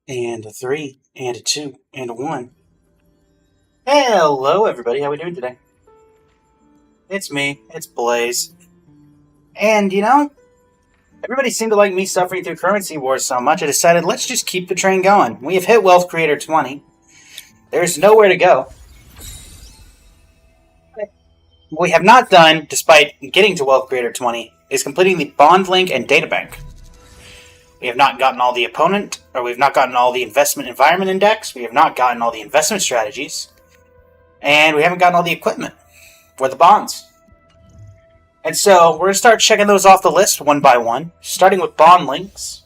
And a 3, and a 2, and a 1. Hello, everybody. How we doing today? It's me. It's Blaze. And, everybody seemed to like me suffering through currency wars so much, I decided let's just keep the train going. We have hit Wealth Creator 20. There's nowhere to go. What we have not done, despite getting to Wealth Creator 20, is completing the Bond Link and Data Bank. We have not gotten all the opponent, or we've not gotten all the investment environment index, we have not gotten all the investment strategies, and we haven't gotten all the equipment for the bonds. And so we're going to start checking those off the list one by one, starting with bond links.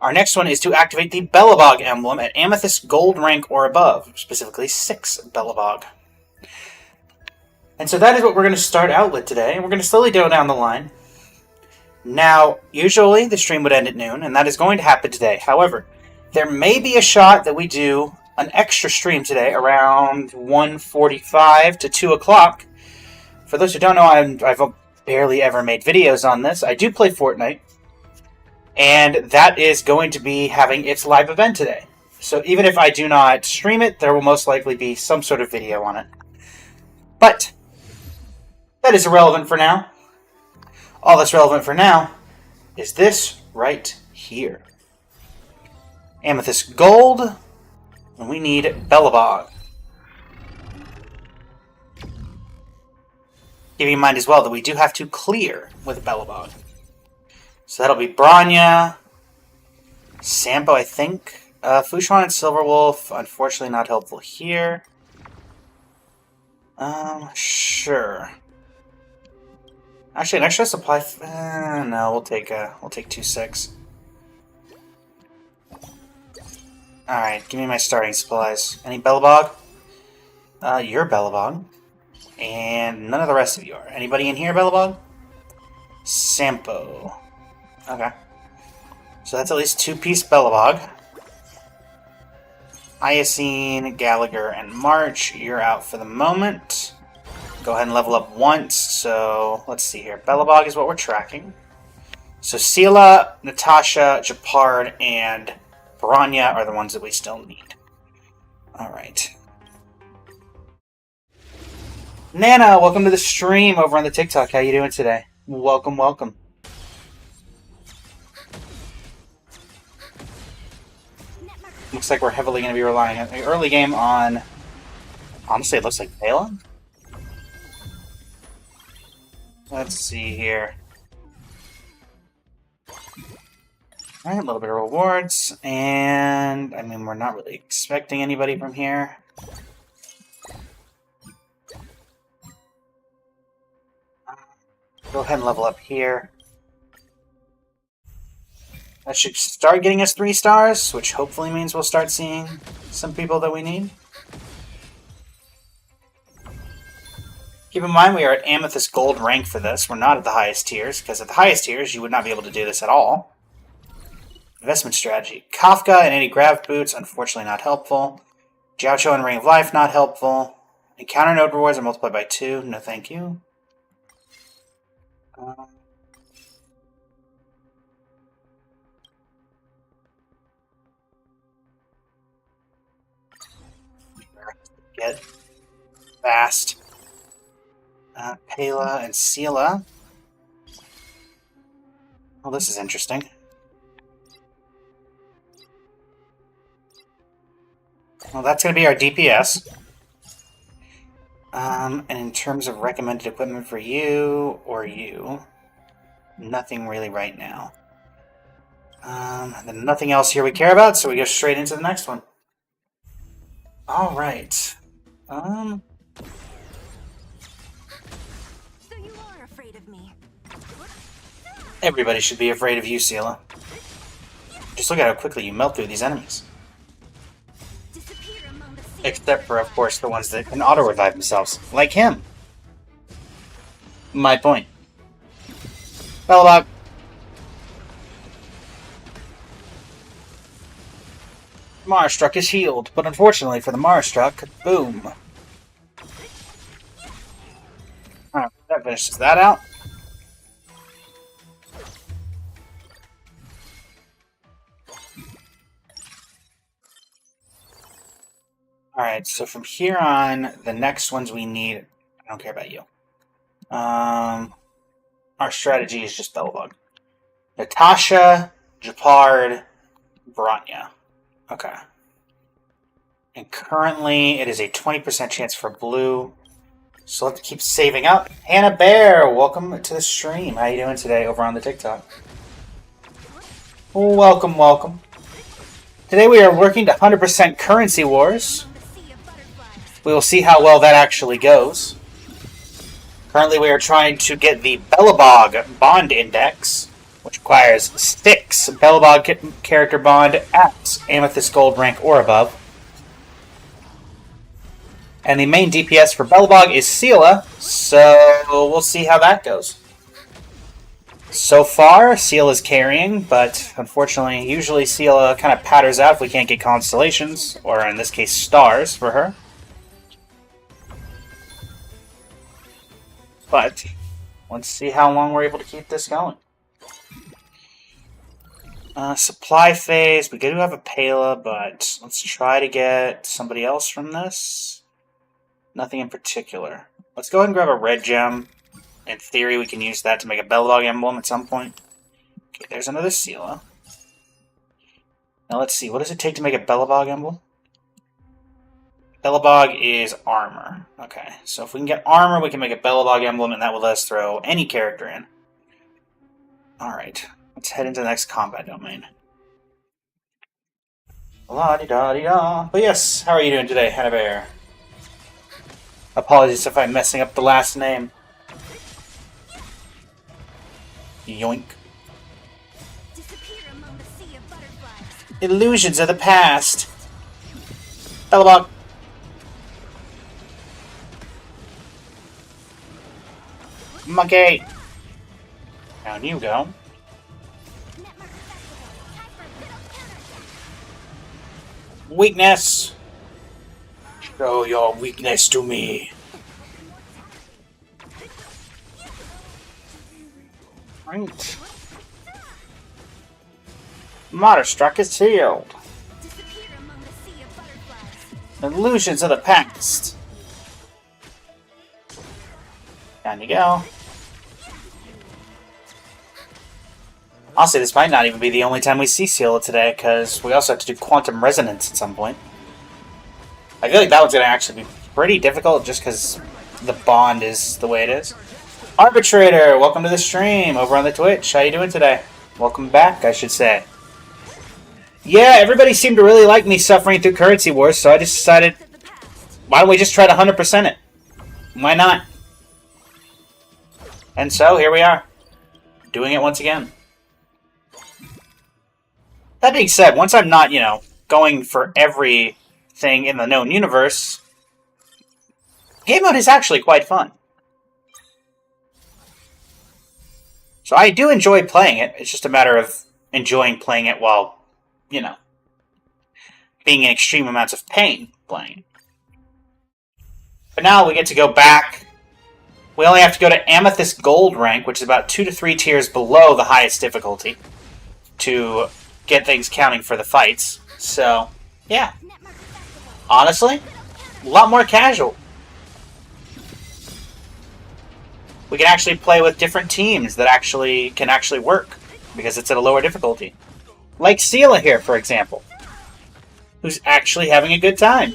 Our next one is to activate the Belobog emblem at Amethyst Gold rank or above, specifically 6 Belobog. And so that is what we're going to start out with today, and we're going to slowly go down the line. Now, usually the stream would end at noon, and that is going to happen today. However, there may be a shot that we do an extra stream today around 1:45 to 2 o'clock. For those who don't know, I've barely ever made videos on this. I do play Fortnite, and that is going to be having its live event today. So even if I do not stream it, there will most likely be some sort of video on it. But that is irrelevant for now. All that's relevant for now is this right here. Amethyst Gold, and we need Belobog. Keeping in mind as well that we do have to clear with Belobog. So that'll be Bronya, Sampo, I think. Fushuan and Silverwolf, unfortunately not helpful here. Sure. Actually, an extra supply. No, we'll take 2/6. All right, give me my starting supplies. Any Belobog? You're Belobog, and none of the rest of you are. Anybody in here, Belobog? Sampo. Okay. So that's at least 2-piece Belobog. Iacine, Gallagher, and March, you're out for the moment. Go ahead and level up once. So let's see here. Belobog is what we're tracking. So Seele, Natasha, Gepard, and Bronya are the ones that we still need. Alright. Nana, welcome to the stream over on the TikTok. How you doing today? Welcome, welcome. Looks like we're heavily going to be relying on the early game on... Honestly, it looks like Bela? Let's see here. Alright, a little bit of rewards, and I mean, we're not really expecting anybody from here. Go ahead and level up here. That should start getting us 3 stars, which hopefully means we'll start seeing some people that we need. Keep in mind we are at Amethyst Gold rank for this. We're not at the highest tiers, because at the highest tiers you would not be able to do this at all. Investment strategy. Kafka and anti-grav boots, unfortunately not helpful. Jiaocho and Ring of Life, not helpful. Encounter node rewards are multiplied by 2. No thank you. Get fast. Pela and Seele. Well, this is interesting. Well, that's going to be our DPS. And in terms of recommended equipment for you, or you, nothing really right now. Then nothing else here we care about, so we go straight into the next one. Alright. So you are afraid of me. Everybody should be afraid of you, Seele. Just look at how quickly you melt through these enemies. Except for, of course, the ones that can auto-revive themselves. Like him. My point. Belobog. Marastruck is healed, but unfortunately for the Marastruck, boom. Alright, that finishes that out. Alright, so from here on, the next ones we need... I don't care about you. Our strategy is just Belobog. Natasha, Japard, Bronya. Okay. And currently, it is a 20% chance for blue. So let's keep saving up. Hannah Bear, welcome to the stream. How you doing today over on the TikTok? Welcome, welcome. Today we are working to 100% Currency Wars. We will see how well that actually goes. Currently we are trying to get the Belobog Bond Index, which requires 6 Belobog character bond at Amethyst Gold rank or above. And the main DPS for Belobog is Seela, so we'll see how that goes. So far, Seela is carrying, but unfortunately, usually Seela kind of patters out if we can't get constellations, or in this case, stars for her. But let's see how long we're able to keep this going. Supply phase, we do have a Pela, but let's try to get somebody else from this. Nothing in particular. Let's go ahead and grab a red gem. In theory, we can use that to make a Belobog emblem at some point. Okay, there's another Seela. Now let's see, what does it take to make a Belobog emblem? Belobog is armor. Okay, so if we can get armor, we can make a Belobog emblem, and that will let us throw any character in. Alright, let's head into the next combat domain. La-di-da-di-da. But yes, how are you doing today, Hannah Bear? Apologies if I'm messing up the last name. Yoink. Illusions of the past. Belobog. Monkey. Down you go. Weakness. Show your weakness to me. Right. Monsterstruck is healed. Illusions of the past. Down you go. Honestly, this might not even be the only time we see Seela today, because we also have to do Quantum Resonance at some point. I feel like that one's going to actually be pretty difficult, just because the bond is the way it is. Arbitrator, welcome to the stream over on the Twitch. How you doing today? Welcome back, I should say. Yeah, everybody seemed to really like me suffering through Currency Wars, so I just decided, why don't we just try to 100% it? Why not? And so, here we are. Doing it once again. That being said, once I'm not, going for everything in the known universe, game mode is actually quite fun. So I do enjoy playing it. It's just a matter of enjoying playing it while, being in extreme amounts of pain playing. But now we get to go back. We only have to go to Amethyst Gold rank, which is about 2 to 3 tiers below the highest difficulty, to get things counting for the fights. So, yeah. Honestly, a lot more casual. We can actually play with different teams that can actually work, because it's at a lower difficulty. Like Seela here, for example, who's actually having a good time.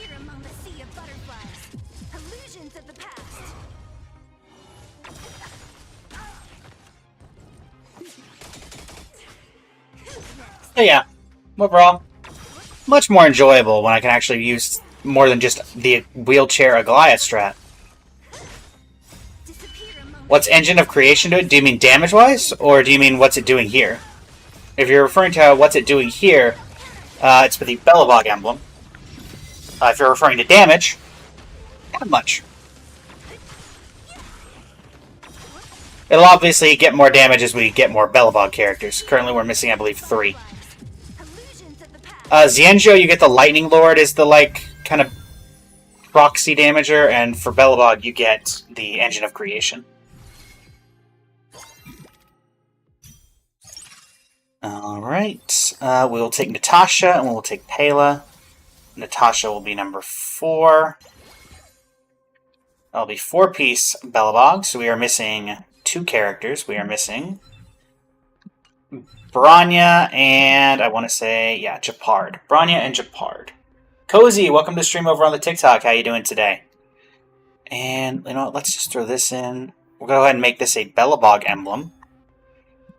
So yeah, overall, much more enjoyable when I can actually use more than just the wheelchair Aglaia strat. What's Engine of Creation doing? Do you mean damage-wise, or do you mean what's it doing here? If you're referring to what's it doing here, it's with the Belobog emblem. If you're referring to damage, not much. It'll obviously get more damage as we get more Belobog characters. Currently we're missing, I believe, 3. Xianzhou, you get the Lightning Lord is the, kind of proxy damager, and for Belobog you get the Engine of Creation. Alright, we'll take Natasha, and we'll take Pela. Natasha will be number 4. That'll be 4-piece Belobog, so we are missing 2 characters. We are missing Bronya and, I want to say, yeah, Gepard. Bronya and Gepard. Cozy, welcome to the stream over on the TikTok. How you doing today? And, you know what, let's just throw this in. We'll go ahead and make this a Belobog emblem.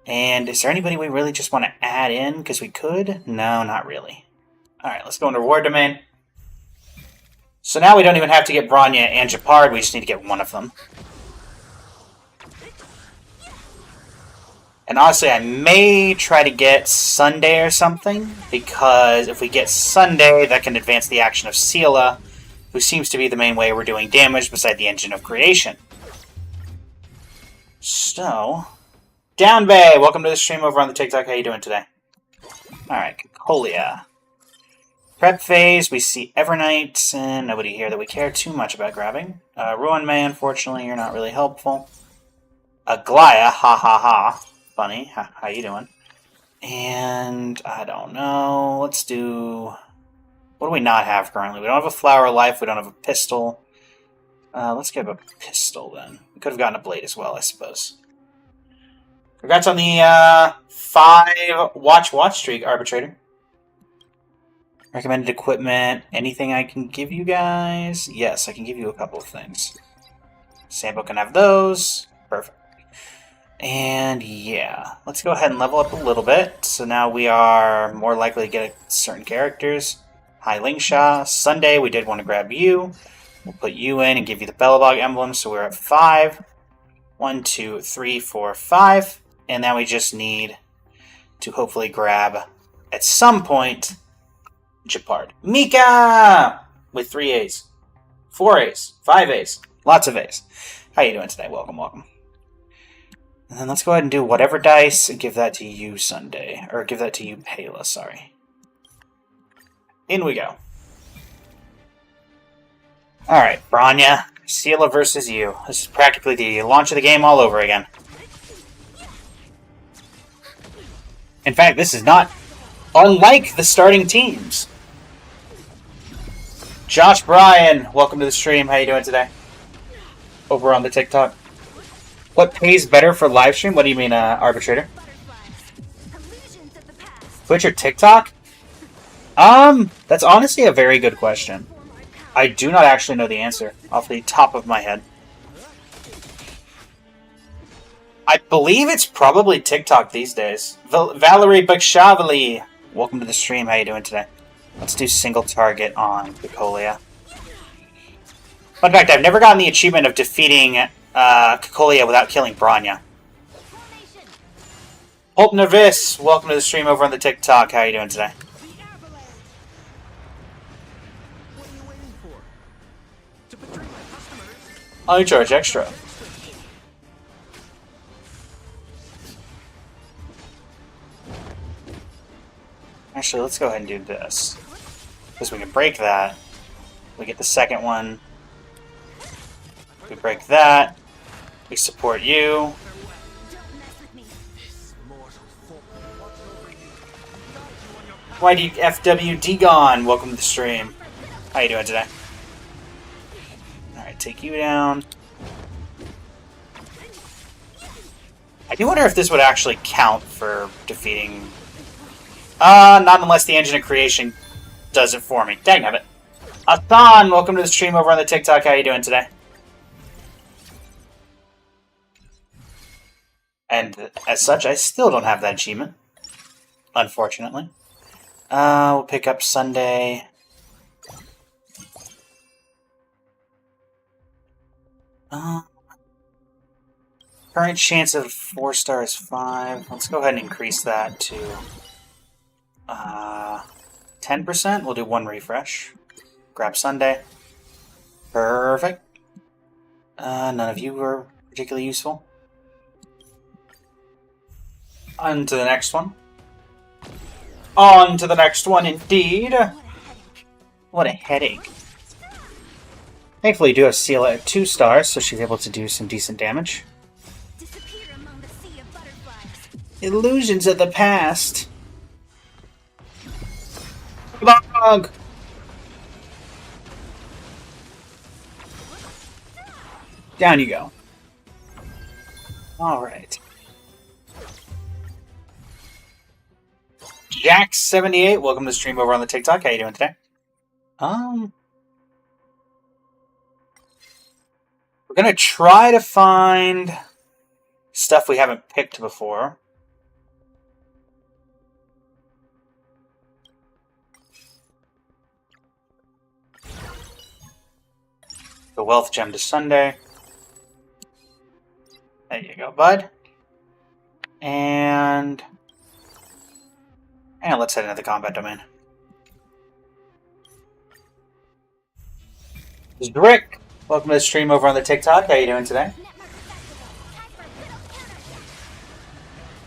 And is there anybody we really just want to add in? Because we could? No, not really. Alright, let's go into Reward Domain. So now we don't even have to get Bronya and Gepard, we just need to get one of them. And honestly, I may try to get Sunday or something, because if we get Sunday, that can advance the action of Seela, who seems to be the main way we're doing damage beside the Engine of Creation. So, Downbay, welcome to the stream over on the TikTok. How you doing today? Alright, Cocolia. Prep phase, we see Evernight, and nobody here that we care too much about grabbing. Ruin May, unfortunately, you're not really helpful. Aglaya, ha ha ha. Funny, how you doing? And, I don't know, let's do... What do we not have currently? We don't have a Flower of Life, we don't have a pistol. Let's get a pistol then. We could have gotten a blade as well, I suppose. Congrats on the 5 watch streak, Arbitrator. Recommended equipment. Anything I can give you guys? Yes, I can give you a couple of things. Sambo can have those. Perfect. And yeah, let's go ahead and level up a little bit. So now we are more likely to get certain characters. Hi Lingsha. Sunday, we did want to grab you. We'll put you in and give you the Belobog emblem. So we're at 5. 1, 2, 3, 4, 5. And now we just need to hopefully grab, at some point, Gepard. Mika! With 3 A's. 4 A's. 5 A's. Lots of A's. How you doing today? Welcome, welcome. And then let's go ahead and do whatever dice and give that to you, Sunday. Or give that to you, Pela, sorry. In we go. Alright, Bronya. Seela versus you. This is practically the launch of the game all over again. In fact, this is not unlike the starting teams. Josh Bryan, welcome to the stream. How you doing today? Over on the TikTok. What pays better for live stream? What do you mean, Arbitrator? Twitch or TikTok? That's honestly a very good question. I do not actually know the answer off the top of my head. I believe it's probably TikTok these days. Valerie Bakshavali, welcome to the stream. How you doing today? Let's do single target on Cocolia. Fun fact, I've never gotten the achievement of defeating Cocolia without killing Bronya. Hope Nervis, welcome to the stream over on the TikTok. How are you doing today? I charge extra. Actually, let's go ahead and do this. Because we can break that. We get the second one. We break that. We support you. YDFW Dagon, welcome to the stream. How you doing today? Alright, take you down. I do wonder if this would actually count for defeating... not unless the Engine of Creation does it for me. Dang it. Athan, welcome to the stream over on the TikTok. How you doing today? And as such, I still don't have that achievement. Unfortunately. We'll pick up Sunday. Current chance of 4-star is 5. Let's go ahead and increase that to 10%. We'll do 1 refresh. Grab Sunday. Perfect. None of you are particularly useful. On to the next one. On to the next one, indeed. What a headache. Thankfully, you do have Seela at 2 stars, so she's able to do some decent damage. Illusions of the past. Belobog! Down you go. Alright. Jack78, welcome to the stream over on the TikTok. How you doing today? We're gonna try to find stuff we haven't picked before. The Wealth Gem to Sunday. There you go, bud. And let's head into the combat domain. This is Brick. Welcome to the stream over on the TikTok. How you doing today?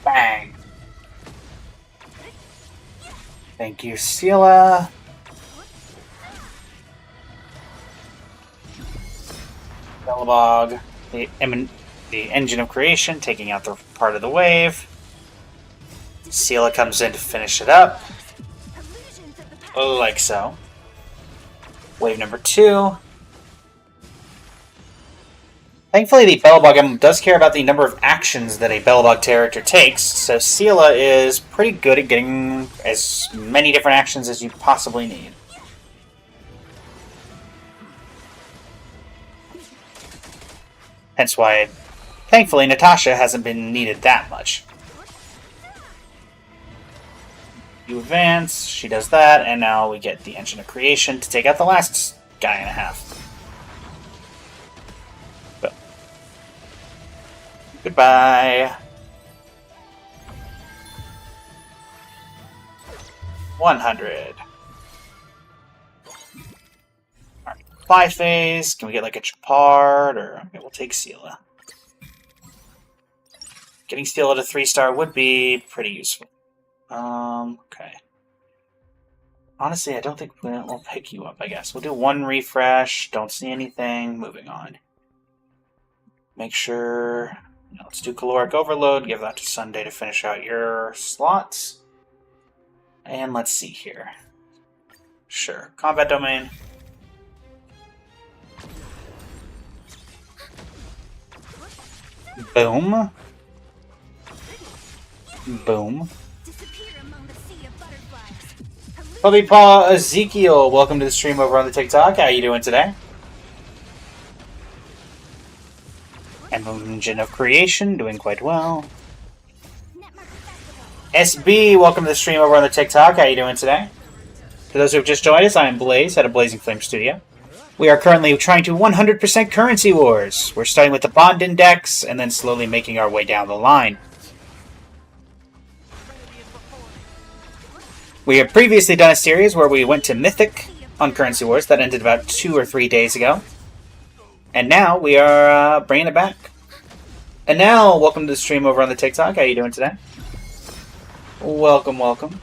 Bang. Thank you, Sela. Belobog, the engine of creation, taking out the part of the wave. Sela comes in to finish it up. Like so. Wave number 2. Thankfully, the Belobog emblem does care about the number of actions that a Belobog character takes, so Sela is pretty good at getting as many different actions as you possibly need. Hence why, thankfully, Natasha hasn't been needed that much. You advance, she does that, and now we get the Engine of Creation to take out the last guy and a half. But, goodbye. 100. Alright, fly phase. Can we get like a Chapard? Or okay, we'll take Sela. Getting Sela to 3-star would be pretty useful. Okay. Honestly, I don't think we'll pick you up, I guess. We'll do 1 refresh. Don't see anything. Moving on. Make sure... let's do Caloric Overload. Give that to Sunday to finish out your slots. And let's see here. Sure. Combat Domain. Boom. Boom. Puppy Paw Ezekiel, welcome to the stream over on the TikTok. How you doing today? Engine of Creation, doing quite well. SB, welcome to the stream over on the TikTok. How you doing today? For those who have just joined us, I am Blaze, head of Blazing Flame Studio. We are currently trying to 100% Currency Wars. We're starting with the Bond Index, and then slowly making our way down the line. We have previously done a series where we went to Mythic on Currency Wars. That ended about 2 or 3 days ago. And now we are bringing it back. And now, welcome to the stream over on the TikTok. How you doing today? Welcome, welcome.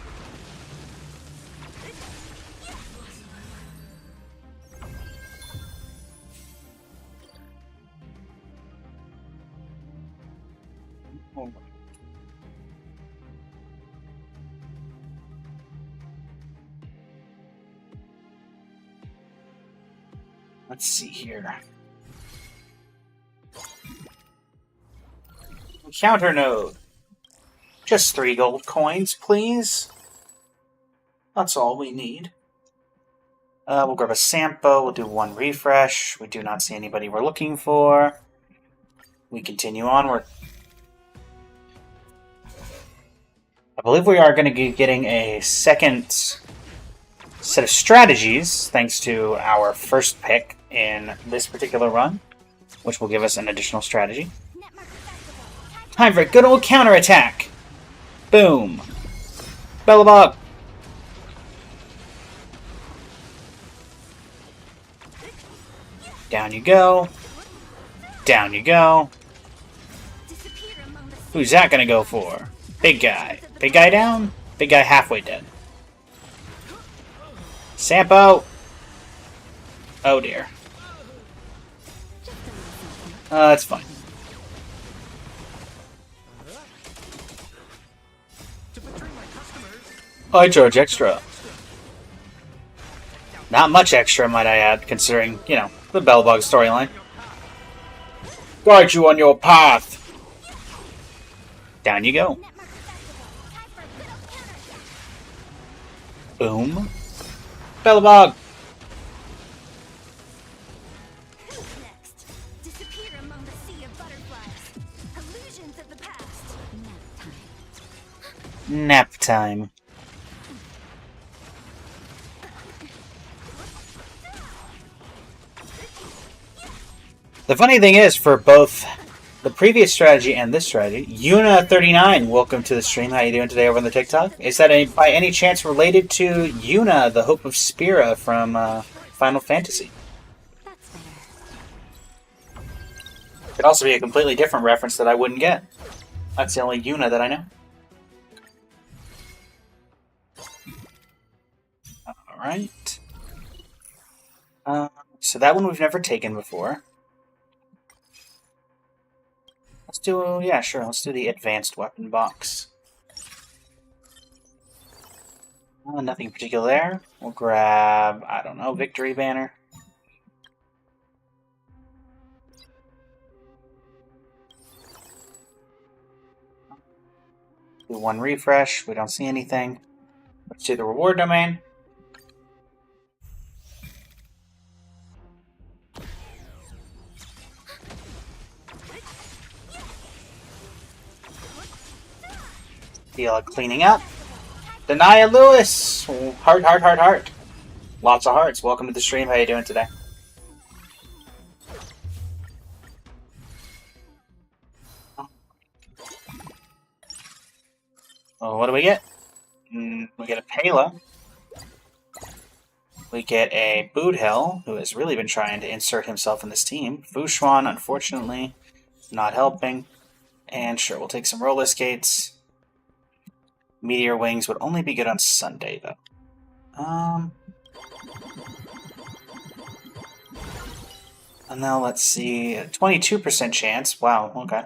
Let's see here. Counter node. Just 3 gold coins, please. That's all we need. We'll grab a Sampo. We'll do 1 refresh. We do not see anybody we're looking for. We continue onward. I believe we are going to be getting a second set of strategies, thanks to our first pick in this particular run, which will give us an additional strategy. Time for a good old counterattack! Boom! Belobog! Down you go. Down you go. Who's that gonna go for? Big guy. Big guy down? Big guy halfway dead. Sampo! Oh dear. That's fine. I charge extra. Not much extra, might I add, considering, you know, the Belobog storyline. Guide you on your path. Down you go. Netmark accessible. Time for a good old counterattack. Boom. Bellabog. Who's next? Disappear among the sea of butterflies. Illusions of the past. Nap time. Nap time. The funny thing is, for both the previous strategy and this strategy, Yuna39, welcome to the stream. How you doing today over on the TikTok? Is that by any chance related to Yuna, the Hope of Spira from Final Fantasy? That's better. Could also be a completely different reference that I wouldn't get. That's the only Yuna that I know. Alright. So that one we've never taken before. Let's do, yeah, sure, let's do the advanced weapon box. Nothing particular there. We'll grab, I don't know, Victory Banner. Do one refresh, we don't see anything. Let's do the reward domain. Feel cleaning up. Denia Lewis! Heart, heart, heart, heart. Lots of hearts. Welcome to the stream. How you doing today? Oh, what do we get? We get a Pela. We get a Boothill, who has really been trying to insert himself in this team. Fushwan, unfortunately, not helping. And sure, we'll take some roller skates. Meteor Wings would only be good on Sunday, though. And now let's see. A 22% chance. Wow, okay.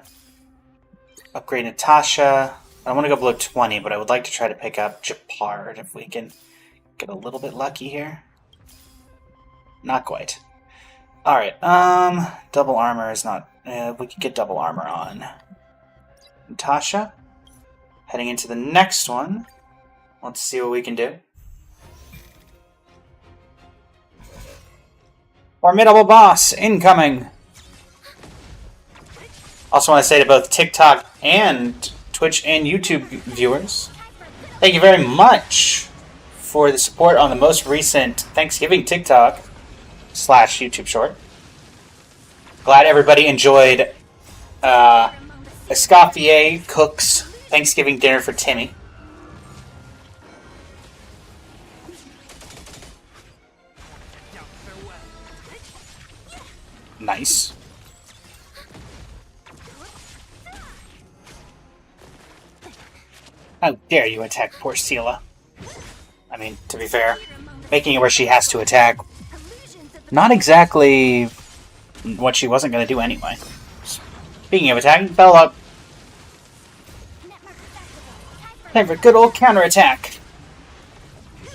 Upgrade Natasha. I don't want to go below 20, but I would like to try to pick up Japard if we can get a little bit lucky here. Not quite. Alright, double armor is not... we could get double armor on Natasha. Heading into the next one. Let's see what we can do. Formidable boss incoming. Also want to say to both TikTok and Twitch and YouTube viewers, thank you very much for the support on the most recent Thanksgiving TikTok / YouTube short. Glad everybody enjoyed Escoffier cooks Thanksgiving dinner for Timmy. Nice. How dare you attack poor Seela? I mean, to be fair, making it where she has to attack, not exactly what she wasn't going to do anyway. Speaking of attacking, Bella. Time for a good old counterattack.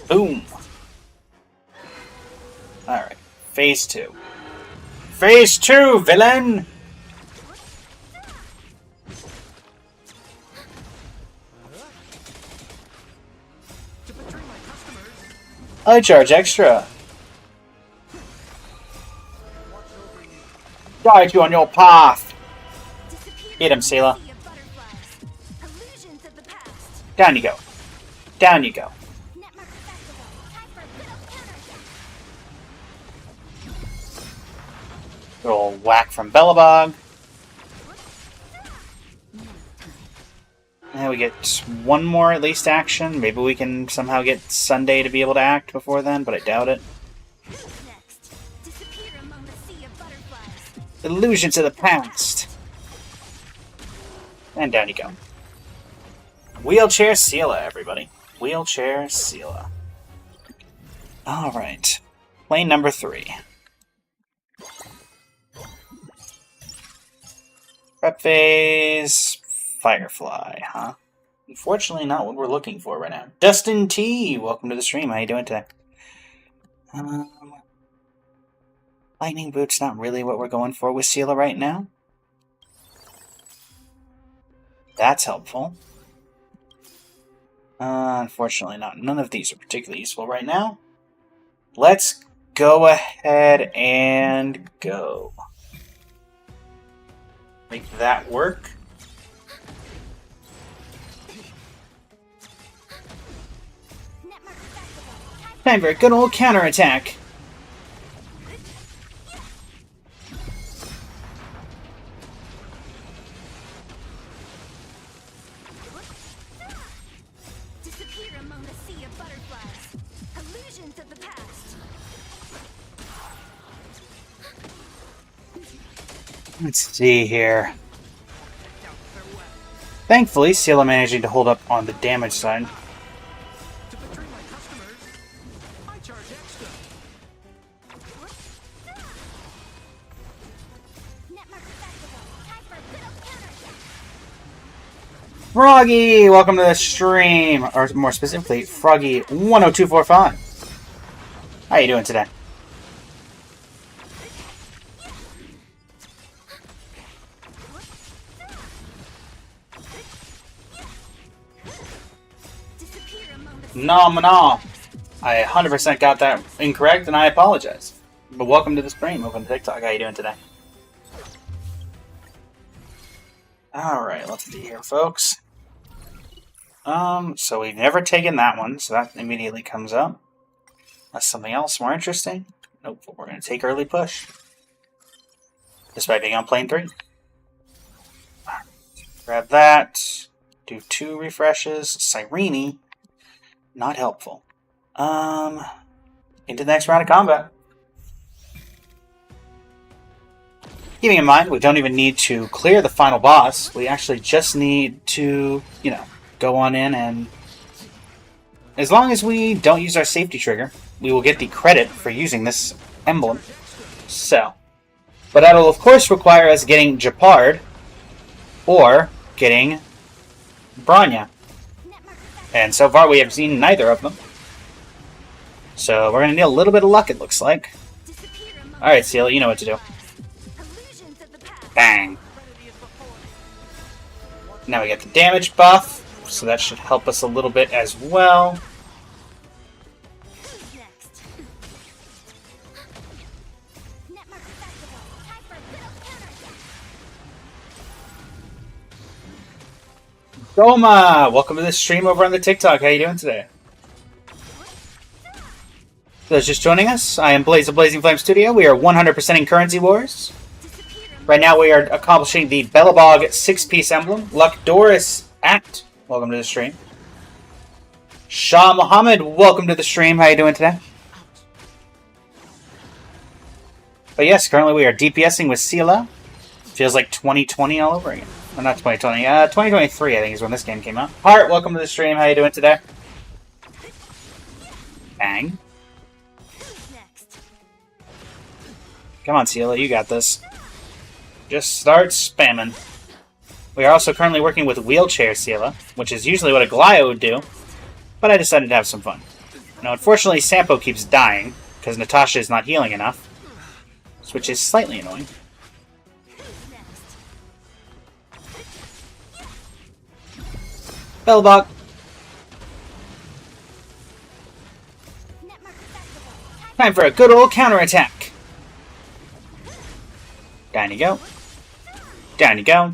Boom. Alright, phase 2. Phase 2, villain! I charge extra. Guide you on your path. Get him, Seela. Down you go. Down you go. Little whack from Bellabog. And we get one more at least action. Maybe we can somehow get Sunday to be able to act before then, but I doubt it. Illusions of the past. And down you go. Wheelchair Seela, everybody. Wheelchair Seela. Alright. Lane number 3. Prep phase... Firefly, huh? Unfortunately, not what we're looking for right now. Dustin T, welcome to the stream. How you doing today? Lightning Boot's not really what we're going for with Seela right now. That's helpful. Unfortunately, none of these are particularly useful right now. Let's go ahead and go. Make that work. Time for a good old counterattack. Disappear among the sea of butterflies. Illusions of the past. Let's see here. Thankfully, Ciela managing to hold up on the damage side. To betray my customers, I charge extra. Netmark Festival. Time for a good old counterattack. Froggy, welcome to the stream, or more specifically, Froggy10245. How you doing today? Disappear among the sea No. I 100% got that incorrect, and I apologize. But welcome to the stream. Welcome to TikTok. How you doing today? Alright, let's see here, folks. So we've never taken that one, so that immediately comes up. That's something else more interesting. Nope, we're going to take early push. Despite being on plane 3. Grab that. Do 2 refreshes. Cyrene. Not helpful. Into the next round of combat. Keeping in mind, we don't even need to clear the final boss. We actually just need to, go on in and... As long as we don't use our safety trigger, we will get the credit for using this emblem. So. But that'll of course require us getting Gepard or getting Bronya. And so far we have seen neither of them. So we're going to need a little bit of luck, it looks like. Alright, Ciela, you know what to do. illusions of the past. Bang. Now we get the damage buff, so that should help us a little bit as well. Who's next? Netmark Festival. Time for a good old counterattack. Doma! Welcome to the stream over on the TikTok. How you doing today? For those just joining us, I am Blaze of Blazing Flame Studio. We are 100% in Currency Wars. Disappear among Right now we are accomplishing the Belobog 6-piece emblem. Luck Doris Act. Welcome to the stream. Shah Muhammad, welcome to the stream. How you doing today? But yes, currently we are DPSing with Ciela. Feels like 2020 all over again. Well, not 2020. 2023 I think is when this game came out. Hart, welcome to the stream. How you doing today? Bang. who's next? Come on, Ciela, you got this. Just start spamming. We are also currently working with Wheelchair Ciela, which is usually what a Glio would do, but I decided to have some fun. Now, unfortunately, Sampo keeps dying, because Natasha is not healing enough, which is slightly annoying. Who's next? Belobog. Netmark Festival. Time for a good old counterattack. Down you go. Down you go.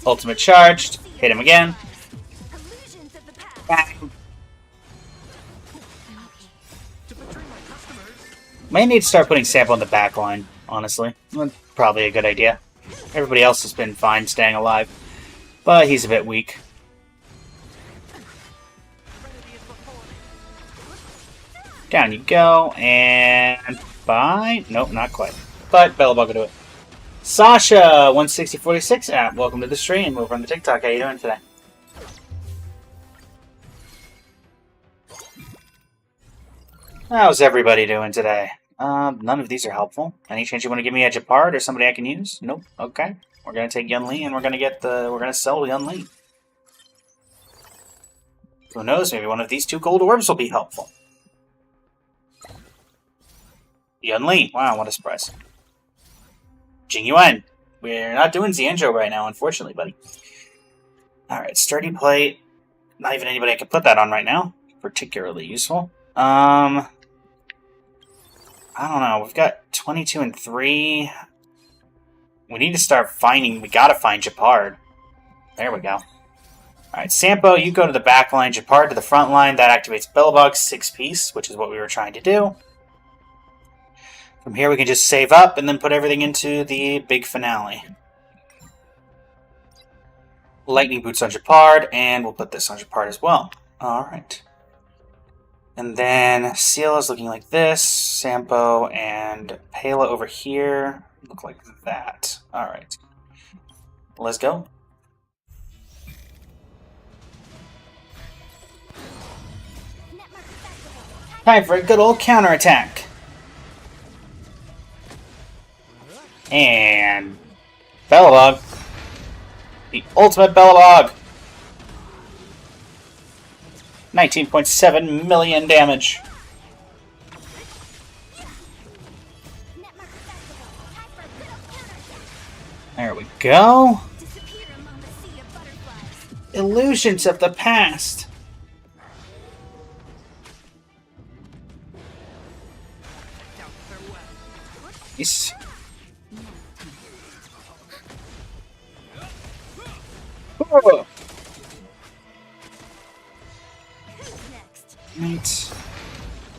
Ultimate charged. Hit him again. illusions of the past. Bang. To betray my customers, Might need to start putting Sampo in the back line, honestly. Probably a good idea. Everybody else has been fine staying alive, but he's a bit weak. Down you go, and bye. Nope, not quite. But Belobog will do it. Sasha, 16046 app, welcome to the stream over on the TikTok. How you doing today? How's everybody doing today? None of these are helpful. Any chance you want to give me a Gepard or somebody I can use? Nope. Okay. We're gonna take Yun Li and we're gonna sell Yun Li. Who knows? Maybe one of these 2 gold orbs will be helpful. Yun Li. Wow, what a surprise. Jing Yuan. We're not doing Xianzhou right now, unfortunately, buddy. Alright, sturdy plate. Not even anybody can put that on right now. Particularly useful. I don't know. We've got 22 and 3. We need to start finding... We gotta find Gepard. There we go. Alright, Sampo, you go to the back line. Gepard to the front line. That activates Belobog's 6-piece, which is what we were trying to do. From here, we can just save up and then put everything into the big finale. Lightning Boots on Gepard, and we'll put this on Gepard as well. Alright. And then Seala's looking like this. Sampo and Pela over here look like that. Alright. Let's go. Time for a good old counterattack. And Belobog. The ultimate Belobog. 19.7 million damage. There we go. Illusions of the past. Nice. Oh. Right.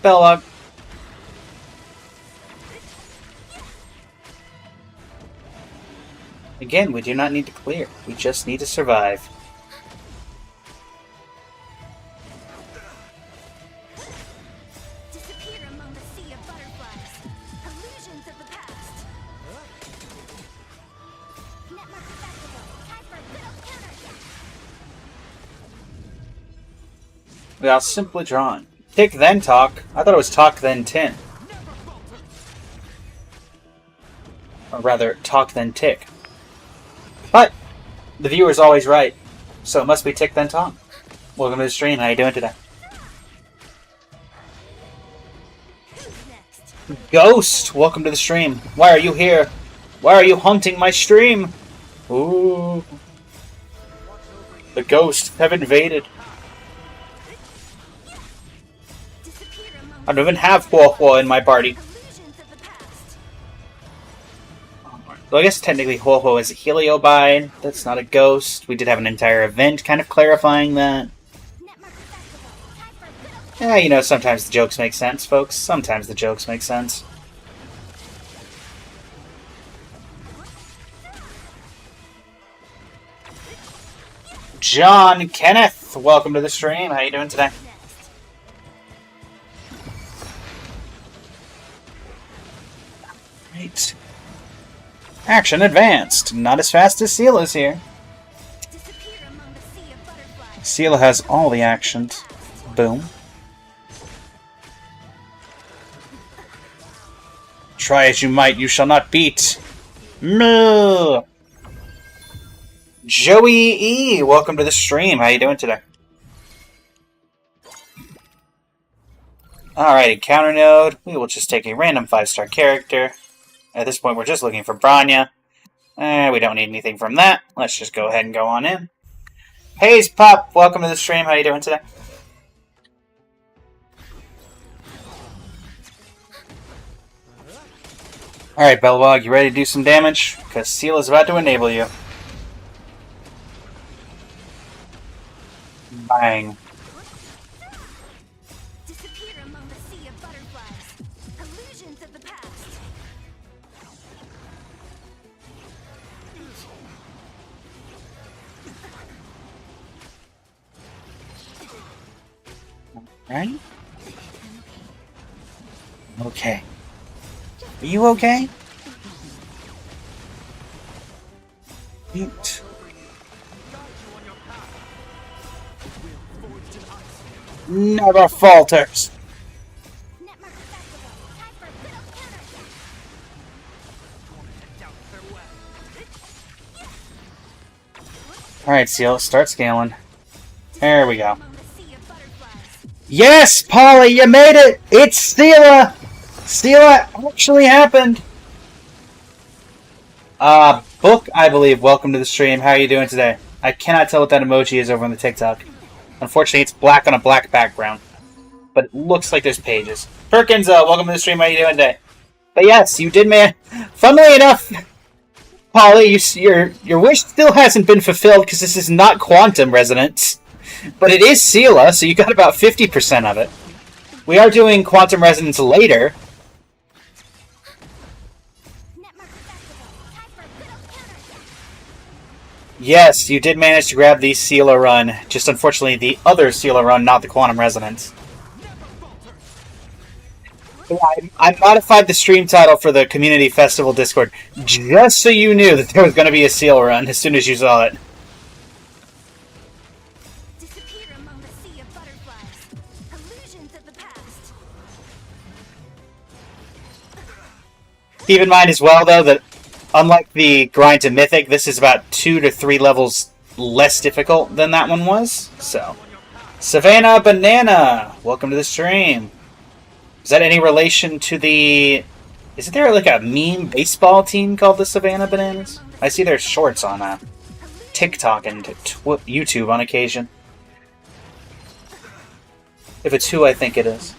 Belobog. Again, we do not need to clear. We just need to survive. Disappear among the sea of butterflies. Illusions of the past. Netmark festival. Time for a good old counterattack. We are simply drawn. Tick then talk. I thought it was talk then 10. Or rather, talk then tick. But the viewer's always right, so it must be tick then talk. Welcome to the stream. How you doing today? Who's next? Ghost, welcome to the stream. Why are you here? Why are you haunting my stream? Ooh. The ghosts have invaded. Disappear among I don't even have Huohuo in my party. illusions of the past. Well, I guess technically Huohuo is a Heliobide. That's not a ghost. We did have an entire event kind of clarifying that. Netmark festival. Time for a good old Yeah, you know, sometimes the jokes make sense, folks. Sometimes the jokes make sense. John Kenneth, welcome to the stream. How you doing today? next. Right. Action advanced. Not as fast as Seala's here. Disappear among the sea of butterflies. Seala has all the actions. Boom. Try as you might, you shall not beat. Moo! Joey E, welcome to the stream. How you doing today? Alrighty, counter node. We will just take a random 5-star character. At this point, we're just looking for Branya. We don't need anything from that. Let's just go ahead and go on in. Hayes Pop, welcome to the stream. How you doing today? Alright, Belobog, you ready to do some damage? Because Seal is about to enable you. Bang. Disappear among the sea of butterflies. Illusions of the past. Right? Okay. Are you okay? Eat. Never falters. Netmark festival. Time for a good old counterattack. Alright, Seal, start scaling. There we go. Among the sea of butterflies. Yes, Polly, you made it! It's Steela! Steela actually happened! Book, I believe, welcome to the stream. How are you doing today? I cannot tell what that emoji is over on the TikTok. Unfortunately, it's black on a black background. But it looks like there's pages. Perkins, welcome to the stream. How you doing today? But yes, you did, man. Funnily enough, Polly, your wish still hasn't been fulfilled because this is not Quantum Resonance. But it is Sela, so you got about 50% of it. We are doing Quantum Resonance later. Yes, you did manage to grab the Sela run. Just unfortunately, the other Sela run, not the Quantum Resonance. I modified the stream title for the Community Festival Discord just so you knew that there was going to be a Sela run as soon as you saw it. Disappear among the sea of butterflies. Illusions of the past. Keep in mind as well, though, that unlike the grind to Mythic, this is about 2 to 3 levels less difficult than that one was. So, Savannah Banana, welcome to the stream. Is that any relation to the... Isn't there like a meme baseball team called the Savannah Bananas? I see their shorts on TikTok and YouTube on occasion. If it's who I think it is.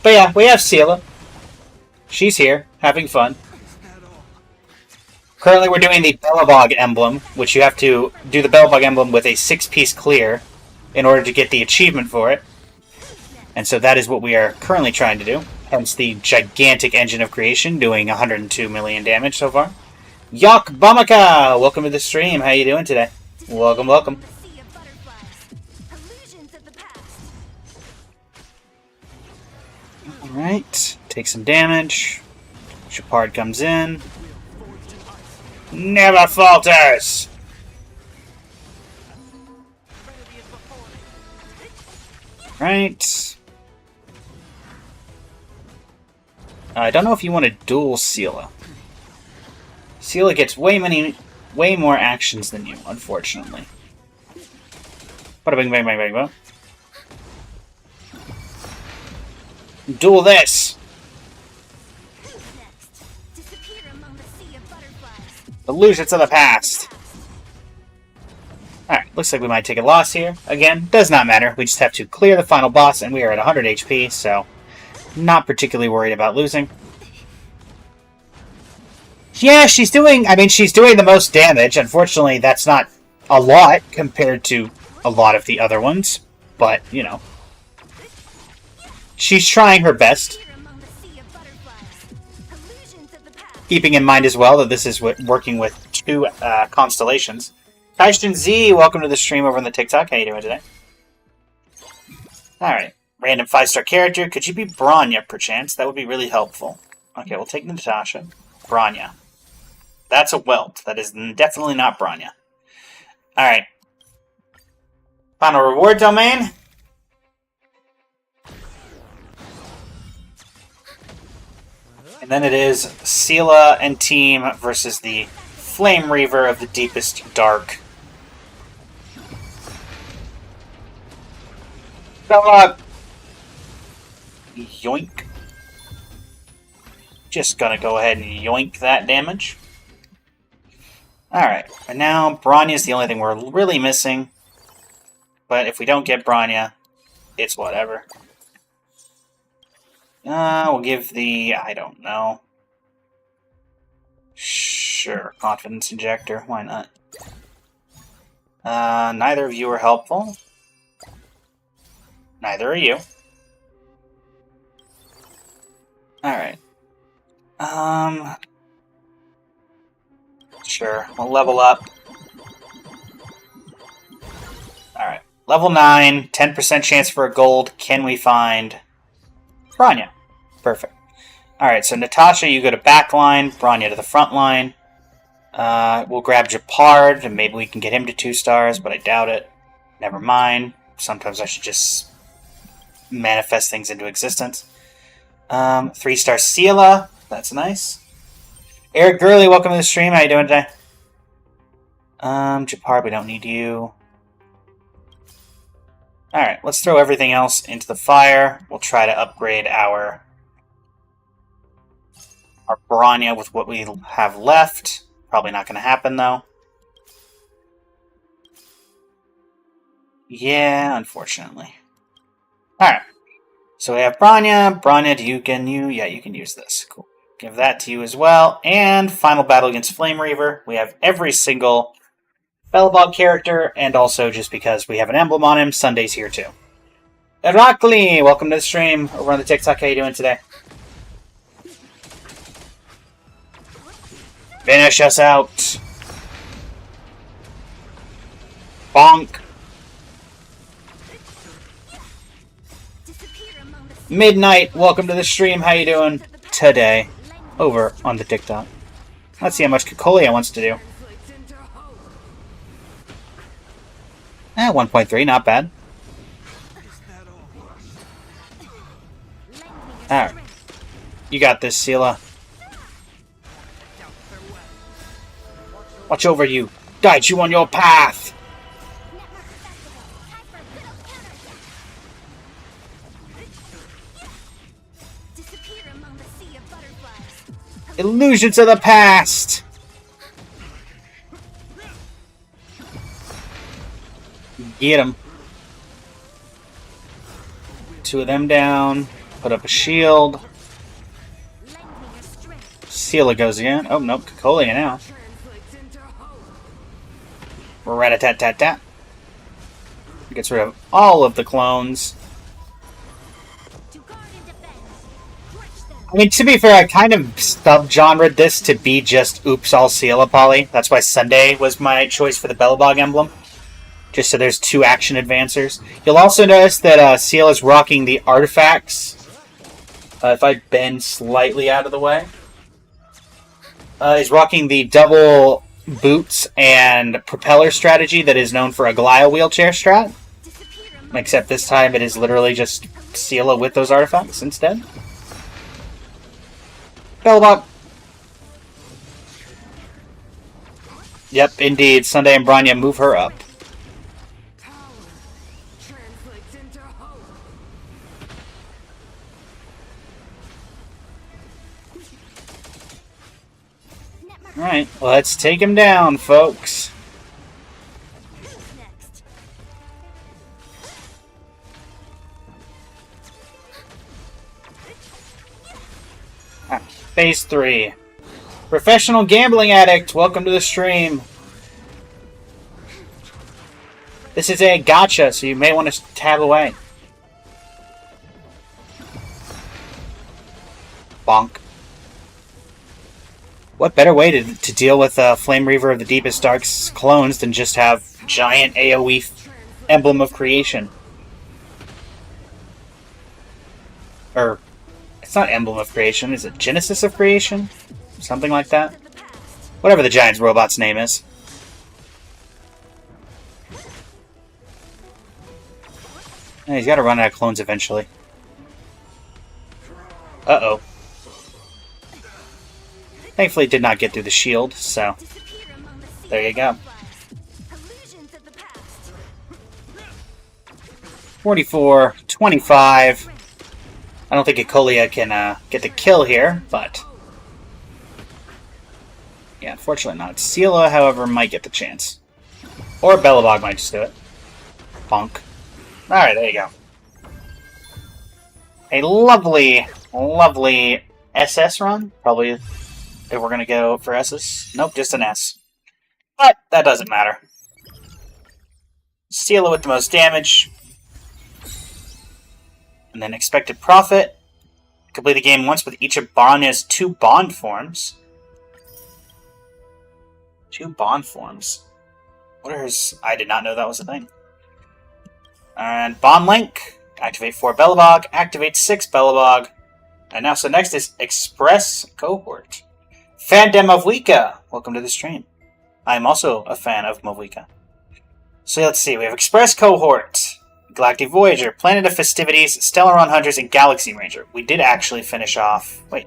But yeah, we have Sela. She's here, having fun. Currently we're doing the Belobog emblem, which you have to do the Belobog emblem with a 6-piece clear in order to get the achievement for it. And so that is what we are currently trying to do. Hence the gigantic engine of creation, doing 102 million damage so far. Yak Bamaka! Welcome to the stream. How you doing today? Welcome, welcome. Alright. Take some damage. Shepard comes in. Never falters! Right. I don't know if you want to dual Sela. Sela gets way more actions than you, unfortunately. Bada bing bang bang bang bang. Duel this! Illusions of the past. Alright, looks like we might take a loss here. Again, does not matter. We just have to clear the final boss, and we are at 100 HP, so not particularly worried about losing. Yeah, she's doing the most damage. Unfortunately, that's not a lot compared to a lot of the other ones. But, you know, she's trying her best. Keeping in mind as well that this is working with 2 constellations. Kaishin Z, welcome to the stream over on the TikTok. How you doing today? Alright. Random 5-star character. Could you be Bronya, perchance? That would be really helpful. Okay, we'll take Natasha. Bronya. That's a welt. That is definitely not Bronya. Alright. Final reward domain. And then it is Sela and team versus the Flame Reaver of the Deepest Dark. So, yoink. Just gonna go ahead and yoink that damage. Alright, and now Bronya is the only thing we're really missing. But if we don't get Bronya, it's whatever. We'll give the... I don't know. Sure, Confidence Injector, why not? Neither of you are helpful. Neither are you. Alright. Sure, we'll level up. Alright. Level 9, 10% chance for a gold. Can we find Bronya? Perfect. Alright, so Natasha, you go to backline. Bronya to the front line. We'll grab Japard, and maybe we can get him to 2 stars, but I doubt it. Never mind. Sometimes I should just manifest things into existence. 3-star Sela. That's nice. Eric Gurley, welcome to the stream. How you doing today? Japard, we don't need you. Alright, let's throw everything else into the fire. We'll try to upgrade our Bronya with what we have left. Probably not going to happen, though. Yeah, unfortunately. Alright. So we have Bronya. Bronya, you can use this. Cool. Give that to you as well. And final battle against Flame Reaver. We have every single Belobog character, and also just because we have an emblem on him, Sunday's here too. Irakli, welcome to the stream over on the TikTok. How you doing today? Finish us out. Bonk. Midnight, welcome to the stream. How you doing today? Over on the TikTok. Let's see how much Cocolia wants to do. 1.3, not bad. Alright. You got this, Seela. Watch over you. Guide you on your path. Illusions of the past. Get him. Two of them down. Put up a shield. Seela goes again. Oh, nope. Cocolia now. Rat-a-tat-tat-tat. Gets rid of all of the clones. I mean, to be fair, I kind of sub-genred this to be just Oops All Seela Poly. That's why Sunday was my choice for the Belobog emblem. Just so there's two action advancers. You'll also notice that Seela's rocking the artifacts. If I bend slightly out of the way. He's rocking the double boots and propeller strategy that is known for a Goliath wheelchair strat. Except this time it is literally just Seela with those artifacts instead. Belobog. Yep, indeed. Sunday and Bronya move her up. Alright, let's take him down, folks. Phase 3. Professional gambling addict, welcome to the stream. This is a gacha, so you may want to tab away. Bonk. What better way to deal with Flame Reaver of the Deepest Dark's clones than just have giant AoE Emblem of Creation? Or, it's not Emblem of Creation, is it Genesis of Creation? Something like that? Whatever the giant robot's name is. Yeah, he's got to run out of clones eventually. Uh-oh. Thankfully, it did not get through the shield, so there you go. 44, 25. I don't think Cocolia can get the kill here, but yeah, unfortunately not. Seela, however, might get the chance. Or Belobog might just do it. Bonk. Alright, there you go. A lovely, lovely SS run. Probably if we're going to go for S's. Nope, just an S. But that doesn't matter. Seela with the most damage. And then expected profit. Complete the game once with each of Bronya's 2 bond forms. 2 bond forms. What are his... I did not know that was a thing. And Bond Link. Activate 4 Belobog. Activate 6 Belobog. And now, so next is Express Cohort. Fandom of Wika. Welcome to the stream. I am also a fan of Mavwika. So let's see. We have Express Cohort. Galactic Voyager, Planet of Festivities, Stellaron Hunters, and Galaxy Ranger. We did actually finish off... Wait.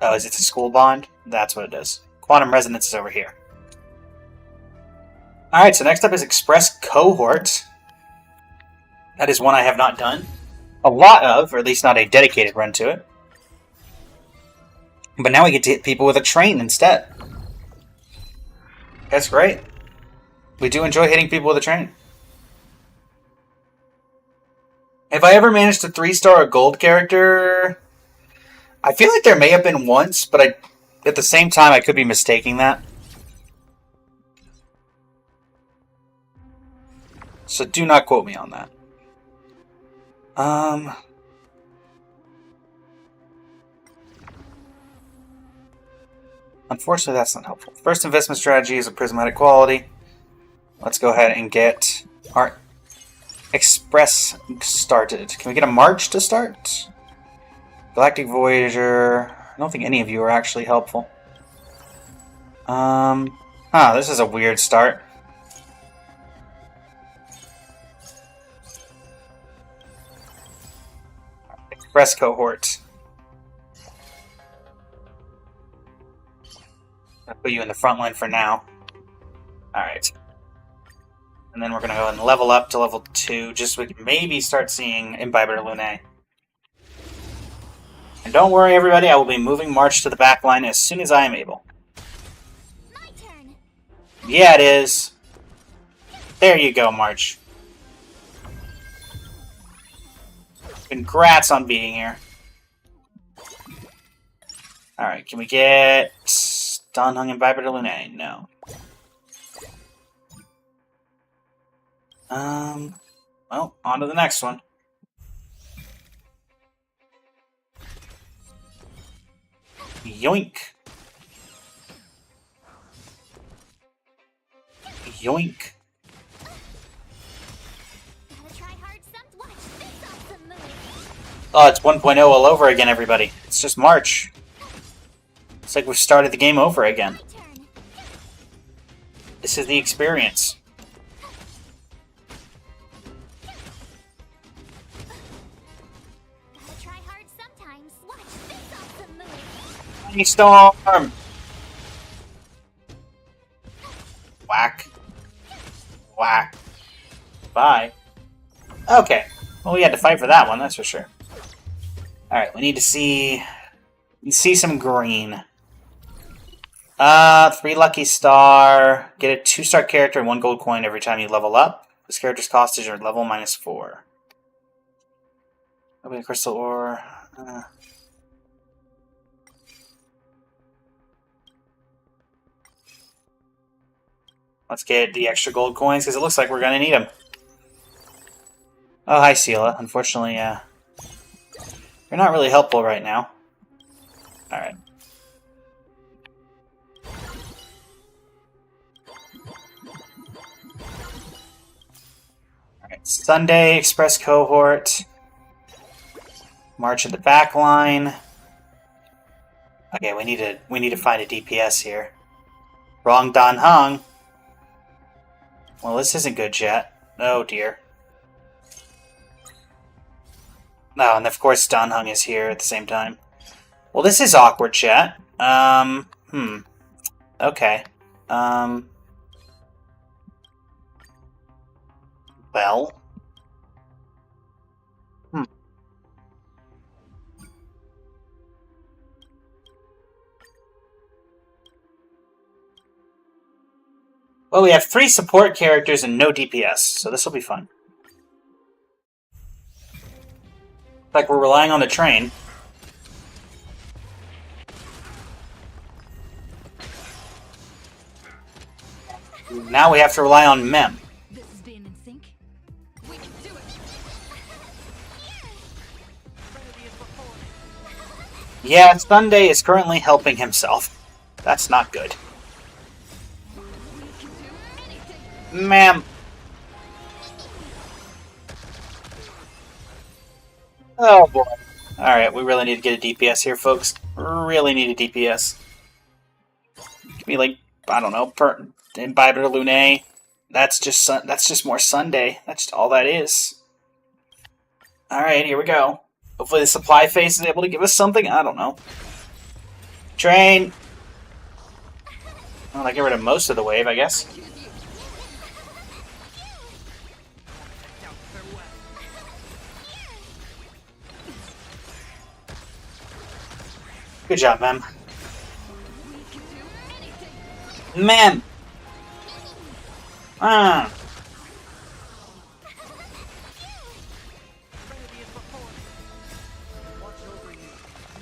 Oh, is it a school bond? That's what it is. Quantum Resonance is over here. Alright, so next up is Express Cohort. That is one I have not done a lot of, or at least not a dedicated run to it. But now we get to hit people with a train instead. That's great. We do enjoy hitting people with a train. If I ever managed to 3-star a gold character, I feel like there may have been once, but at the same time I could be mistaking that. So do not quote me on that. Unfortunately, that's not helpful. First investment strategy is a prismatic quality. Let's go ahead and get our Express started. Can we get a March to start? Galactic Voyager. I don't think any of you are actually helpful. This is a weird start. Express cohort. I'll put you in the front line for now. Alright. And then we're going to go and level up to level 2, just so we can maybe start seeing Imbiber Lunae. And don't worry, everybody, I will be moving March to the back line as soon as I am able. My turn. Yeah, it is. There you go, March. Congrats on being here. Alright, can we get Dan Heng and Imbiber Lunae? No. Well, on to the next one. Yoink. Yoink. Gotta try hard some. Watch this awesome move. Oh, it's 1.0 all over again, everybody. It's just March. It's like we've started the game over again. My turn. This is the experience. Gotta try hard sometimes. Watch this awesome move. Lightning Storm! Whack. Whack. Bye. Okay. Well, we had to fight for that one, that's for sure. Alright, we need to see some green. 3 lucky star. Get a 2-star character and 1 gold coin every time you level up. This character's cost is your level -4. Open a crystal ore. Let's get the extra gold coins, because it looks like we're going to need them. Oh, hi, Sela. Unfortunately, you're not really helpful right now. Alright. Alright, Sunday, Express Cohort. March at the back line. Okay, we need to find a DPS here. Wrong Dan Heng. Well, this isn't good yet. Oh dear. Oh, and of course Dan Heng is here at the same time. Well, this is awkward, chat. Okay. Well. Well, we have 3 support characters and no DPS, so this will be fun. Like we're relying on the train. Now we have to rely on Mem. This is being in sync. We can do it. Yeah, Sunday is currently helping himself. That's not good. Ma'am. Oh boy. Alright, we really need to get a DPS here, folks. Really need a DPS. Give me, like, I don't know, Imbiber Lunae. That's just more Sunday. That's just all that is. Alright, here we go. Hopefully the supply phase is able to give us something. I don't know. Train! Well, I get rid of most of the wave, I guess. Good job, Mem. Mem!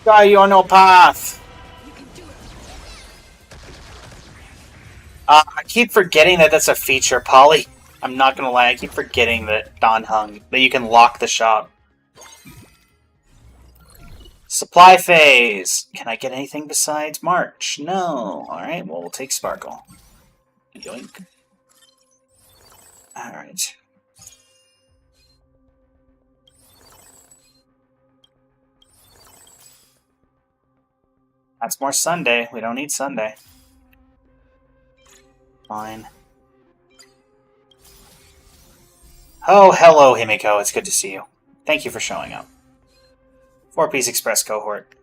Die on your path! You can do it. I keep forgetting that that's a feature, Polly. I'm not gonna lie, I keep forgetting that Dan Heng, that you can lock the shop. Supply phase! Can I get anything besides March? No. Alright, well, we'll take Sparkle. Yoink. Alright. That's more Sunday. We don't need Sunday. Fine. Oh, hello, Himiko. It's good to see you. Thank you for showing up. 4-piece Express cohort.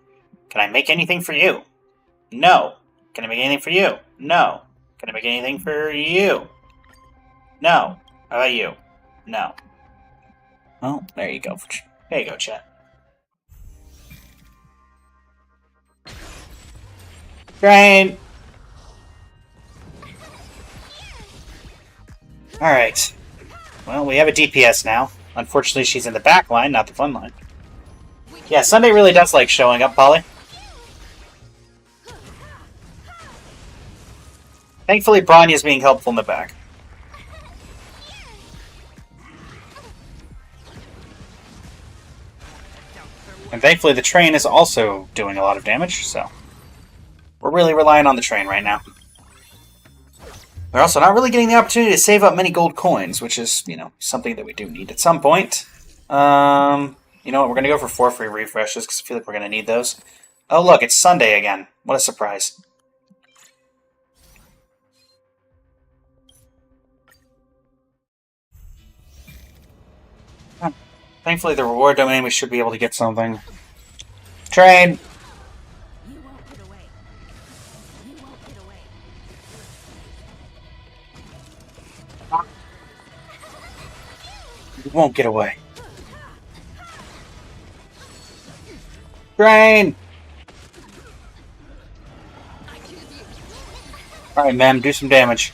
Can I make anything for you? No. Can I make anything for you? No. Can I make anything for you? No. How about you? No. Oh, there you go. There you go, chat. Train! Alright. Well, we have a DPS now. Unfortunately, she's in the back line, not the fun line. Yeah, Sunday really does like showing up, Polly. Thankfully, Bronya's being helpful in the back. And thankfully, the train is also doing a lot of damage, so... We're really relying on the train right now. We're also not really getting the opportunity to save up many gold coins, which is, you know, something that we do need at some point. You know what, we're going to go for 4 free refreshes, because I feel like we're going to need those. Oh look, it's Sunday again. What a surprise. Thankfully, the reward domain, we should be able to get something. Train! You won't get away. You won't get away. You won't get away. Train! Alright, ma'am, do some damage.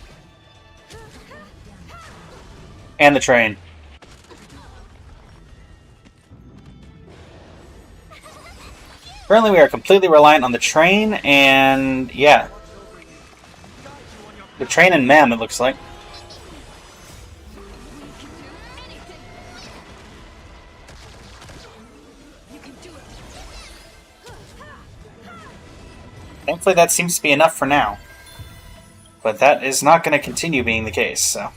And the train. Currently, we are completely reliant on the train, and yeah. The train and Mem, it looks like. Thankfully, that seems to be enough for now. But that is not going to continue being the case, so...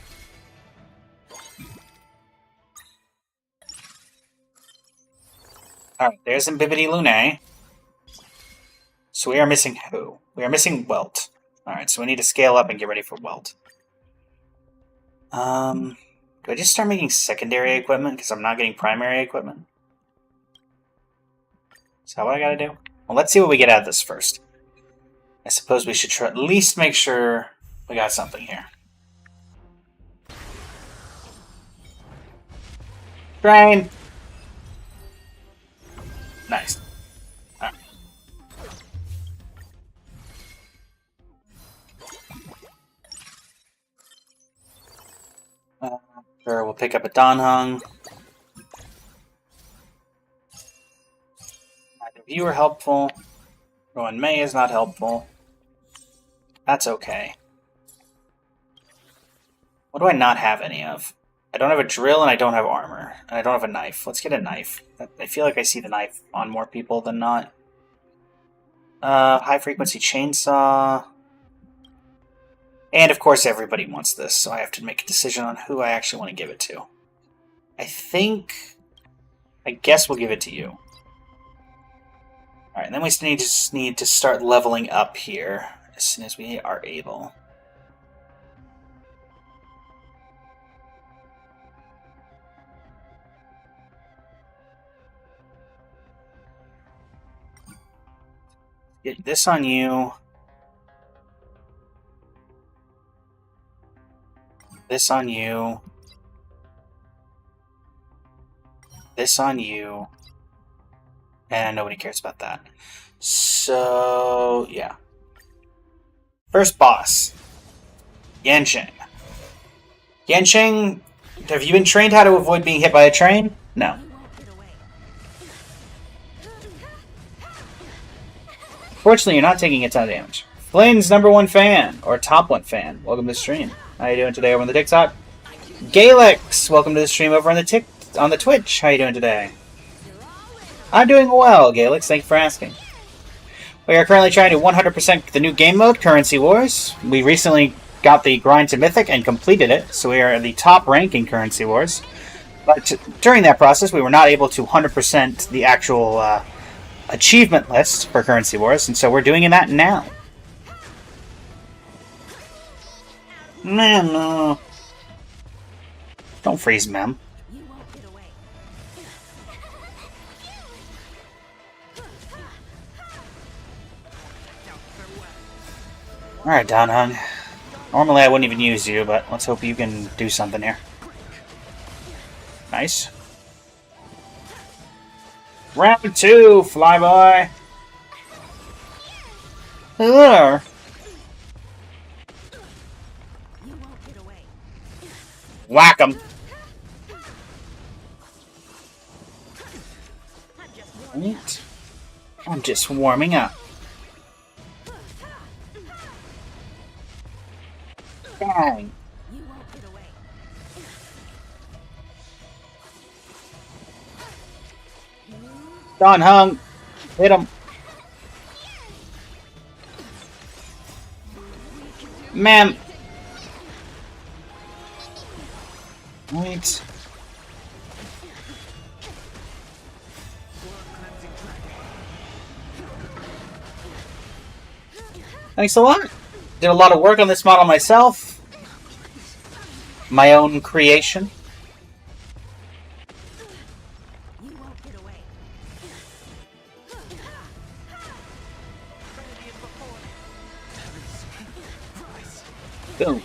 Alright, there's Bibbidi Lunae. So we are missing who? We are missing Welt. Alright, so we need to scale up and get ready for Welt. Do I just start making secondary equipment because I'm not getting primary equipment? Is that what I gotta do? Well, let's see what we get out of this first. I suppose we should try at least make sure we got something here. Train! Nice. Alright. Sure, we'll pick up a Dan Heng. Neither of you are helpful. Rowan May is not helpful. That's okay. What do I not have any of? I don't have a drill and I don't have armor. And I don't have a knife. Let's get a knife. I feel like I see the knife on more people than not. High frequency chainsaw. And of course everybody wants this, so I have to make a decision on who I actually want to give it to. I guess we'll give it to you. Alright, and then we just need to start leveling up here as soon as we are able. Get this on you. This on you. This on you. And nobody cares about that. So, yeah. First boss. Yanqing. Yanqing, have you been trained how to avoid being hit by a train? No. Fortunately, you're not taking a ton of damage. Flynn's #1 fan, or top 1 fan. Welcome to the stream. How you doing today over on the TikTok? Galix, welcome to the stream over on the Twitch. How you doing today? I'm doing well, Galix. Thank you for asking. We are currently trying to 100% the new game mode, Currency Wars. We recently got the grind to Mythic and completed it, so we are at the top rank in Currency Wars. But during that process, we were not able to 100% the actual achievement list for Currency Wars, and so we're doing that now. No. Don't freeze, Mem. You won't get away. Alright, Dan Hung. Normally I wouldn't even use you, but let's hope you can do something here. Nice. Round 2, Flyboy! There. You won't get away. Whack 'em. Right. I'm just warming up. Bang. You won't get away. Don Hung. Hit him. Ma'am. Right. Thanks a lot. Did a lot of work on this model myself. My own creation. You won't get away. Boom.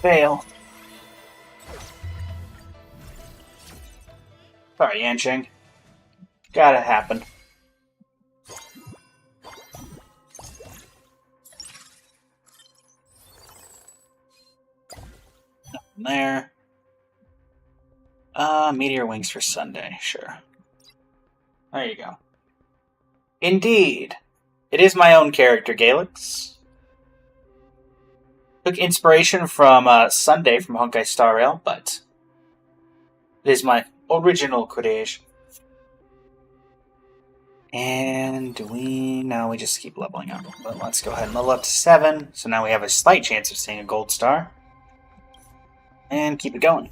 Fail. Sorry, Yanqing. Gotta happen. Nothing there. Meteor Wings for Sunday, sure. There you go. Indeed. It is my own character, Galix. Took inspiration from Sunday from Honkai Star Rail, but it is my original creation. And now we just keep leveling up. But let's go ahead and level up to 7. So now we have a slight chance of seeing a gold star. And keep it going.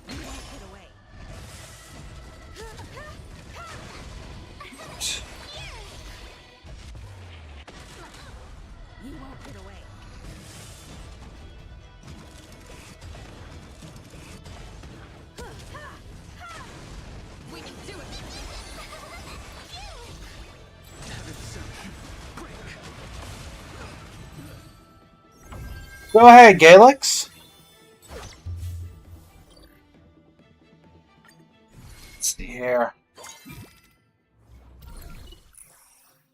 Get away. You won't get away. We can do it. Go ahead, Galix. Let's see here.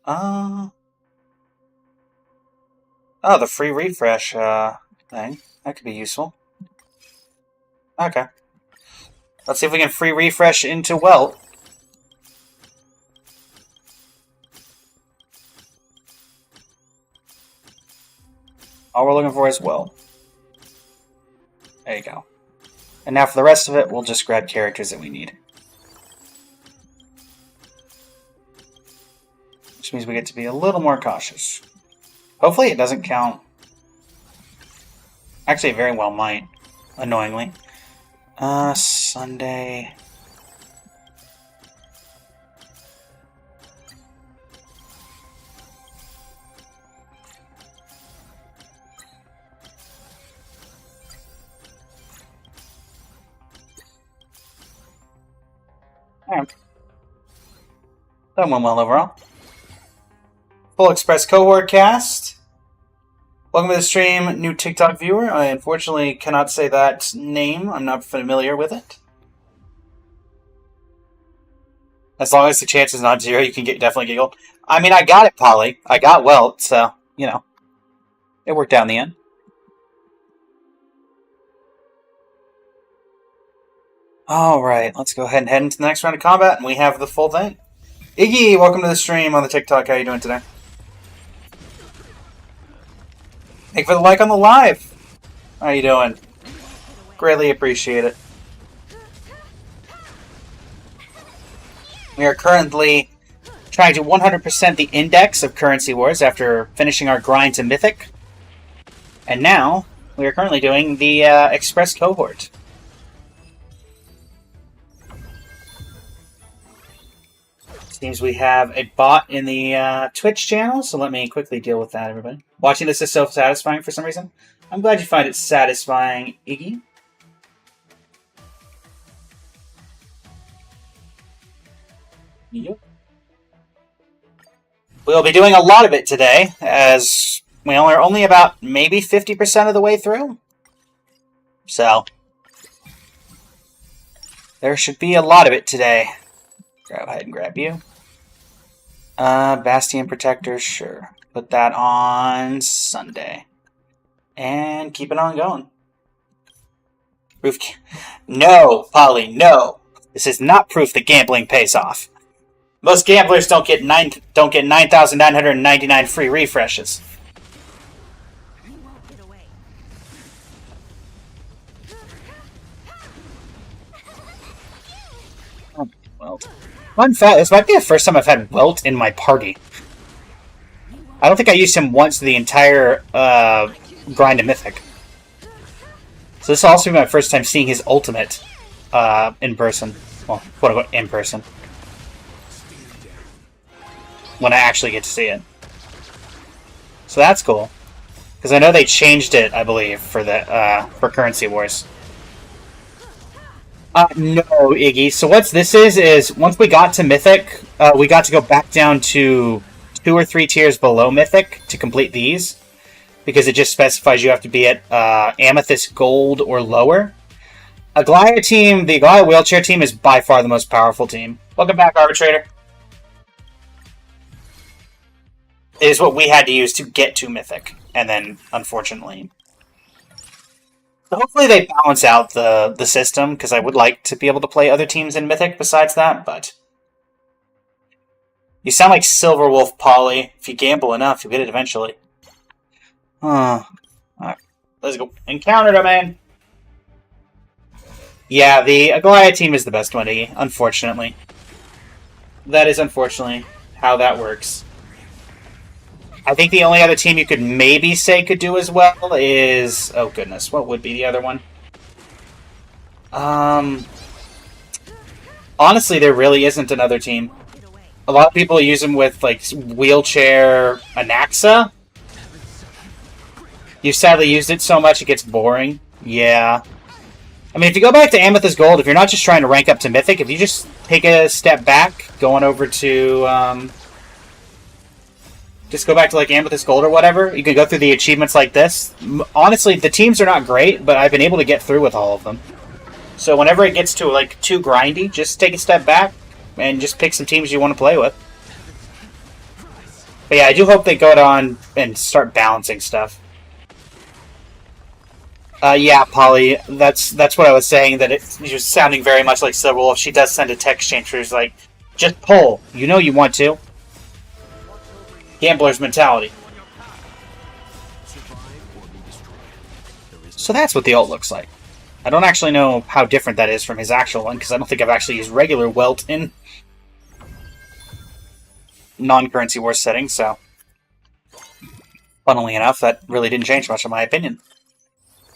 Oh, the free refresh thing. That could be useful. Okay. Let's see if we can free refresh into Welt. All we're looking for is Welt. There you go. And now for the rest of it, we'll just grab characters that we need. Which means we get to be a little more cautious. Hopefully it doesn't count. Actually, it very well might. Annoyingly. Sunday. Alright. That went well overall. Full Express Cohort Cast. Welcome to the stream, new TikTok viewer. I unfortunately cannot say that name. I'm not familiar with it. As long as the chance is not 0, you can definitely giggle. I mean, I got it, Polly. I got Welt, so, you know. It worked out in the end. Alright, let's go ahead and head into the next round of combat, and we have the full thing. Iggy, welcome to the stream on the TikTok. How you doing today? Thank you for the like on the live. How you doing? Greatly appreciate it. We are currently trying to 100% the index of Currency Wars after finishing our grind to Mythic. And now, we are currently doing the Express Cohort. Seems we have a bot in the Twitch channel, so let me quickly deal with that, everybody. Watching this is so satisfying for some reason. I'm glad you find it satisfying, Iggy. Yep. We'll be doing a lot of it today, as we are only about maybe 50% of the way through. So, there should be a lot of it today. Go ahead and grab you. Bastion Protector, sure. Put that on Sunday. And keep it on going. No, Polly, no. This is not proof that gambling pays off. Most gamblers don't get 9,999 free refreshes. You won't get away. Oh, well. Fun fact, this might be the first time I've had Welt in my party. I don't think I used him once the entire grind to Mythic. So this will also be my first time seeing his ultimate in person. Well, quote-unquote, in person. When I actually get to see it. So that's cool. Because I know they changed it, I believe, for the for Currency Wars. No, Iggy. So what this is once we got to Mythic, we got to go back down to 2 or 3 tiers below Mythic to complete these. Because it just specifies you have to be at Amethyst Gold or lower. The Aglaya Wheelchair team is by far the most powerful team. Welcome back, Arbitrator. It is what we had to use to get to Mythic. And then, unfortunately... So hopefully they balance out the system, because I would like to be able to play other teams in Mythic besides that, but... You sound like Silverwolf, Polly. If you gamble enough, you'll get it eventually. Alright, let's go. Encounter domain! Yeah, the Aglaya team is the best one, unfortunately. That is unfortunately how that works. I think the only other team you could maybe say could do as well is... Oh goodness, what would be the other one? Honestly, there really isn't another team. A lot of people use them with, like, Wheelchair Anaxa. You've sadly used it so much it gets boring. Yeah. I mean, if you go back to Amethyst Gold, if you're not just trying to rank up to Mythic, if you just take a step back, going over to, just go back to, like, Amethyst Gold or whatever, you can go through the achievements like this. Honestly, the teams are not great, but I've been able to get through with all of them. So whenever it gets to, like, too grindy, just take a step back and just pick some teams you want to play with. But yeah, I do hope they go on and start balancing stuff. Yeah, Polly, that's what I was saying, that it was sounding very much like Silverwolf. She does send a text change where she's like, just pull. You know you want to. Gambler's mentality. So that's what the ult looks like. I don't actually know how different that is from his actual one, because I don't think I've actually used regular Welt in non-Currency Wars settings, so... Funnily enough, that really didn't change much in my opinion.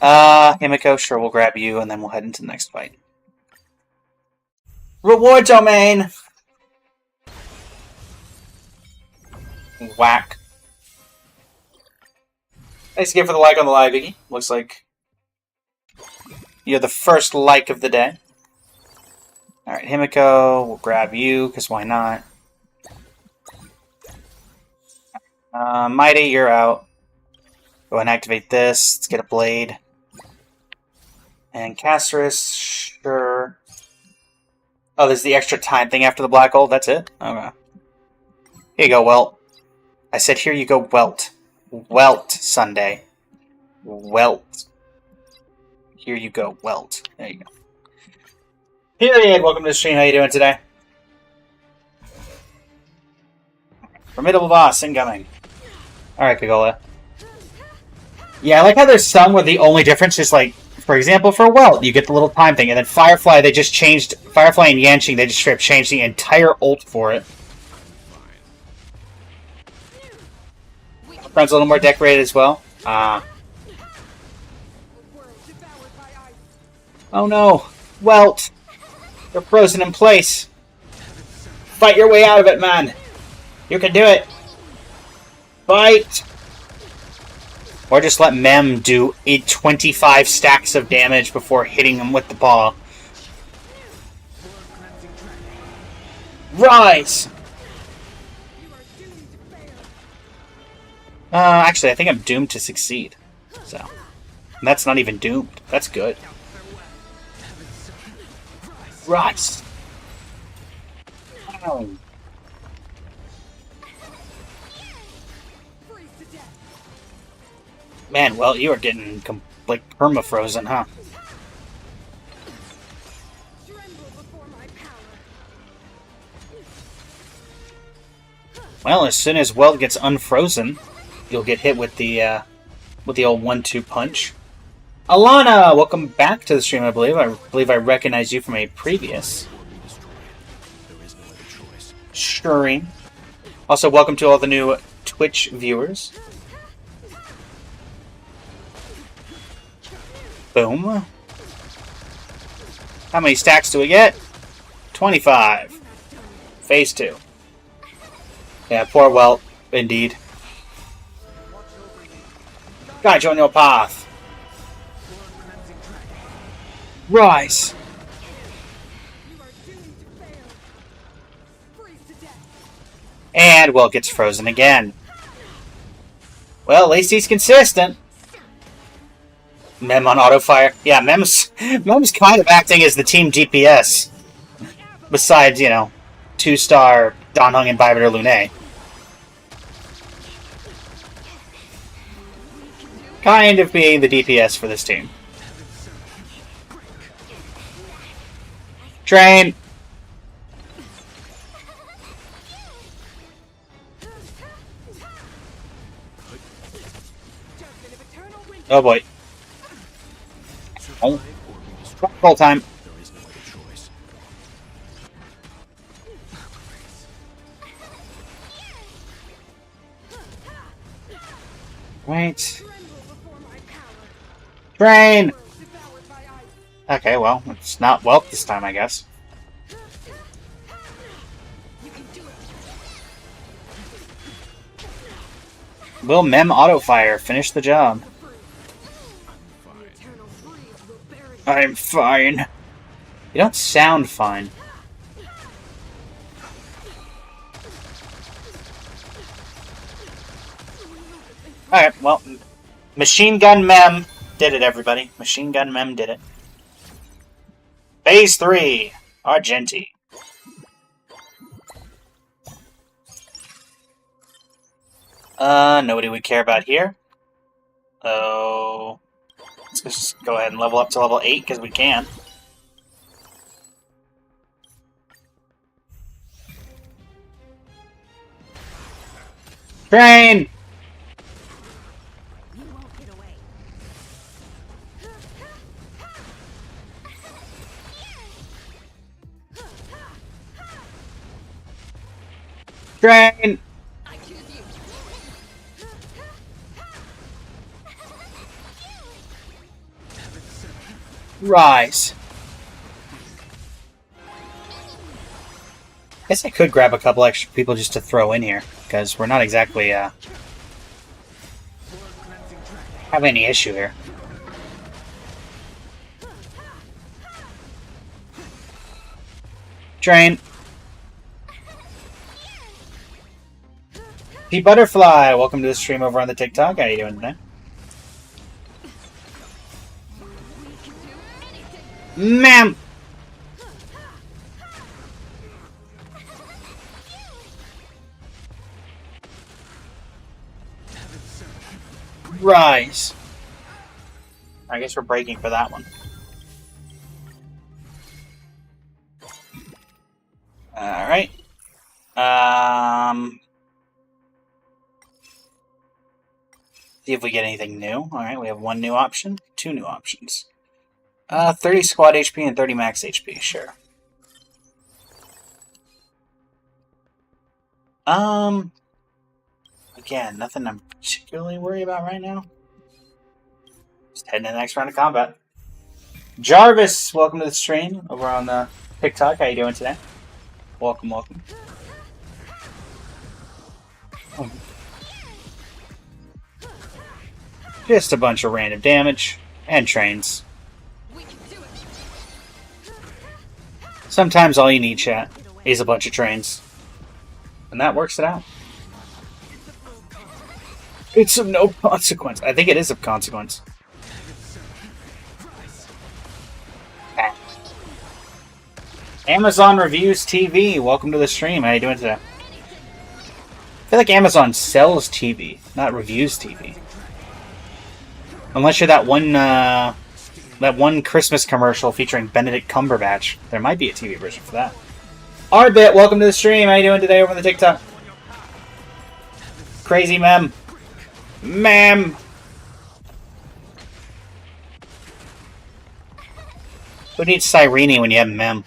Himiko, sure, we'll grab you, and then we'll head into the next fight. Reward domain! Whack. Thanks again for the like on the live, Iggy. Looks like you're the first like of the day. Alright, Himiko, we'll grab you, because why not? Mighty, you're out. Go ahead and activate this. Let's get a blade. And Casterus, sure. Oh, there's the extra time thing after the black hole? That's it? Okay. Here you go, Welt. I said here you go, Welt. Welt, Sunday. Welt. Here you go, Welt. There you go. Period. Welcome to the stream. How you doing today? Formidable boss incoming. Alright, Kagola. Yeah, I like how there's some where the only difference is, like, for example, for Welt, you get the little time thing, and then Firefly, they just changed... Firefly and Yanqing, they just straight up changed the entire ult for it. Friend's a little more decorated as well. Oh no! Welt! You're frozen in place! Fight your way out of it, man! You can do it! Fight! Or just let Mem do 25 stacks of damage before hitting him with the paw. Rise! Actually, I think I'm doomed to succeed. So, and that's not even doomed. That's good. Rise! Oh. Man, well, you are getting like perma-frozen, huh? Well, as soon as Welt gets unfrozen, you'll get hit with the old 1-2 punch. Alana, welcome back to the stream. I believe I recognize you from a previous stream. Also, welcome to all the new Twitch viewers. Boom. How many stacks do we get? 25. Phase 2. Yeah, poor Welt, indeed. Guide you on your path. Rise. And Welt gets frozen again. Well, at least he's consistent. Mem on auto-fire. Yeah, Mem's kind of acting as the team DPS. Besides, you know, 2-star Dan Heng and Bybiter Lune. Kind of being the DPS for this team. Train! Oh boy. Oh. Full time. Right. Train! Okay, well, it's not Welt this time, I guess. Will Mem auto-fire finish the job? I'm fine. You don't sound fine. Alright, well, Machine Gun Mem did it, everybody. Machine Gun Mem did it. Phase 3, Argenti. Nobody would care about here. Oh... Let's just go ahead and level up to level 8, because we can. Train! You won't get away. Train! I choose you. Rise. Guess I could grab a couple extra people just to throw in here, because we're not exactly having any issue here. Train. P Butterfly, welcome to the stream over on the TikTok. How you doing today? Ma'am! Rise. I guess we're breaking for that one. Alright. See if we get anything new. Alright, we have one new option, two new options. 30 squad HP and 30 max HP, sure. Again, nothing I'm particularly worried about right now. Just heading to the next round of combat. Jarvis, welcome to the stream over on the TikTok. How you doing today? Welcome, welcome. Oh. Just a bunch of random damage and trains. Sometimes all you need, chat, is a bunch of trains. And that works it out. It's of no consequence. I think it is of consequence. Amazon Reviews TV, welcome to the stream. How you doing today? I feel like Amazon sells TV, not reviews TV. Unless you're that one Christmas commercial featuring Benedict Cumberbatch. There might be a TV version for that. Arbit, welcome to the stream. How you doing today over on the TikTok? Crazy mem. Ma'am. Who needs Cyrene when you have mem?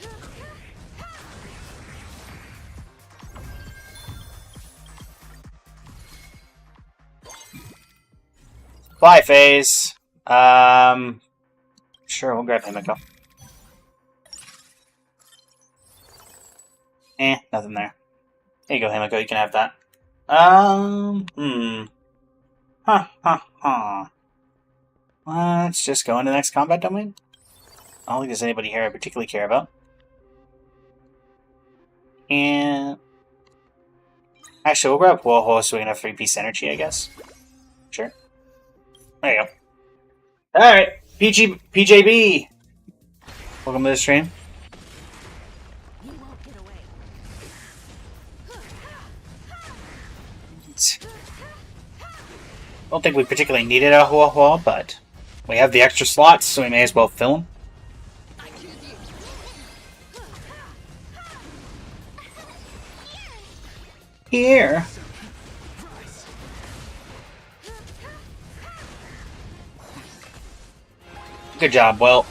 Fly phase. Sure, we'll grab Himiko. Nothing there. Here you go, Himiko. You can have that. Let's just go into the next combat domain. I don't think there's anybody here I particularly care about. And actually, we'll grab Woho so we can have 3-piece energy, I guess. Sure. There you go. Alright, PJB! Welcome to the stream. You won't get away. Don't think we particularly needed a Huahua, but we have the extra slots, so we may as well fill them. Here. Good job, Well.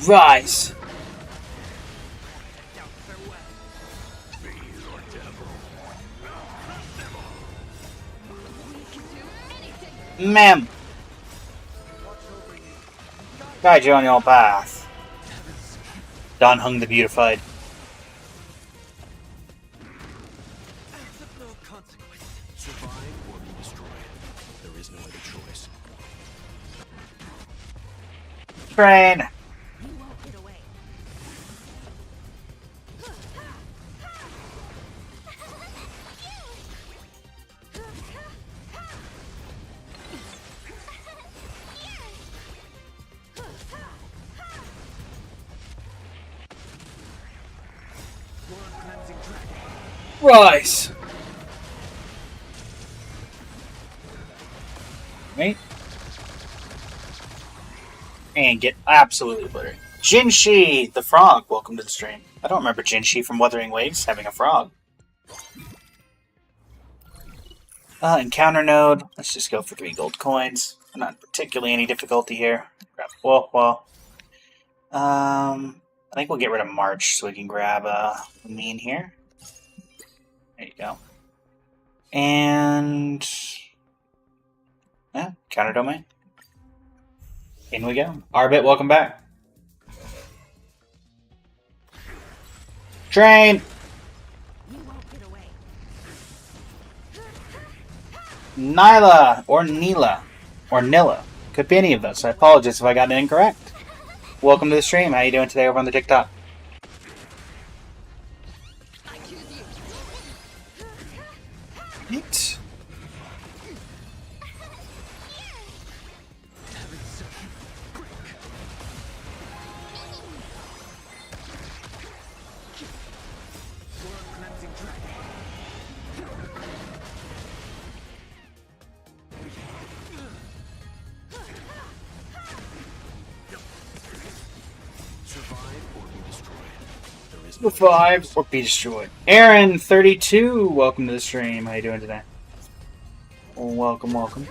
Rise. Ma'am. Guide you on your path. Dan Heng the Beautified. Survive or be destroyed. There is no other choice. Train. You won't get away. Rise. Right? And get absolutely obliterated. Jinshi, the frog, welcome to the stream. I don't remember Jinshi from Wuthering Waves having a frog. Encounter node. Let's just go for 3 gold coins. Not particularly any difficulty here. Grab Woho. I think we'll get rid of March so we can grab Mean here. There you go. And yeah, counter domain. In we go. Arbit, welcome back. Train! You won't get away. Nyla or Neela or Nilla. Could be any of those. I apologize if I got it incorrect. Welcome to the stream. How you doing today over on the TikTok? Neat. Survive or be destroyed. Aaron 32, welcome to the stream. How you doing today? Welcome, welcome.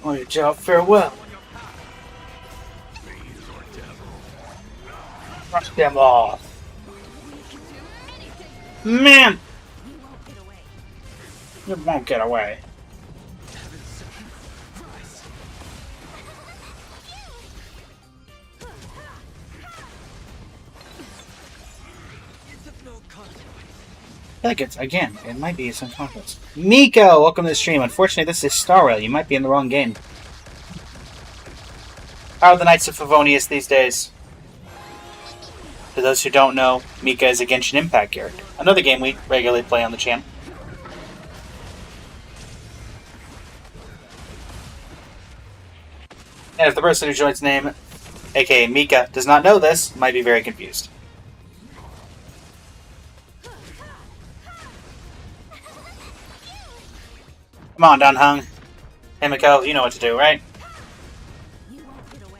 On your job, farewell. Crush them all. Man! You won't get away. I think it's, again, it might be some conflicts. Miko, welcome to the stream. Unfortunately, this is Star Rail. You might be in the wrong game. How are the Knights of Favonius these days? For those who don't know, Mika is a Genshin Impact character. Another game we regularly play on the channel. And if the person who joins the name, aka Mika, does not know this, might be very confused. Come on, Dunhung. Himiko, you know what to do, right? You won't get away.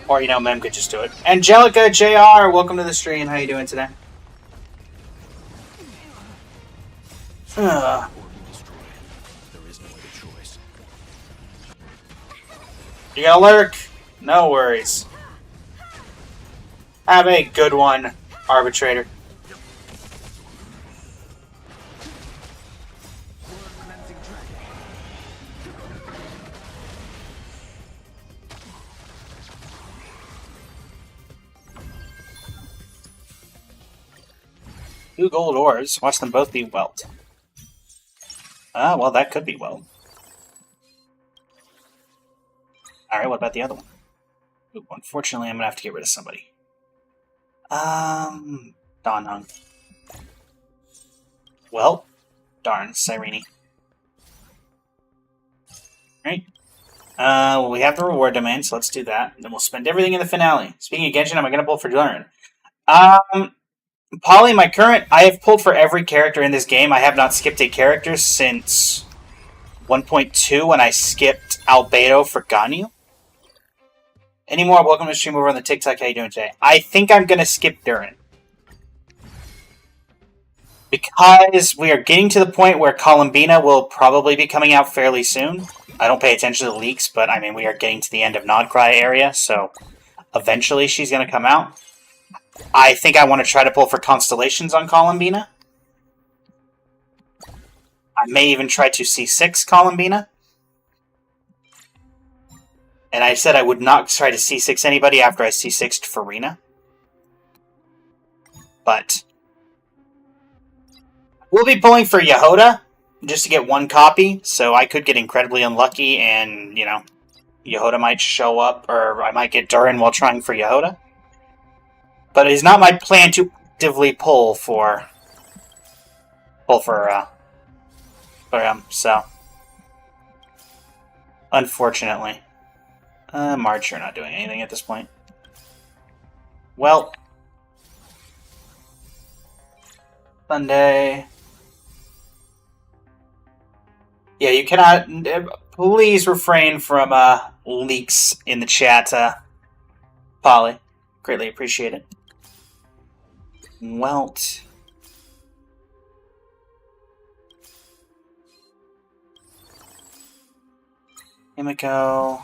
Or, you know, Mem could just do it. Angelica JR, welcome to the stream. How you doing today? Or be destroyed. There is no other choice. You gonna lurk? No worries. Have a good one, Arbitrator. Commencing track. Two gold ores. Watch them both be welt. Ah, well, that could be welt. Alright, what about the other one? Ooh, unfortunately, I'm gonna have to get rid of somebody. Donhung. Well, darn, Cyrene. Right. Well, we have the reward domain, so let's do that. Then we'll spend everything in the finale. Speaking of Genshin, am I gonna pull for Durin? Polly, I have pulled for every character in this game. I have not skipped a character since 1.2 when I skipped Albedo for Ganyu. Any more? Welcome to the stream over on the TikTok. How you doing today? I think I'm going to skip Durin. Because we are getting to the point where Columbina will probably be coming out fairly soon. I don't pay attention to the leaks, but I mean, we are getting to the end of Nodcry area, so eventually she's going to come out. I think I want to try to pull for Constellations on Columbina. I may even try to C6 Columbina. And I said I would not try to C6 anybody after I C6'd Farina. But we'll be pulling for Yehoda just to get one copy, so I could get incredibly unlucky and, you know, Yehoda might show up, or I might get Durin while trying for Yehoda. But it is not my plan to actively pull for him, so unfortunately. March, you're not doing anything at this point. Well, Sunday. Yeah, you cannot. Please refrain from leaks in the chat, Polly. Greatly appreciate it. Welt. Himiko.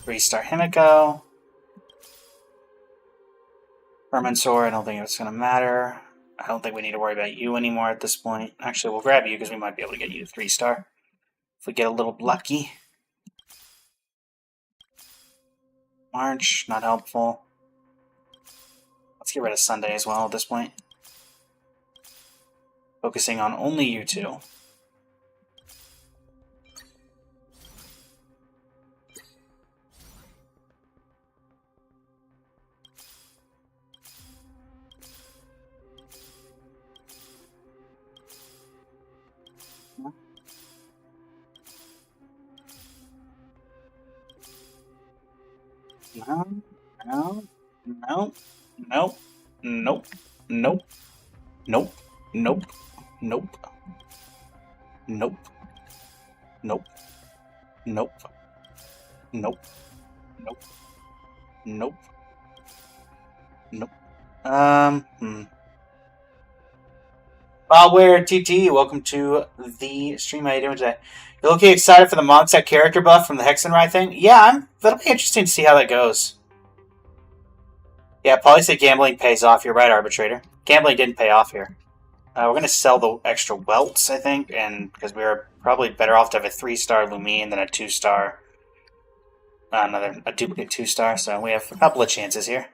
Restart Himiko. Vermintor, I don't think it's going to matter. I don't think we need to worry about you anymore at this point. Actually, we'll grab you because we might be able to get you to 3-star. If we get a little lucky. March, not helpful. Let's get rid of Sunday as well at this point. Focusing on only you two. No, no, no, nope, nope, nope, nope, nope, nope, nope, Nope. Nope. Nope. Nope. Nope. Nope. Bobware TT, welcome to the stream. How you doing today? You looking excited for the Modset character buff from the Hexenrai thing? Yeah, that'll be interesting to see how that goes. Yeah, probably say gambling pays off. You're right, Arbitrator. Gambling didn't pay off here. We're going to sell the extra welts, I think, and because we're probably better off to have a 3-star Lumine than a 2-star, a duplicate 2-star. So we have a couple of chances here.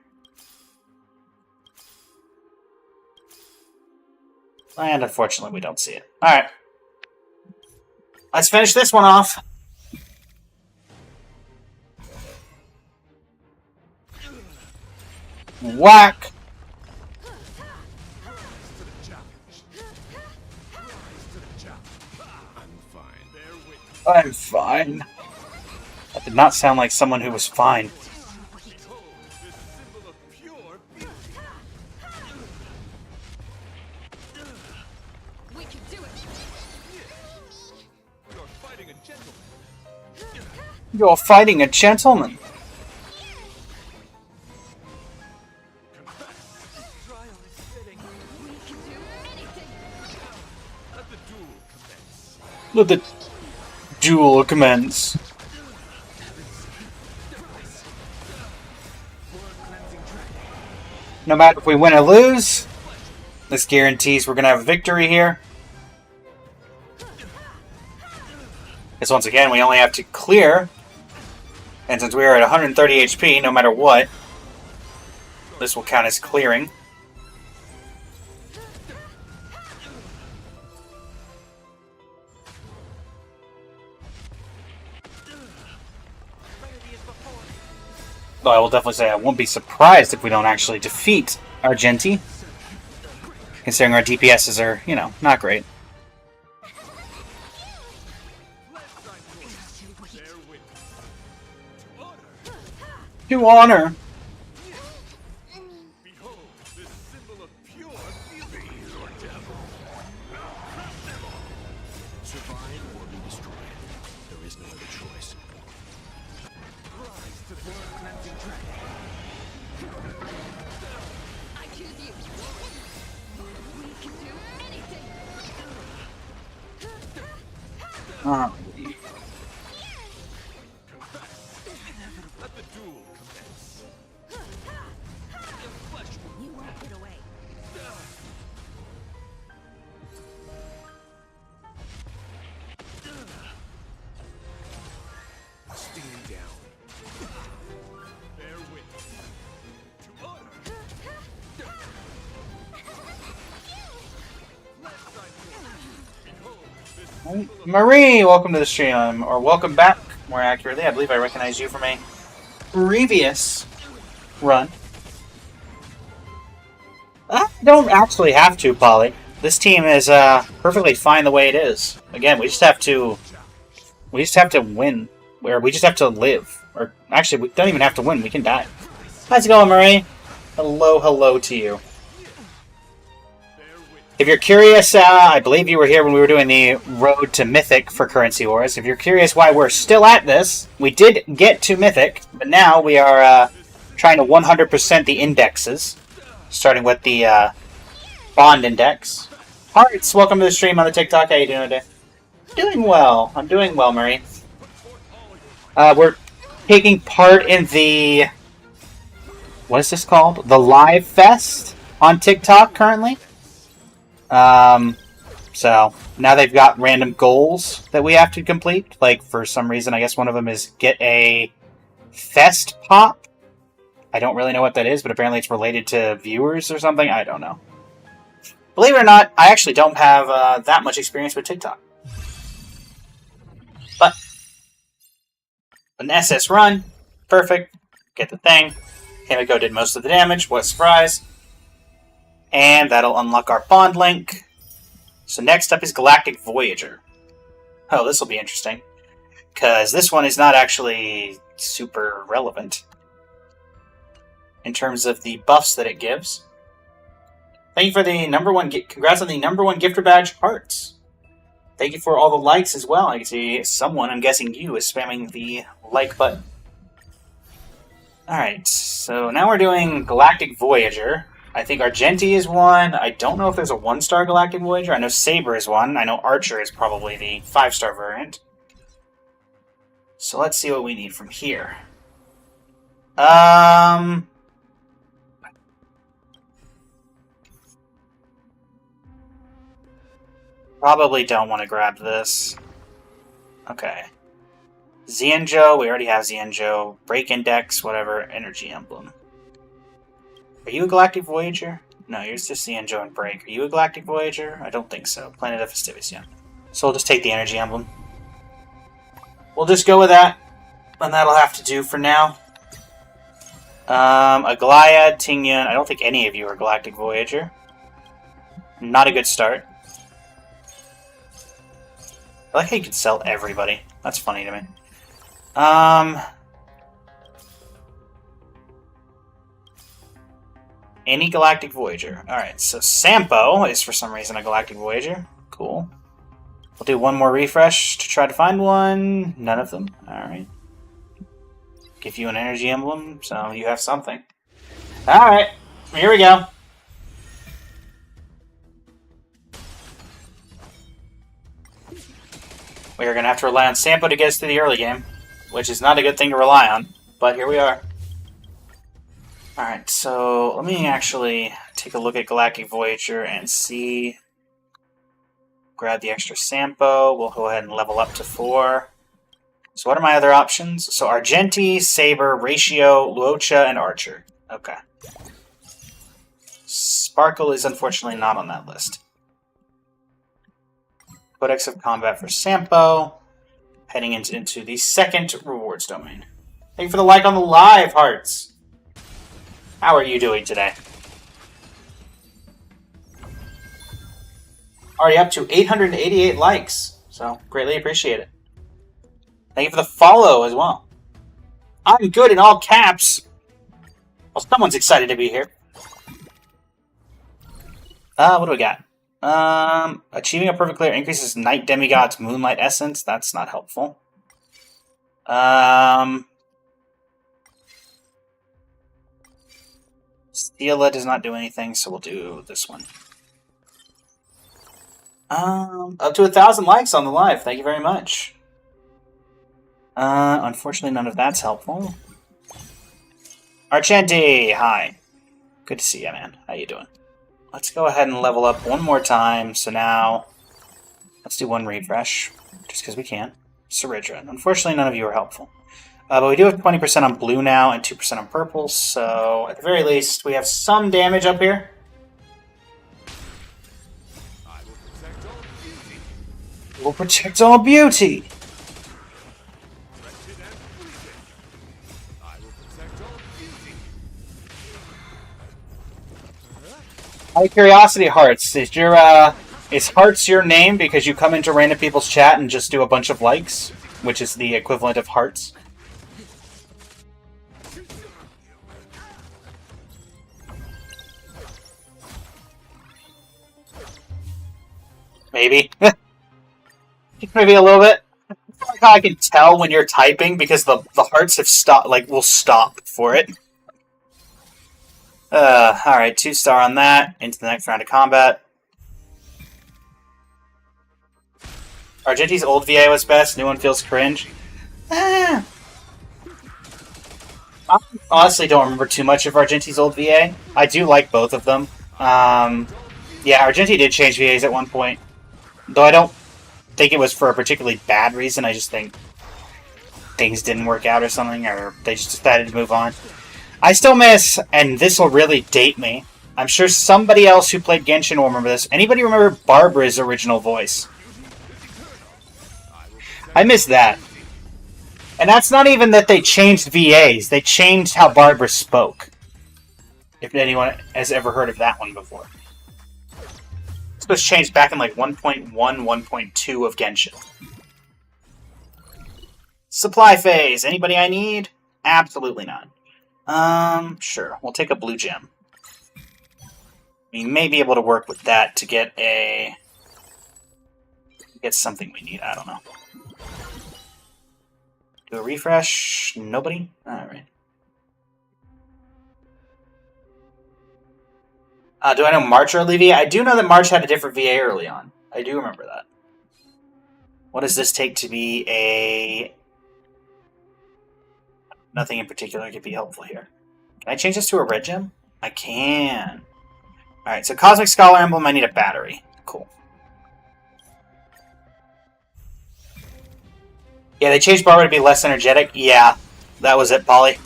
And unfortunately, we don't see it. All right, let's finish this one off. Whack. I'm fine. That did not sound like someone who was fine. We can do it. You're fighting a gentleman. Let the duel commence. No matter if we win or lose, this guarantees we're going to have a victory here. Because once again, we only have to clear. And since we are at 130 HP, no matter what, this will count as clearing. Though I will definitely say I won't be surprised if we don't actually defeat Argenti. Considering our DPSs are, you know, not great. To honor. Survive or be destroyed. There is no other choice. Rise to the cleansing dragon. I choose you. We can do anything. Let the duel commence. You won't get away. Stand down. Bear witness. To honor. Let thy behold this Marie, welcome to the stream, or welcome back, more accurately. I believe I recognize you from a previous run. I don't actually have to, Polly. This team is perfectly fine the way it is. Again, we just have to win, or we just have to live. Or actually, we don't even have to win. We can die. How's it going, Marie? Hello, hello to you. If you're curious, I believe you were here when we were doing the Road to Mythic for Currency Wars. If you're curious why we're still at this, we did get to Mythic, but now we are trying to 100% the indexes, starting with the Bond Index. Hearts, welcome to the stream on the TikTok. How you doing today? Doing well. I'm doing well, Marie. We're taking part in the... what is this called? The Live Fest on TikTok currently. So now they've got random goals that we have to complete. Like, for some reason, I guess one of them is get a Fest Pop. I don't really know what that is, but apparently it's related to viewers or something. I don't know. Believe it or not, I actually don't have that much experience with TikTok. But an SS run, perfect. Get the thing. Himiko did most of the damage. What a surprise. And that'll unlock our bond link. So next up is Galactic Voyager. Oh, this will be interesting. Because this one is not actually super relevant in terms of the buffs that it gives. Thank you for the #1 congrats on the #1 gifter badge, Hearts. Thank you for all the likes as well. I can see someone, I'm guessing you, is spamming the like button. Alright, so now we're doing Galactic Voyager. I think Argenti is one. I don't know if there's a 1-star Galactic Voyager. I know Saber is one. I know Archer is probably the 5-star variant. So let's see what we need from here. Probably don't want to grab this. Okay. Xianzhou, we already have Xianzhou. Break Index, whatever. Energy Emblem. Are you a Galactic Voyager? No, you're just Xianzhou and Break. Are you a Galactic Voyager? I don't think so. Planet of Festivus, so we'll just take the Energy Emblem. We'll just go with that. And that'll have to do for now. Aglaia, Tingyun. I don't think any of you are Galactic Voyager. Not a good start. I like how you can sell everybody. That's funny to me. Any Galactic Voyager. Alright, so Sampo is for some reason a Galactic Voyager. Cool. We'll do one more refresh to try to find one. None of them. Alright. Give you an energy emblem, so you have something. Alright, here we go. We are going to have to rely on Sampo to get us through the early game, which is not a good thing to rely on, but here we are. Alright, so let me actually take a look at Galactic Voyager and see. Grab the extra Sampo. We'll go ahead and level up to 4. So what are my other options? So Argenti, Saber, Ratio, Luocha, and Archer. Okay. Sparkle is unfortunately not on that list. Codex of Combat for Sampo. Heading into the second rewards domain. Thank you for the like on the live, Hearts. How are you doing today? Already up to 888 likes, so greatly appreciate it. Thank you for the follow as well. I'm good in all caps. Well, someone's excited to be here. What do we got? Achieving a perfect clear increases Night Demigod's Moonlight Essence. That's not helpful. Steela does not do anything, so we'll do this one. Up to 1,000 likes on the live. Thank you very much. Unfortunately, none of that's helpful. Argenti, hi. Good to see you, man. How you doing? Let's go ahead and level up one more time. So now, let's do one refresh, just because we can. Saridra. Unfortunately, none of you are helpful. But we do have 20% on blue now and 2% on purple, so at the very least, we have some damage up here. We'll protect all beauty. Out of curiosity, Hearts, is Hearts your name because you come into random people's chat and just do a bunch of likes, which is the equivalent of Hearts? Maybe. Maybe a little bit. I can tell when you're typing because the hearts have stopped, will stop for it. Alright, 2-star on that. Into the next round of combat. Argenti's old VA was best. New one feels cringe. I honestly don't remember too much of Argenti's old VA. I do like both of them. Yeah, Argenti did change VAs at one point. Though I don't think it was for a particularly bad reason. I just think things didn't work out or something, or they just decided to move on. I still miss, and this will really date me. I'm sure somebody else who played Genshin will remember this. Anybody remember Barbara's original voice? I miss that. And that's not even that they changed VAs. They changed how Barbara spoke. If anyone has ever heard of that one before. This was changed back in 1.1, 1.2 of Genshin. Supply phase. Anybody I need? Absolutely not. Sure. We'll take a blue gem. We may be able to work with that to get a Get something we need. I don't know. Do a refresh. Nobody? Alright. Do I know March early VA? I do know that March had a different VA early on. I do remember that. What does this take to be a... Nothing in particular could be helpful here. Can I change this to a red gem? I can. Alright, so Cosmic Scholar Emblem, I need a battery. Cool. Yeah, they changed Barbara to be less energetic. Yeah, that was it, Polly.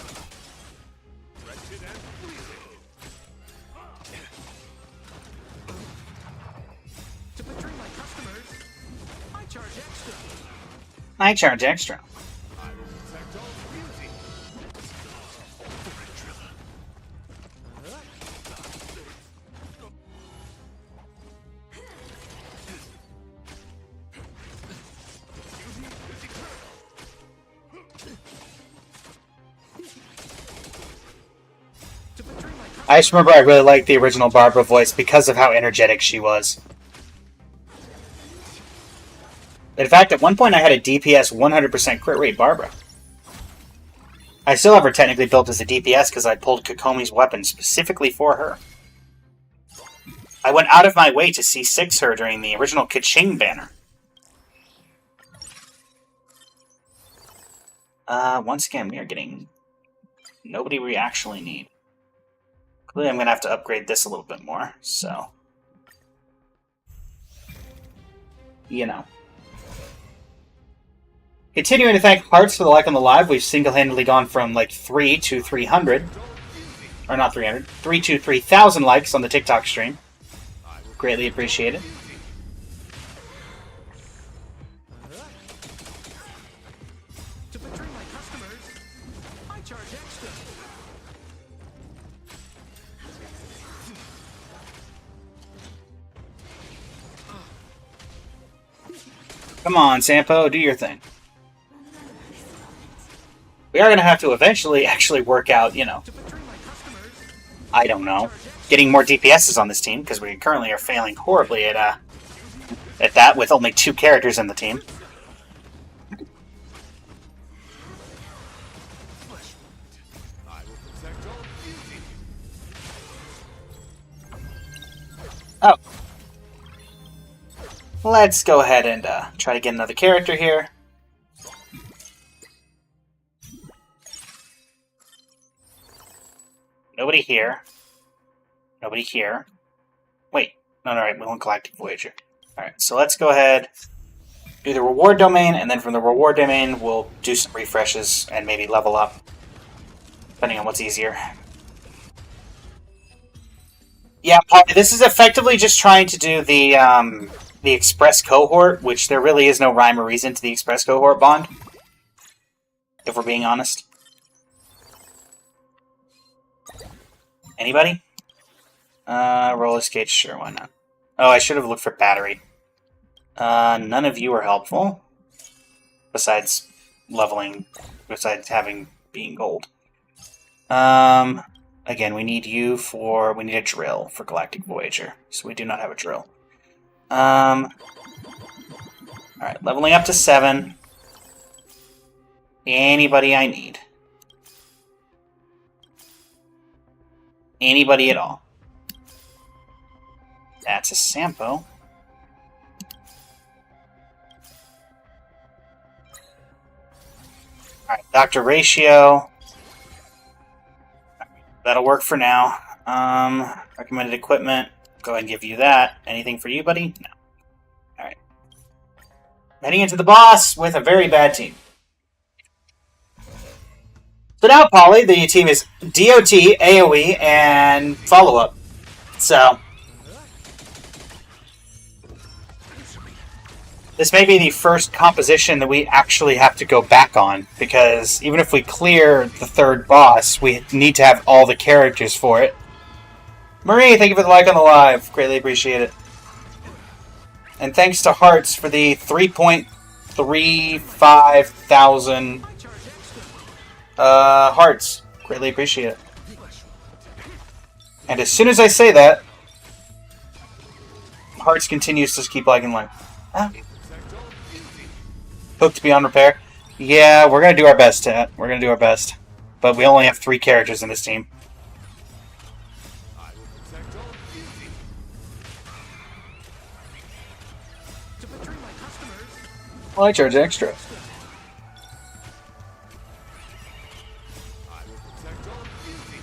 To betray my customers, I charge extra. I charge extra. I will protect all beauty. To betray my customers, I just remember I really liked the original Barbara voice because of how energetic she was. In fact, at one point I had a DPS 100% crit rate Barbara. I still have her technically built as a DPS because I pulled Kokomi's weapon specifically for her. I went out of my way to C6 her during the original Kaching banner. Once again, we are getting nobody we actually need. Clearly I'm going to have to upgrade this a little bit more, so... You know. Continuing to thank Hearts for the like on the live, we've single-handedly gone from like 3 to 300. Or not 300. 3 to 3,000 likes on the TikTok stream. Greatly appreciated. to betray my customers, I charge extra. Come on, Sampo, do your thing. We are going to have to eventually actually work out, you know, To betray my customers, I don't know, getting more DPSs on this team, because we currently are failing horribly at that with only 2 characters in the team. I will protect all beauty. Oh. Let's go ahead and try to get another character here. Nobody here. Nobody here. Wait. No, alright, we want Galactic Voyager. Alright, so let's go ahead, do the reward domain, and then from the reward domain, we'll do some refreshes and maybe level up, depending on what's easier. Yeah, Polly, this is effectively just trying to do the Express Cohort, which there really is no rhyme or reason to the Express Cohort bond, if we're being honest. Anybody? Roller skates, sure, why not? Oh, I should have looked for battery. None of you are helpful. Besides leveling, besides being gold. Again, we need you for, we need a drill for Galactic Voyager. So we do not have a drill. Alright, leveling up to 7. Anybody I need. Anybody at all. That's a Sampo. Alright, Dr. Ratio. That'll work for now. Recommended equipment. Go ahead and give you that. Anything for you, buddy? No. Alright. Heading into the boss with a very bad team. So now, Polly, the team is DOT, AoE, and follow-up. So, this may be the first composition that we actually have to go back on, because even if we clear the 3rd boss, we need to have all the characters for it. Marie, thank you for the like on the live. Greatly appreciate it. And thanks to Hearts for the 3.35 thousand hearts. Greatly appreciate it. And as soon as I say that, Hearts continues to keep liking life. Ah. Cooked beyond repair. Yeah, we're gonna do our best, Tat. We're gonna do our best. But we only have 3 characters in this team. I will protect all beauty. To betray my customers, Well, I charge extra. I will protect all beauty.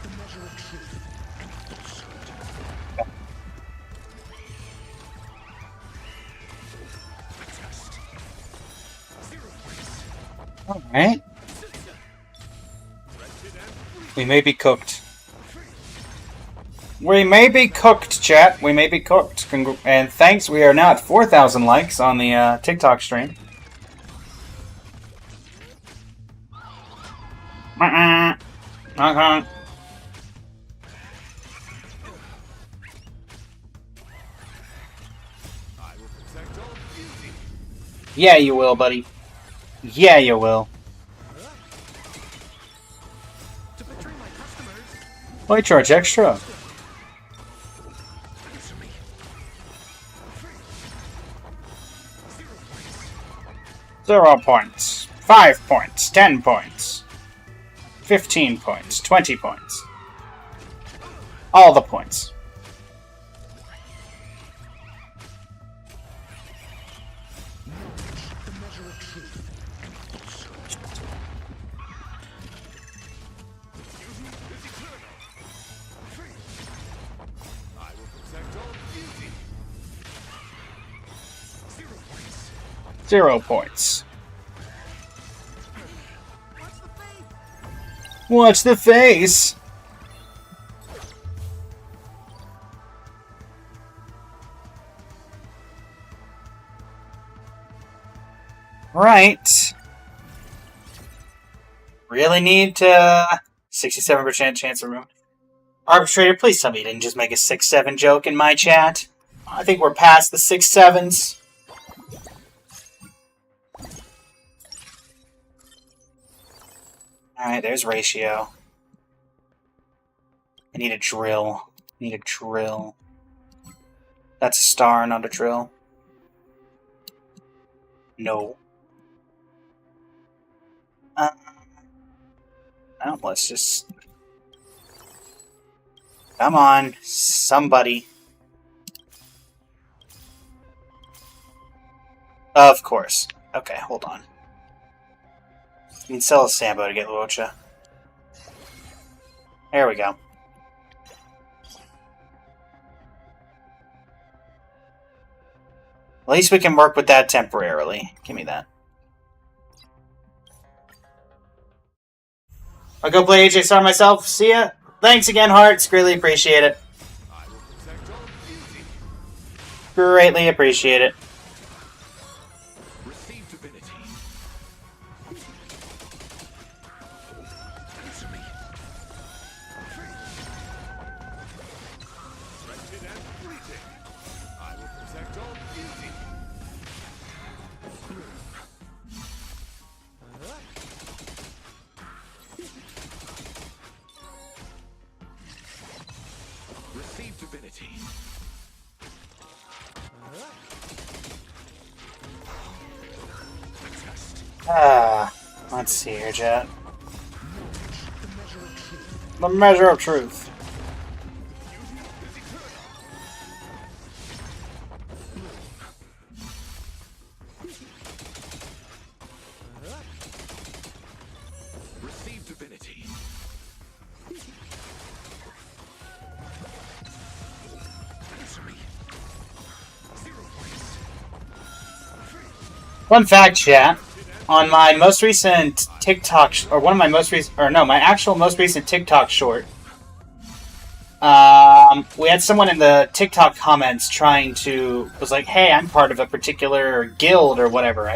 The measure of truth and falsehood. A test. 0 points. Alright. We may be cooked. We may be cooked, chat. We may be cooked. And thanks, we are now at 4,000 likes on the TikTok stream. Okay. I will protect all beauty. Yeah, you will, buddy. Yeah, you will. To betray my customers, Why charge extra? answer me. 0 points. 0 points. 5 points. 10 points. 15 points. 20 points. All the points. The measure of truth and falsehood. I will protect all beauty. 0 points. 0 points. What's the fate? Watch the face. Right. Really need 67% chance of ruin. Arbitrator, please tell me you didn't just make a 6-7 joke in my chat. I think we're past the 6-7s. Alright, there's ratio. I need a drill. Need a drill. That's a star, not a drill. No. Oh, let's just... Come on, somebody. Of course. Okay, hold on. You can sell a Sambo to get Luocha. There we go. At least we can work with that temporarily. Give me that. I'll go play HSR myself. See ya. Thanks again, Hearts. Greatly appreciate it. I will protect all beauty. Greatly appreciate it. Receive divinity. Answer me. Wretched and fleeting. I will protect all beauty. Receive divinity. A test. Let's see here, chat. The measure of truth. The measure of truth. Receive divinity. Answer me. 0 points. Fun fact, chat. On my most recent TikTok, or one of my most recent, or no, my actual most recent TikTok short, we had someone in the TikTok comments was like, hey, I'm part of a particular guild or whatever.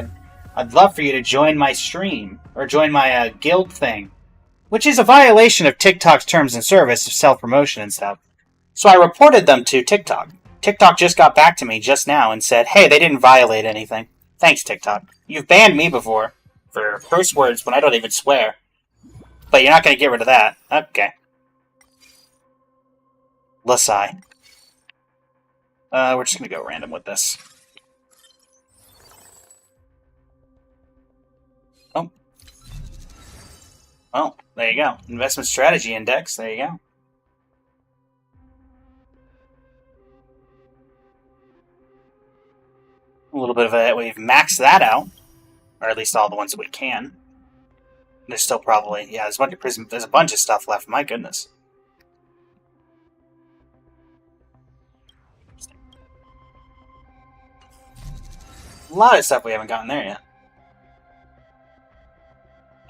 I'd love for you to join my stream, or join my guild thing. Which is a violation of TikTok's terms and service of self-promotion and stuff. So I reported them to TikTok. TikTok just got back to me just now and said, hey, they didn't violate anything. Thanks, TikTok. You've banned me before for curse words when I don't even swear. But you're not going to get rid of that. Okay. Lasai. We're just gonna go random with this. Oh. Well, there you go. Investment strategy index. There you go. A little bit of a... We've maxed that out. Or at least all the ones that we can. There's still probably... Yeah, there's a bunch of prism... There's a bunch of stuff left. My goodness. A lot of stuff we haven't gotten there yet.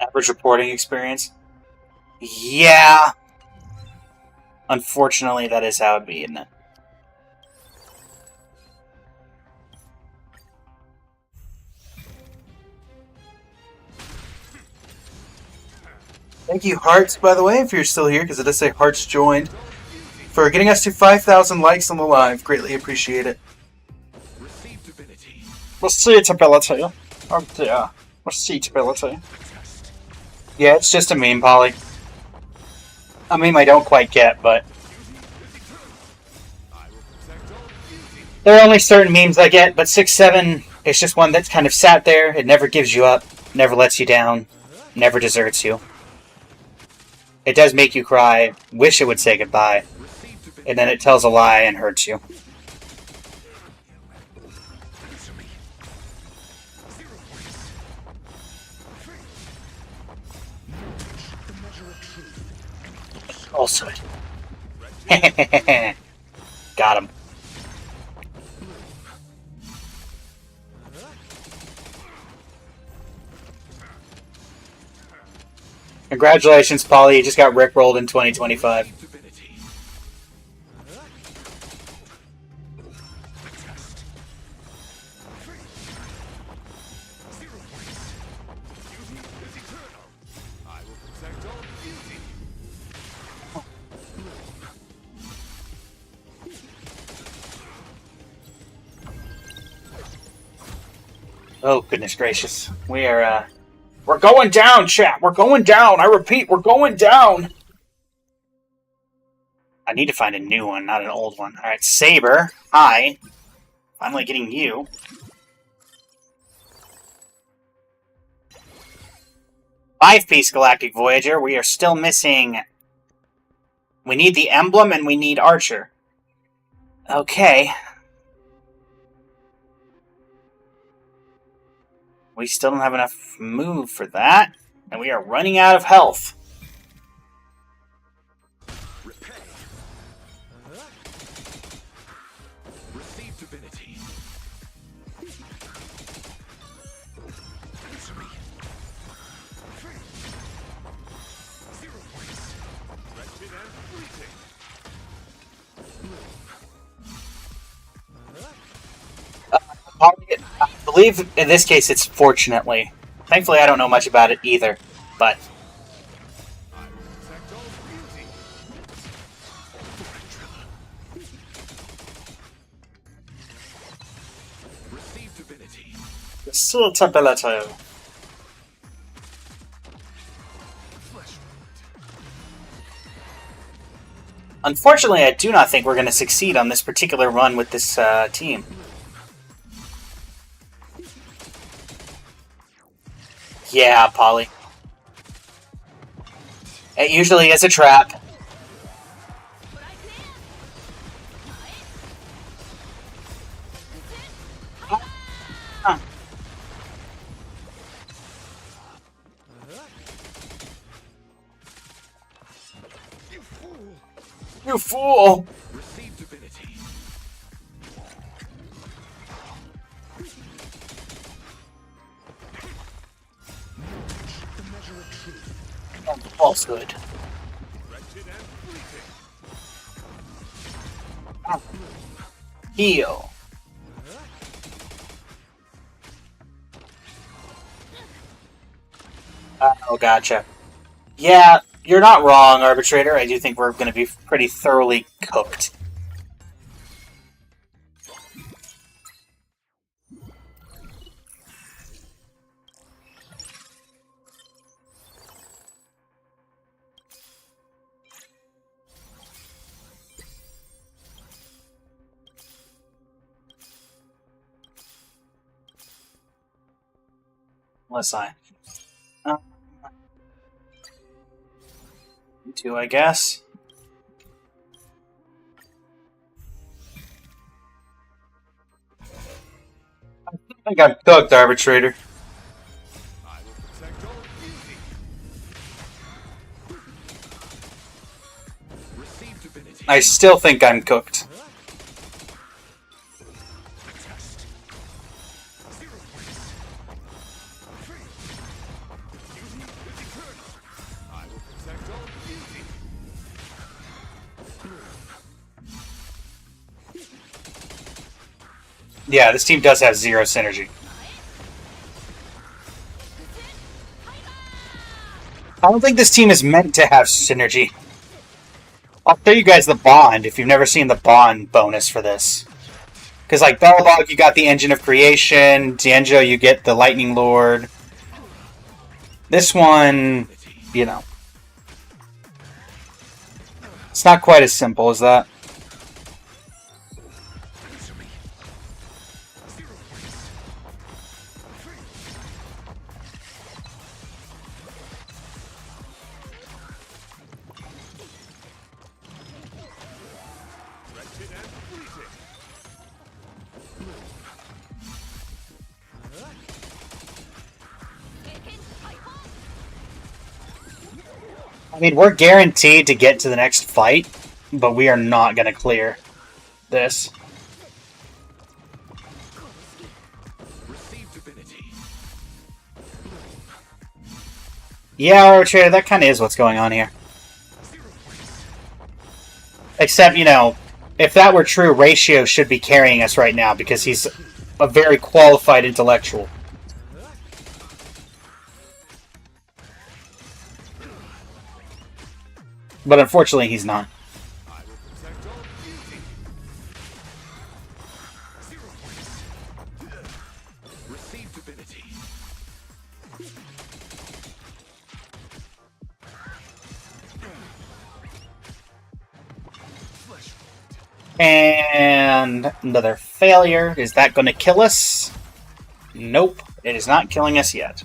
Average reporting experience. Yeah. Unfortunately, that is how it'd be, isn't it? Thank you, Hearts, by the way, if you're still here, because it does say Hearts joined, for getting us to 5,000 likes on the live. Greatly appreciate it. Reseatability. Oh dear. Reseatability. Yeah, it's just a meme, Polly. A meme I don't quite get, but... There are only certain memes I get, but 6-7 is just one that's kind of sat there. It never gives you up, never lets you down, never deserts you. It does make you cry, wish it would say goodbye, and then it tells a lie and hurts you. Also, got him. Congratulations, Polly. You just got rickrolled in 2025. Oh, goodness gracious. We're going down, chat. We're going down. I repeat, we're going down. I need to find a new one, not an old one. Alright, Saber. Hi. Finally getting you. Five-piece Galactic Voyager. We are still missing... We need the emblem and we need Archer. Okay. We still don't have enough move for that, and we are running out of health. Receive divinity. Answer me. 0 points. Wretched and fleeting. I believe in this case it's fortunately. Thankfully, I don't know much about it either, but... I will protect all beauty. Receive divinity. Suitability. Unfortunately, I do not think we're going to succeed on this particular run with this team. Yeah, Polly. It usually is a trap. Huh. You fool. You fool! Receive divinity. The measure of truth. Falsehood. Wretched and fleeting. Heal. Oh, gotcha. Yeah, you're not wrong, Arbitrator. I do think we're going to be pretty thoroughly cooked. Unless I... two, I guess. I think I'm cooked, Arbitrator. I will protect all beauty. Receive divinity. I still think I'm cooked. Test. 0 points. Beauty is eternal. I will protect all beauty. Yeah, this team does have 0 synergy. I don't think this team is meant to have synergy. I'll show you guys the bond if you've never seen the bond bonus for this. Because, like, Belobog, you got the Engine of Creation. Xianzhou, you get the Lightning Lord. This one, you know. It's not quite as simple as that. Answer me. 0 points. Wretched and fleeting. I mean, we're guaranteed to get to the next fight, but we are not going to clear this. Receive divinity. Yeah, Arbitrator, that kind of is what's going on here. 0 points. Except, you know, if that were true, Ratio should be carrying us right now because he's a very qualified intellectual. But unfortunately, he's not. I will protect all beauty. 0 points. Receive divinity. Flesh wound. And another failure. Is that going to kill us? Nope, it is not killing us yet.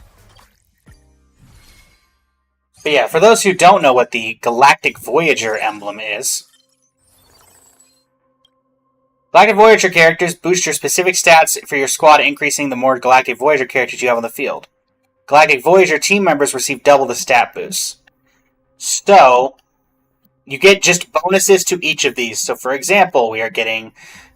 But yeah, for those who don't know what the Galactic Voyager emblem is, Galactic Voyager characters boost your specific stats for your squad, increasing the more Galactic Voyager characters you have on the field. Galactic Voyager team members receive double the stat boosts. So, you get just bonuses to each of these. So, for example, we are getting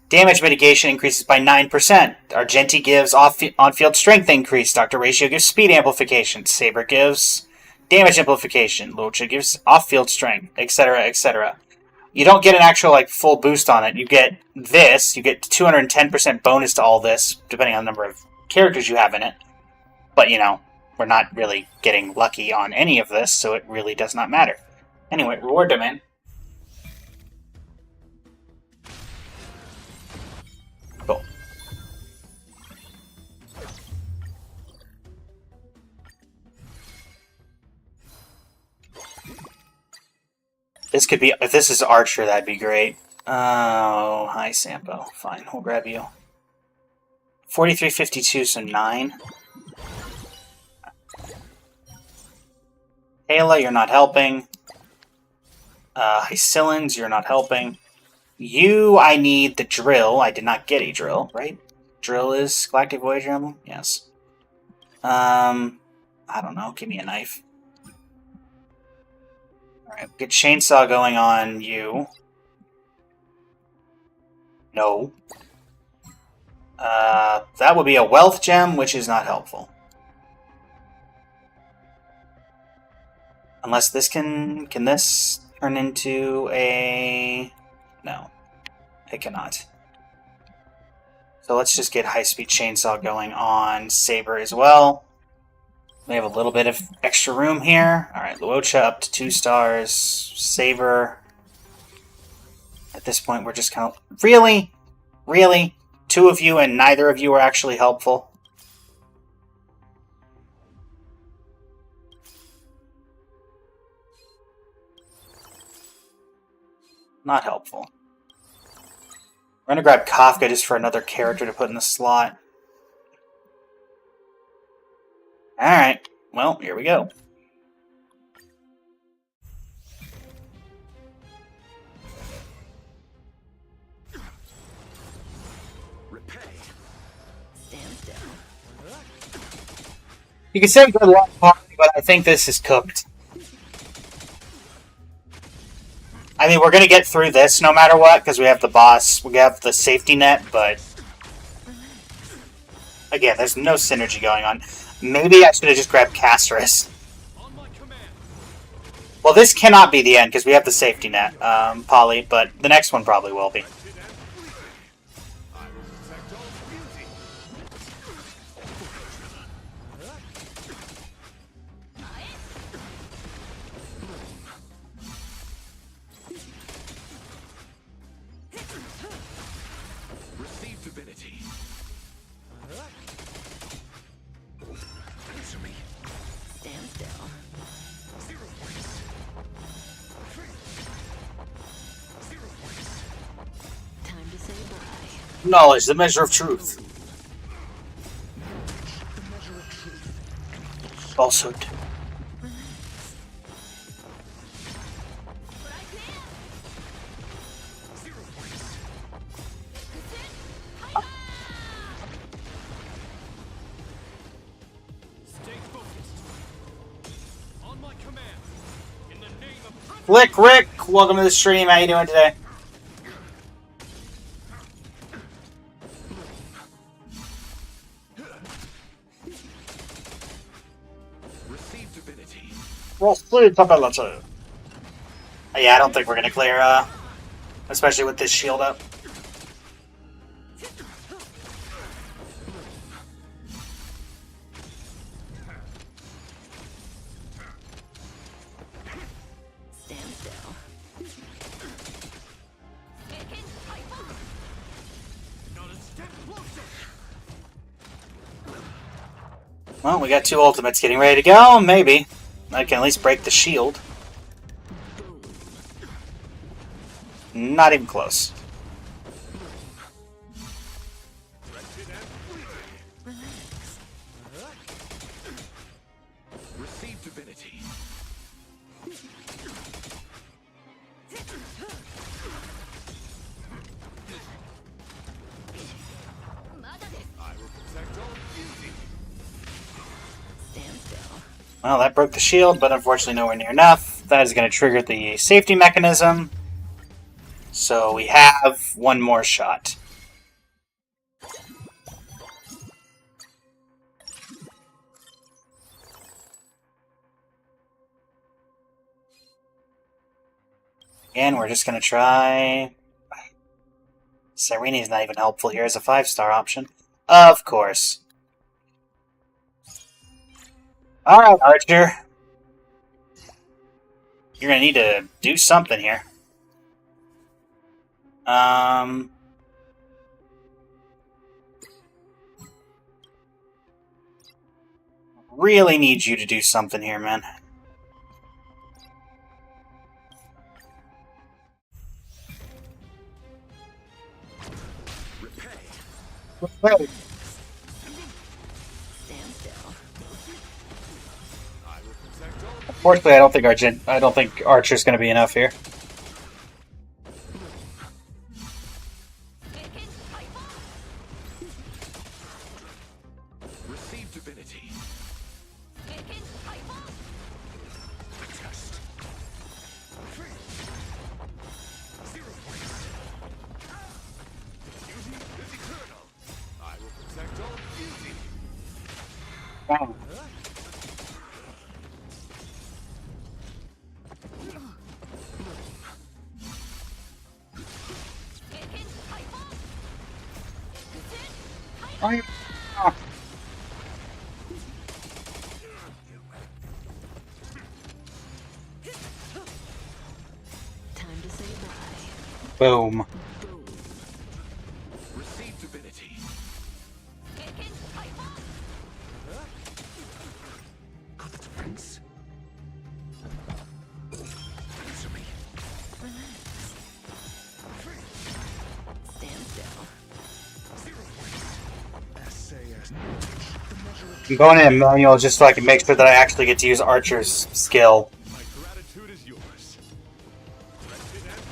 damage mitigation increases by 9%. Argenti gives on-field strength increase. Dr. Ratio gives speed amplification. Saber gives damage amplification. Luocha gives off-field strength, etc., etc. You don't get an actual like full boost on it. You get this. You get 210% bonus to all this, depending on the number of characters you have in it. But, you know, we're not really getting lucky on any of this, so it really does not matter. Anyway, reward domain. Cool. This could be, if this is Archer, that'd be great. Oh, hi Sampo. Fine, we'll grab you. 4352, so 9. Ayla, you're not helping. Hycillans, you're not helping. You, I need the drill. I did not get a drill, right? Drill is Galactic Voyager emblem? Yes. I don't know. Give me a knife. Alright, get chainsaw going on you. No. That would be a wealth gem, which is not helpful. Unless this can this turn into a... No. It cannot. So let's just get high-speed chainsaw going on Saber as well. We have a little bit of extra room here. Alright, Luocha up to 2 stars. Saber. At this point, we're just kind of... Really? Really? 2 of you and neither of you are actually helpful? Not helpful. We're gonna grab Kafka just for another character to put in the slot. Alright, well, here we go. Repay. Stand still. You can say good luck, Party, but I think this is cooked. I mean, we're gonna get through this no matter what, because we have the boss, we have the safety net, but... Again, there's no synergy going on. Maybe I should have just grabbed Casterus. On my command. Well, this cannot be the end, because we have the safety net, Polly, but the next one probably will be. I will protect all beauty. Receive divinity. Answer me. Stand still. 0 points. 0 points. Time to say bye. Knowledge, the measure of truth. The measure of truth. Falsehood. What I can. 0 points. Stay focused. On my command. In the name of Flick Rick, welcome to the stream. How you doing today? receive divinity. Yeah, I don't think we're gonna clear, especially with this shield up. Stand still. Not a step closer. Well, we got 2 ultimates getting ready to go. Maybe. I can at least break the shield. Not even close. Receive divinity. I will protect all beauty. Stand still. Well, that broke the shield, but unfortunately nowhere near enough. That is going to trigger the safety mechanism. So we have one more shot. Again, we're just going to try... Cyreni's not even helpful here as a 5-star option. Of course. Alright, Archer. You're going to need to do something here. Really need you to do something here, man. Repay. Stand still. I will protect all. Unfortunately, I don't think Archer's going to be enough here. Receive divinity. Test. 0 points. Beauty is eternal. I will protect all beauty. Time to say bye. Boom. Boom. Receive divinity. Got the defense. Answer me. Stand still. 0 points. SAS knowledge. The measure of I'm going in a manual just so I can make sure that I actually get to use Archer's skill. My gratitude is yours. Wretched and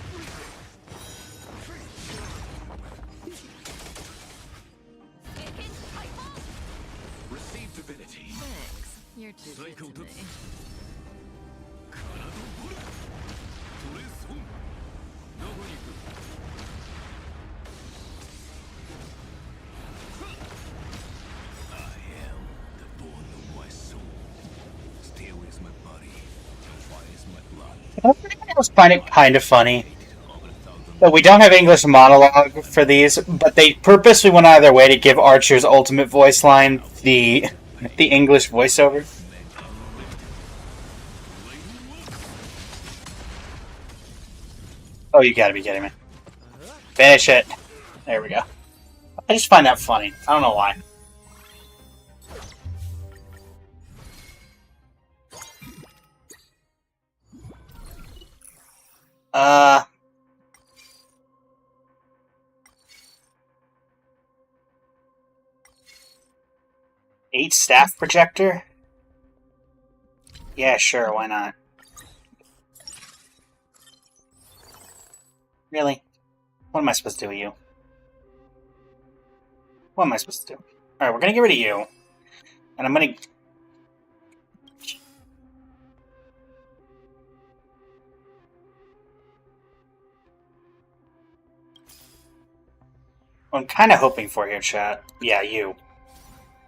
receive divinity. Thanks. You're too good to me. I just find it kind of funny that we don't have English monologue for these, but they purposely went out of their way to give Archer's ultimate voice line the English voiceover. Oh, you gotta be kidding me. Finish it. There we go. I just find that funny. I don't know why. Eight staff projector? Yeah, sure, why not? Really? What am I supposed to do with you? What am I supposed to do? Alright, we're gonna get rid of you. And I'm gonna... What I'm kind of hoping for here, chat. Yeah, you.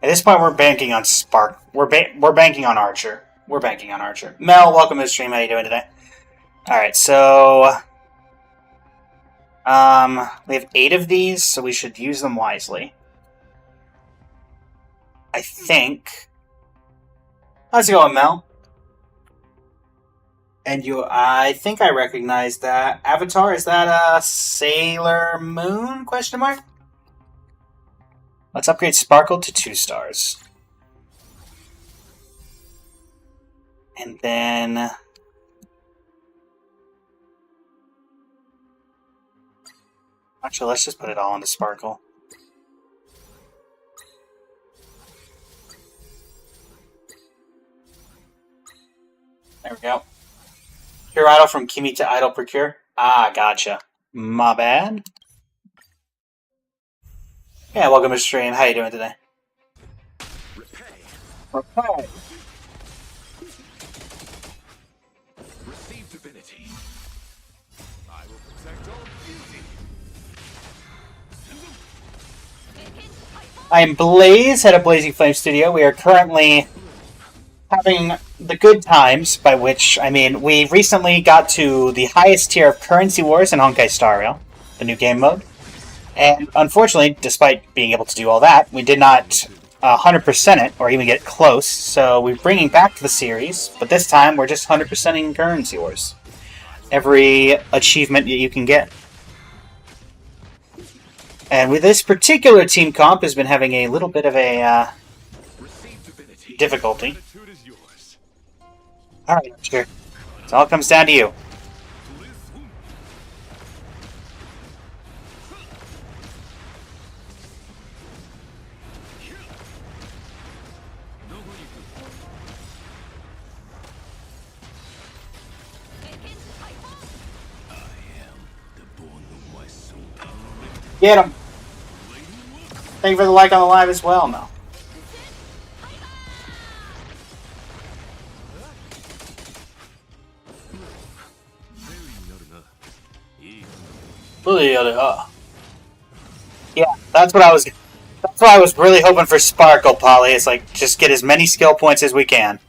At this point, we're banking on Spark. We're banking on Archer. We're banking on Archer. Mel, welcome to the stream. How you doing today? Alright, so... we have 8 of these, so we should use them wisely. I think... How's it going, Mel? And you... I think I recognize that. Avatar, is that a Sailor Moon? Question mark? Let's upgrade Sparkle to 2 stars. And then... Actually, let's just put it all into Sparkle. There we go. Cure Idol from Kimi to Idol Procure. Ah, gotcha. My bad. Yeah, welcome to the stream. How you doing today? Repay. Receive divinity. I will protect all beauty. I am Blaze, head of Blazing Flame Studio. We are currently having the good times, by which I mean we recently got to the highest tier of Currency Wars in Honkai Star Rail, the new game mode. And unfortunately, despite being able to do all that, we did not 100% it, or even get close, so we're bringing back the series, but this time we're just 100%ing Currency Wars. Every achievement that you can get. And with this particular team comp has been having a little bit of a difficulty. Alright, sure. It all comes down to you. Get him! Thank you for the like on the live as well, Mel. Yeah, that's what I was. That's why I was really hoping for Sparkle, Polly. It's like just get as many skill points as we can.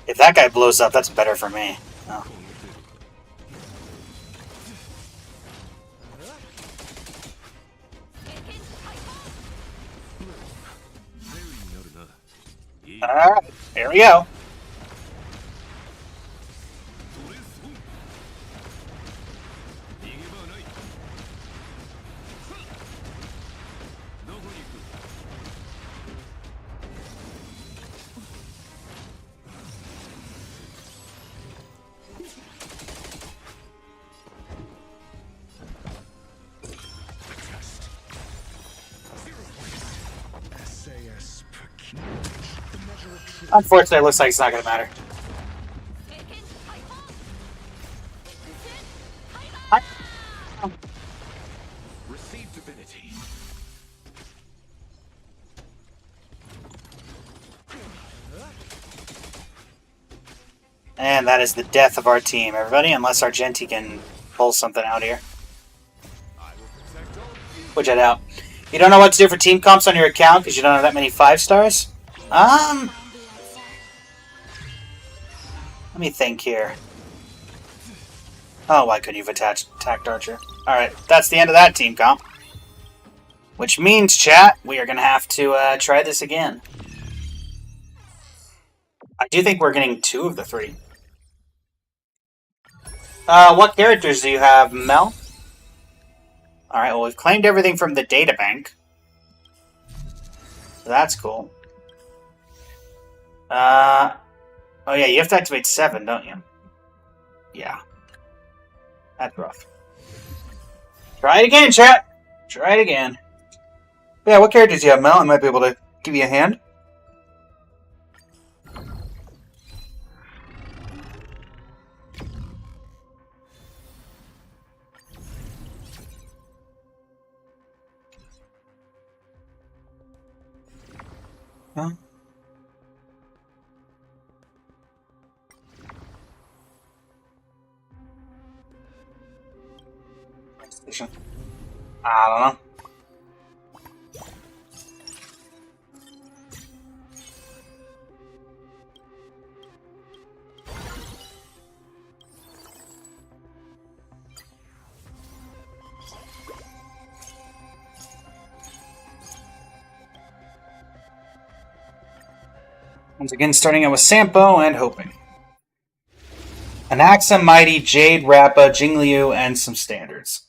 If that guy blows up, that's better for me. Oh. Alright, here we go. Unfortunately, it looks like it's not going to matter. Receive divinity. And that is the death of our team, everybody, unless Argenti can pull something out here. Which I doubt. You don't know what to do for team comps on your account because you don't have that many 5-stars? Let me think here. Oh, why couldn't you have attacked Archer? Alright, that's the end of that team comp. Which means, chat, we are going to have to try this again. I do think we're getting 2 of the 3. What characters do you have, Mel? Alright, well, we've claimed everything from the databank. So that's cool. Oh yeah, you have to activate 7, don't you? Yeah. That's rough. Try it again, chat! Try it again. Yeah, what characters do you have, Mel? I might be able to give you a hand. Huh? I don't know. Once again, starting out with Sampo and hoping. Anaxa, Mighty, Jade, Rappa, Jingliu, and some standards.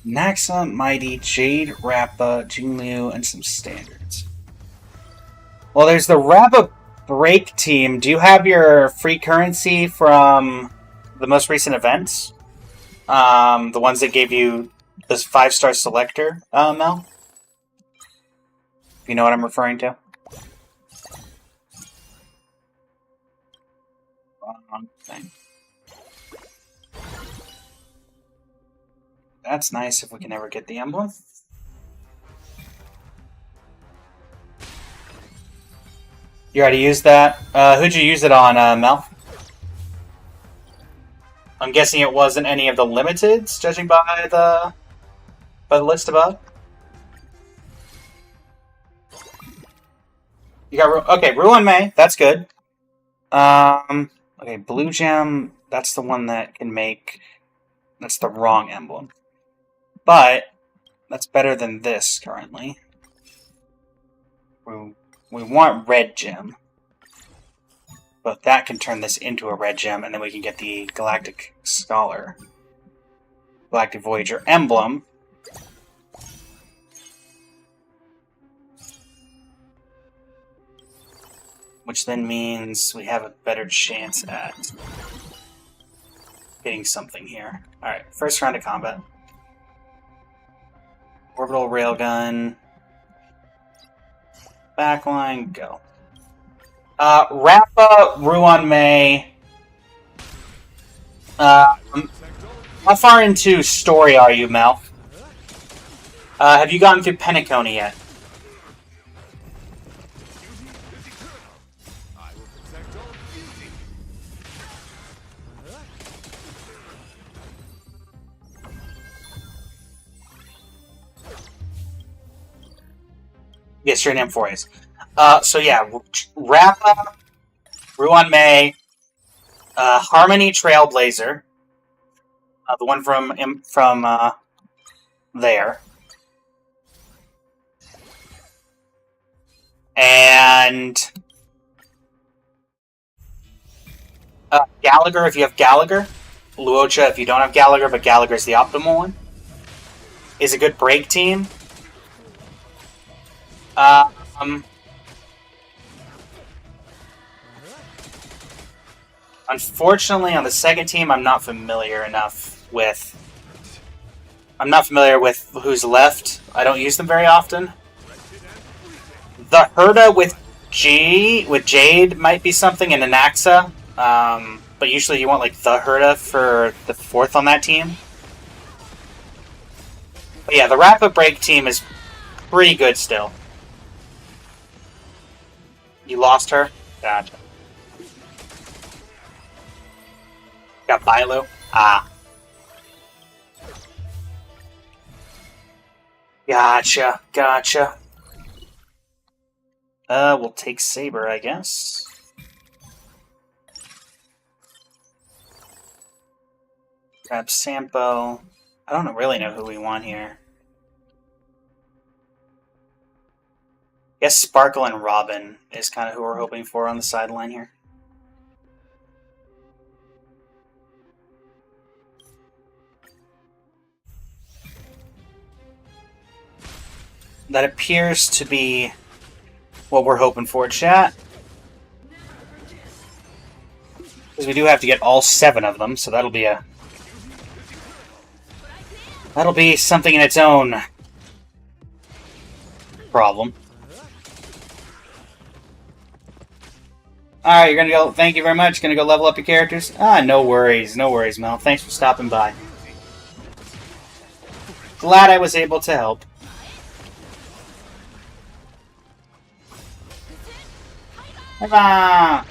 Anaxa, Mighty, Jade, Rappa, Jingliu, and some standards. Well, there's the Rappa Break team. Do you have your free currency from the most recent events? The ones that gave you this 5-star selector, Mel? You know what I'm referring to? Wrong thing. That's nice if we can ever get the emblem. You already used that? Who'd you use it on, Mel? I'm guessing it wasn't any of the limiteds, judging by the list above. You got okay, Ruan Mei, that's good. Okay, Blue Gem, that's the one that can make. That's the wrong emblem, but that's better than this currently. We want Red Gem, but that can turn this into a Red Gem, and then we can get the Galactic Scholar, Galactic Voyager emblem. Which then means we have a better chance at getting something here. Alright, first round of combat. Orbital Railgun. Backline, go. Rappa, Ruan Mei. How far into story are you, Mel? Have you gotten through Penacony yet? Yes, you're in M4As. So yeah, Rappa, Ruan Mei, Harmony Trailblazer, the one from there, and Gallagher if you have Gallagher, Luocha if you don't have Gallagher, but Gallagher is the optimal one. Is a good break team. Unfortunately, on the second team, I'm not familiar enough with I'm not familiar with who's left. I don't use them very often. The Herda with Jade might be something, and Anaxa. But usually you want like the Herda for the 4th on that team. But yeah, the Rapid Break team is pretty good still. You lost her? Gotcha. Got Bilo? Ah. Gotcha, gotcha. We'll take Saber, I guess. Grab Sampo. I don't really know who we want here. I guess Sparkle and Robin is kind of who we're hoping for on the sideline here. That appears to be what we're hoping for, chat. Because we do have to get all 7 of them, so that'll be something in its own problem. Alright, you're gonna go. Thank you very much. Gonna go level up your characters? Ah, no worries. No worries, Mel. Thanks for stopping by. Glad I was able to help. Bye-bye!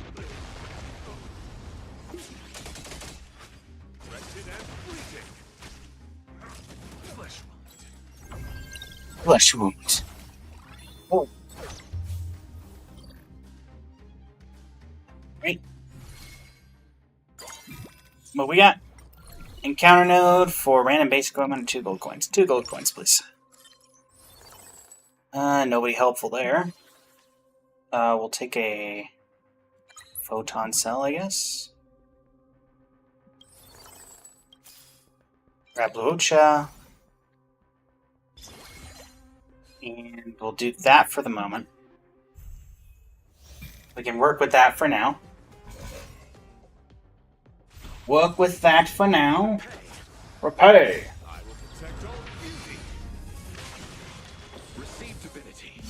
Flesh wound. Oh. Great. What we got? Encounter node for random basic equipment and 2 gold coins. 2 gold coins, please. Nobody helpful there. We'll take a photon cell, I guess. Grab Luocha. And we'll do that for the moment. We can work with that for now. Work with that for now. Repay. I will protect all beauty. Receive divinity.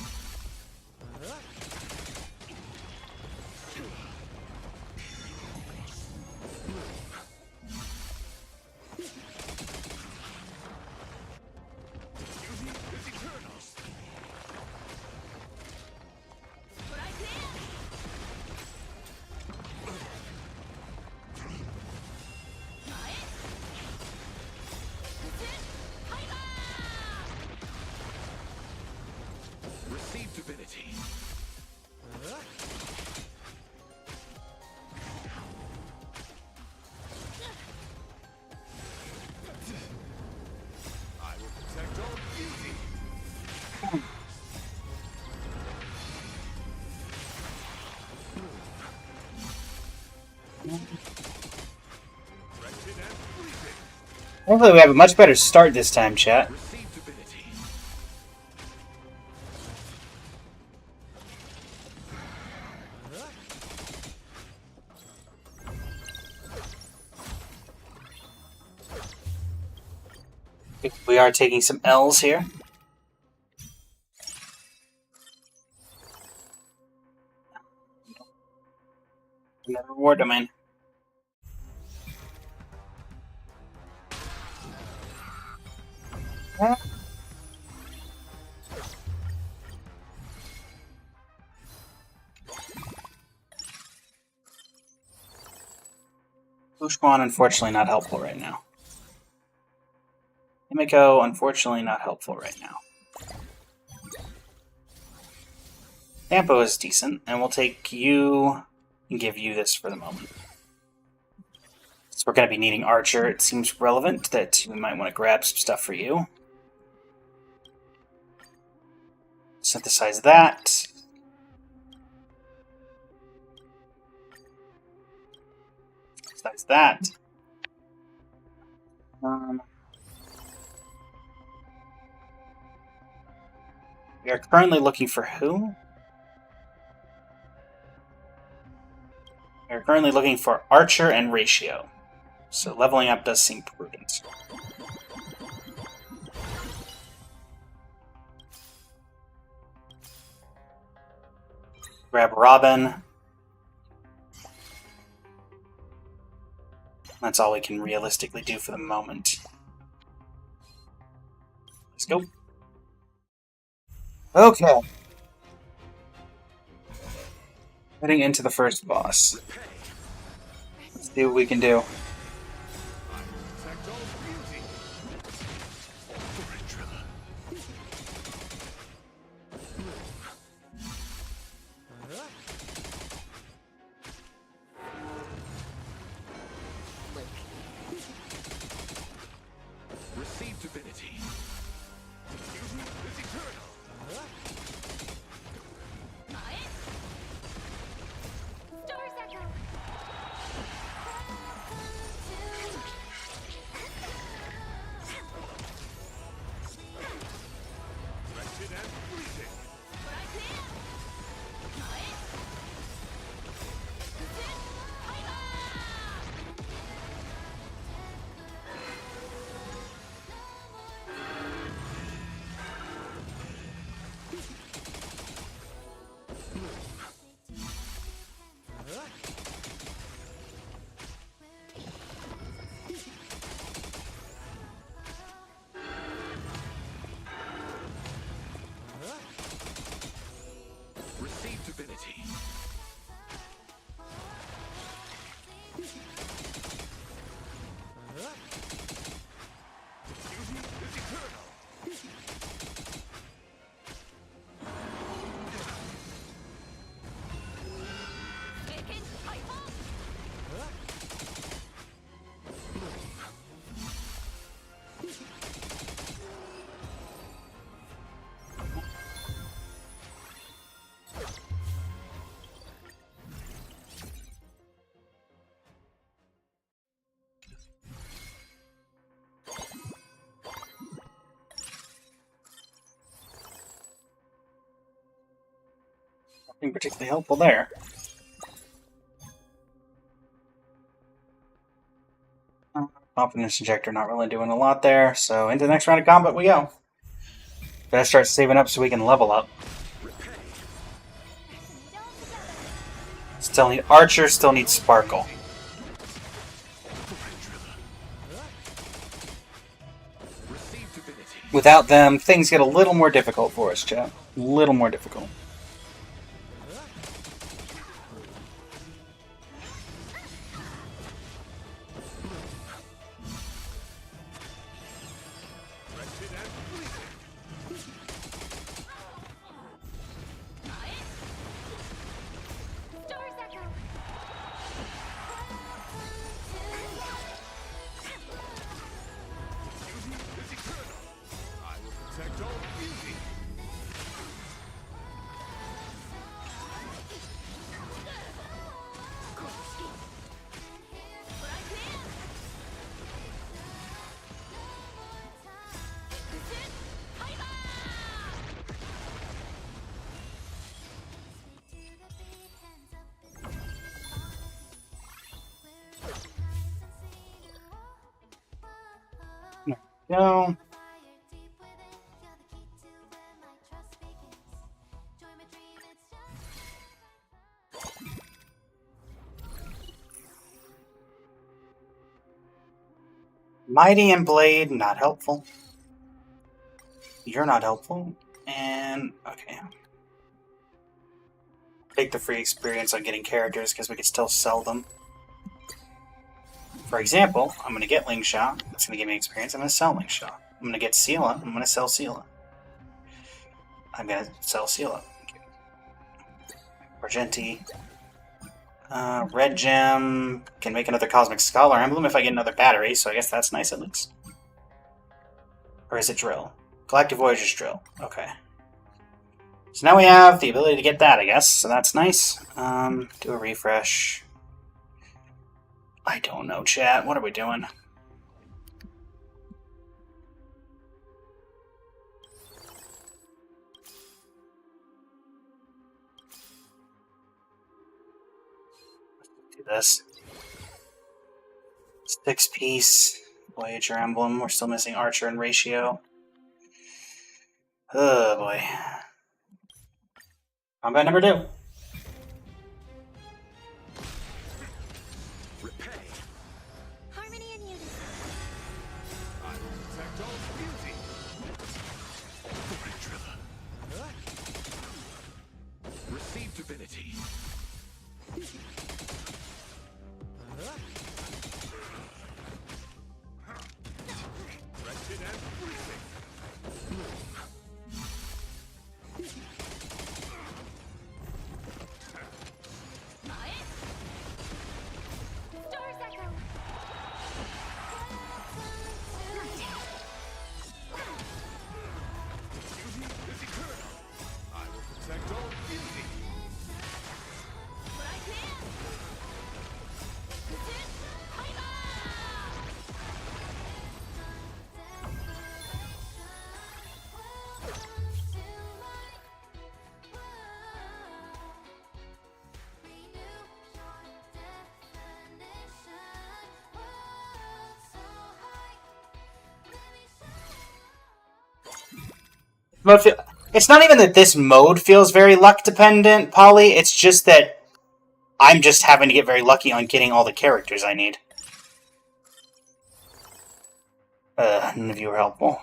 Receive divinity. I will protect all beauty. Wretched and fleeting. Hopefully we have a much better start this time, chat. Receive divinity. We are taking some L's here. Another reward domain. Bushwan, unfortunately not helpful right now. Himiko, unfortunately not helpful right now. Sampo is decent, and we'll take you and give you this for the moment. So we're going to be needing Archer. It seems relevant that we might want to grab some stuff for you. Synthesize that. Synthesize that. We are currently looking for who? We are currently looking for Archer and Ratio. So leveling up does seem prudent. Grab Robin. That's all we can realistically do for the moment. Let's go. Okay. Heading into the first boss. Let's see what we can do. Protect all beauty. Torrentilla. Receive divinity. Fusion is eternal. Stars echo. Wretched and fleeting. Receive divinity. Fusion is eternal. Nothing particularly helpful there. Confidence injector not really doing a lot there, so into the next round of combat we go. Gotta start saving up so we can level up. Still need Archer, still need Sparkle. Receive divinity. Without them, things get a little more difficult for us, chat. A little more difficult. Wretched and fleeting. Stars echo. Fusion is eternal. I will protect all beauty. No. Mighty and Blade, not helpful. You're not helpful. And, okay. Take the free experience on getting characters because we can still sell them. For example, I'm going to get Lingshot. That's going to give me experience. I'm going to sell Lingshot. I'm going to get Seela. I'm going to sell Seela. I'm going to sell Seela. Argenti. Red Gem. Can make another Cosmic Scholar Emblem if I get another battery, so I guess that's nice at least. Or is it Drill? Galactic Voyager's Drill. Okay. So now we have the ability to get that, I guess, so that's nice. Do a refresh. I don't know, chat. What are we doing? Do this. 6-piece Voyager Emblem. We're still missing Archer and Ratio. Oh boy. Combat number 2. mode it's not even that this mode feels very luck dependent, Polly. It's just that I'm just having to get very lucky on getting all the characters I need. None of you are helpful.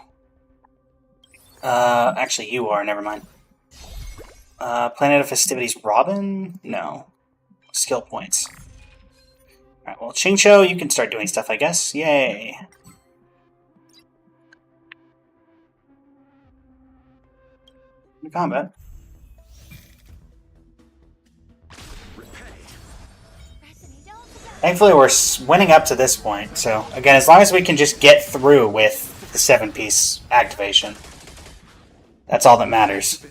Actually, you are. Never mind. Planet of Festivities, Robin? No. Skill points. Alright, well, Qingqiu, you can start doing stuff, I guess. Yay. Combat. Thankfully, we're winning up to this point, so again, as long as we can just get through with the 7-piece activation, that's all that matters.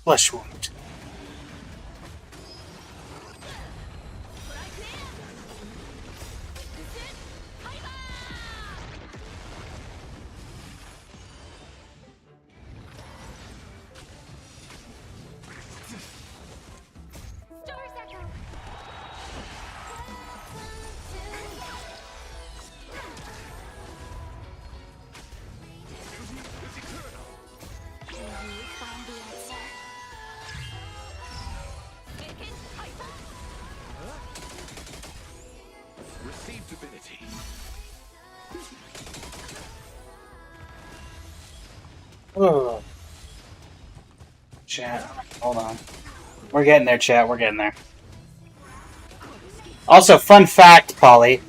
Flesh wound. Stars echo. Can you find the answer? Receive divinity. Ugh. Chat, hold on. We're getting there, chat. We're getting there. Also, fun fact, Polly.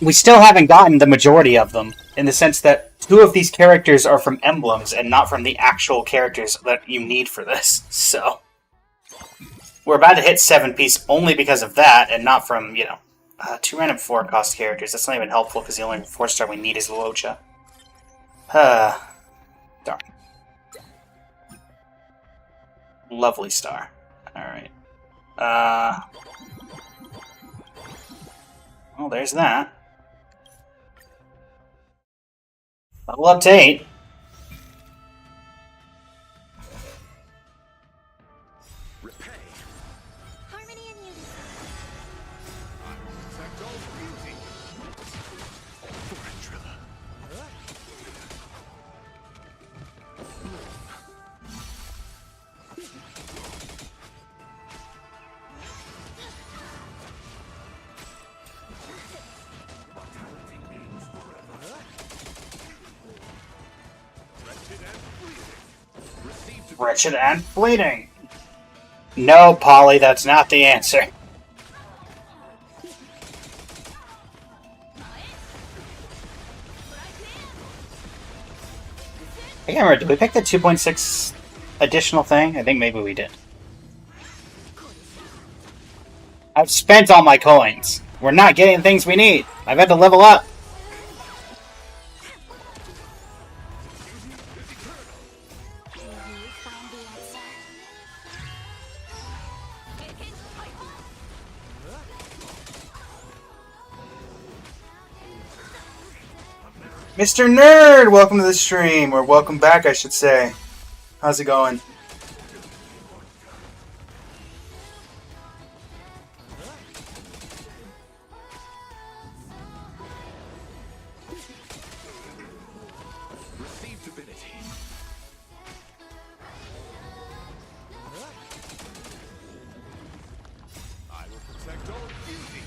We still haven't gotten the majority of them, in the sense that 2 of these characters are from emblems and not from the actual characters that you need for this. So, we're about to hit 7-piece only because of that, and not from, 2 random 4-cost characters. That's not even helpful, because the only 4-star we need is Luocha. Darn. Lovely star. Alright. Well, there's that. Level up to 8. Repay. Harmony and unity. I will protect all beauty. Forandrilla. Wretched and bleeding. No, Polly, that's not the answer. I can't remember, did we pick the 2.6 additional thing? I think maybe we did. I've spent all my coins. We're not getting things we need. I've had to level up. Can you find the answer? Mr. Nerd, welcome to the stream, or welcome back, I should say. How's it going? Receive divinity. I will protect all beauty.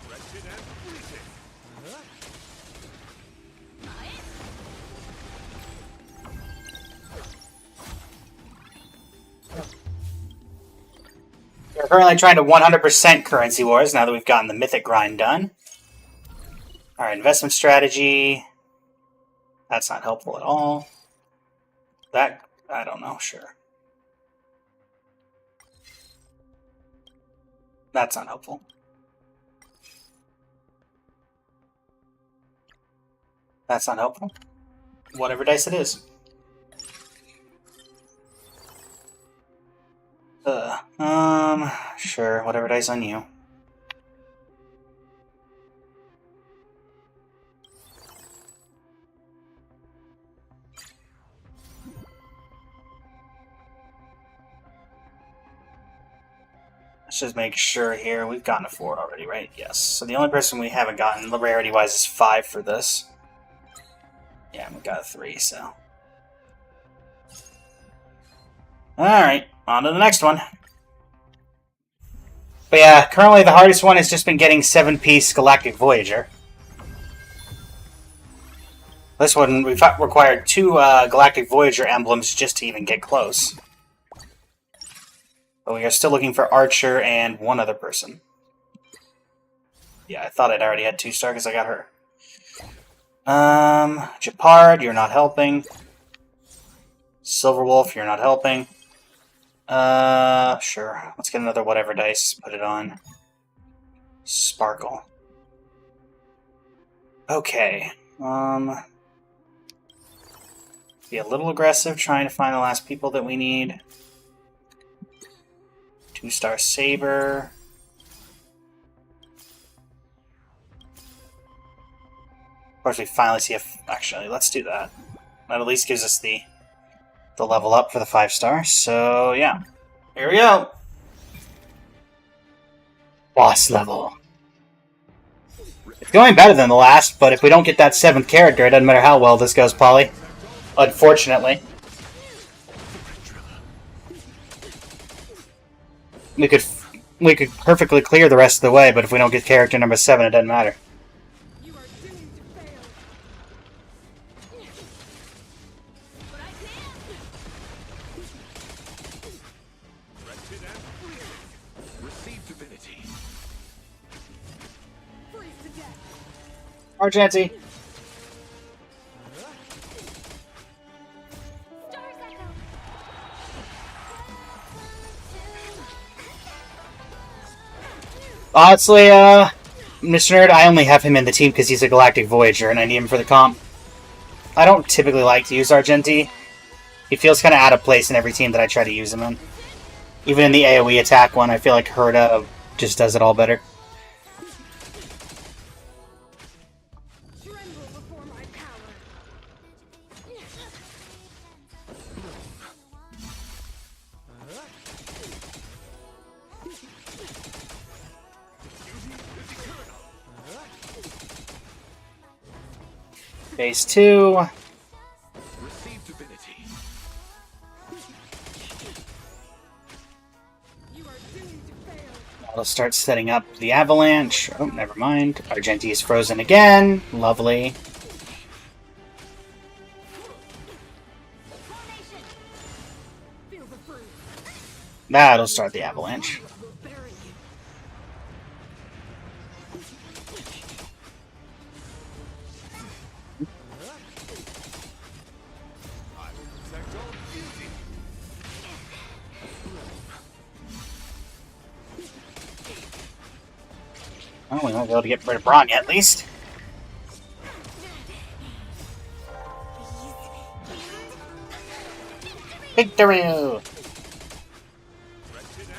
Wretched and fleeting. We're currently trying to 100% currency wars now that we've gotten the mythic grind done. Alright, investment strategy. That's not helpful at all. That, I don't know, sure. That's not helpful. That's not helpful. Whatever dice it is. Sure, whatever dice on you. Let's just make sure here. We've gotten a 4 already, right? Yes. So the only person we haven't gotten, rarity-wise, is 5 for this. Yeah, we got a 3, so... Alright, on to the next one. But yeah, currently the hardest one has just been getting 7-piece Galactic Voyager. This one, we've required 2 Galactic Voyager emblems just to even get close. But we are still looking for Archer and one other person. Yeah, I thought I'd already had 2-star because I got her. Japard, you're not helping. Silverwolf, you're not helping. Sure. Let's get another whatever dice. Put it on. Sparkle. Okay. Be a little aggressive trying to find the last people that we need. 2-star Saber. Of course, we finally see if... Actually, let's do that. That at least gives us the level up for the 5-star. So, yeah. Here we go. Boss level. It's going better than the last, but if we don't get that 7th character, it doesn't matter how well this goes, Polly. Unfortunately. We could perfectly clear the rest of the way, but if we don't get character number 7, it doesn't matter. You are doomed to fail. But I can. Directed and receive divinity. Freeze to death. Argenty. Stars echo. Honestly, Mr. Nerd, I only have him in the team because he's a Galactic Voyager and I need him for the comp. I don't typically like to use Argenti. He feels kind of out of place in every team that I try to use him in. Even in the AoE attack one, I feel like Herda just does it all better. Tremble before my power. Phase 2. Receive divinity. You are doomed to fail. I'll start setting up the avalanche. Oh, never mind. Argenti is frozen again. Lovely. Formation. Feel the fruit. That'll start the avalanche. Will bury you. I will protect all beauty. Oh, we won't be able to get rid of Bronya at least. Victory! Directed and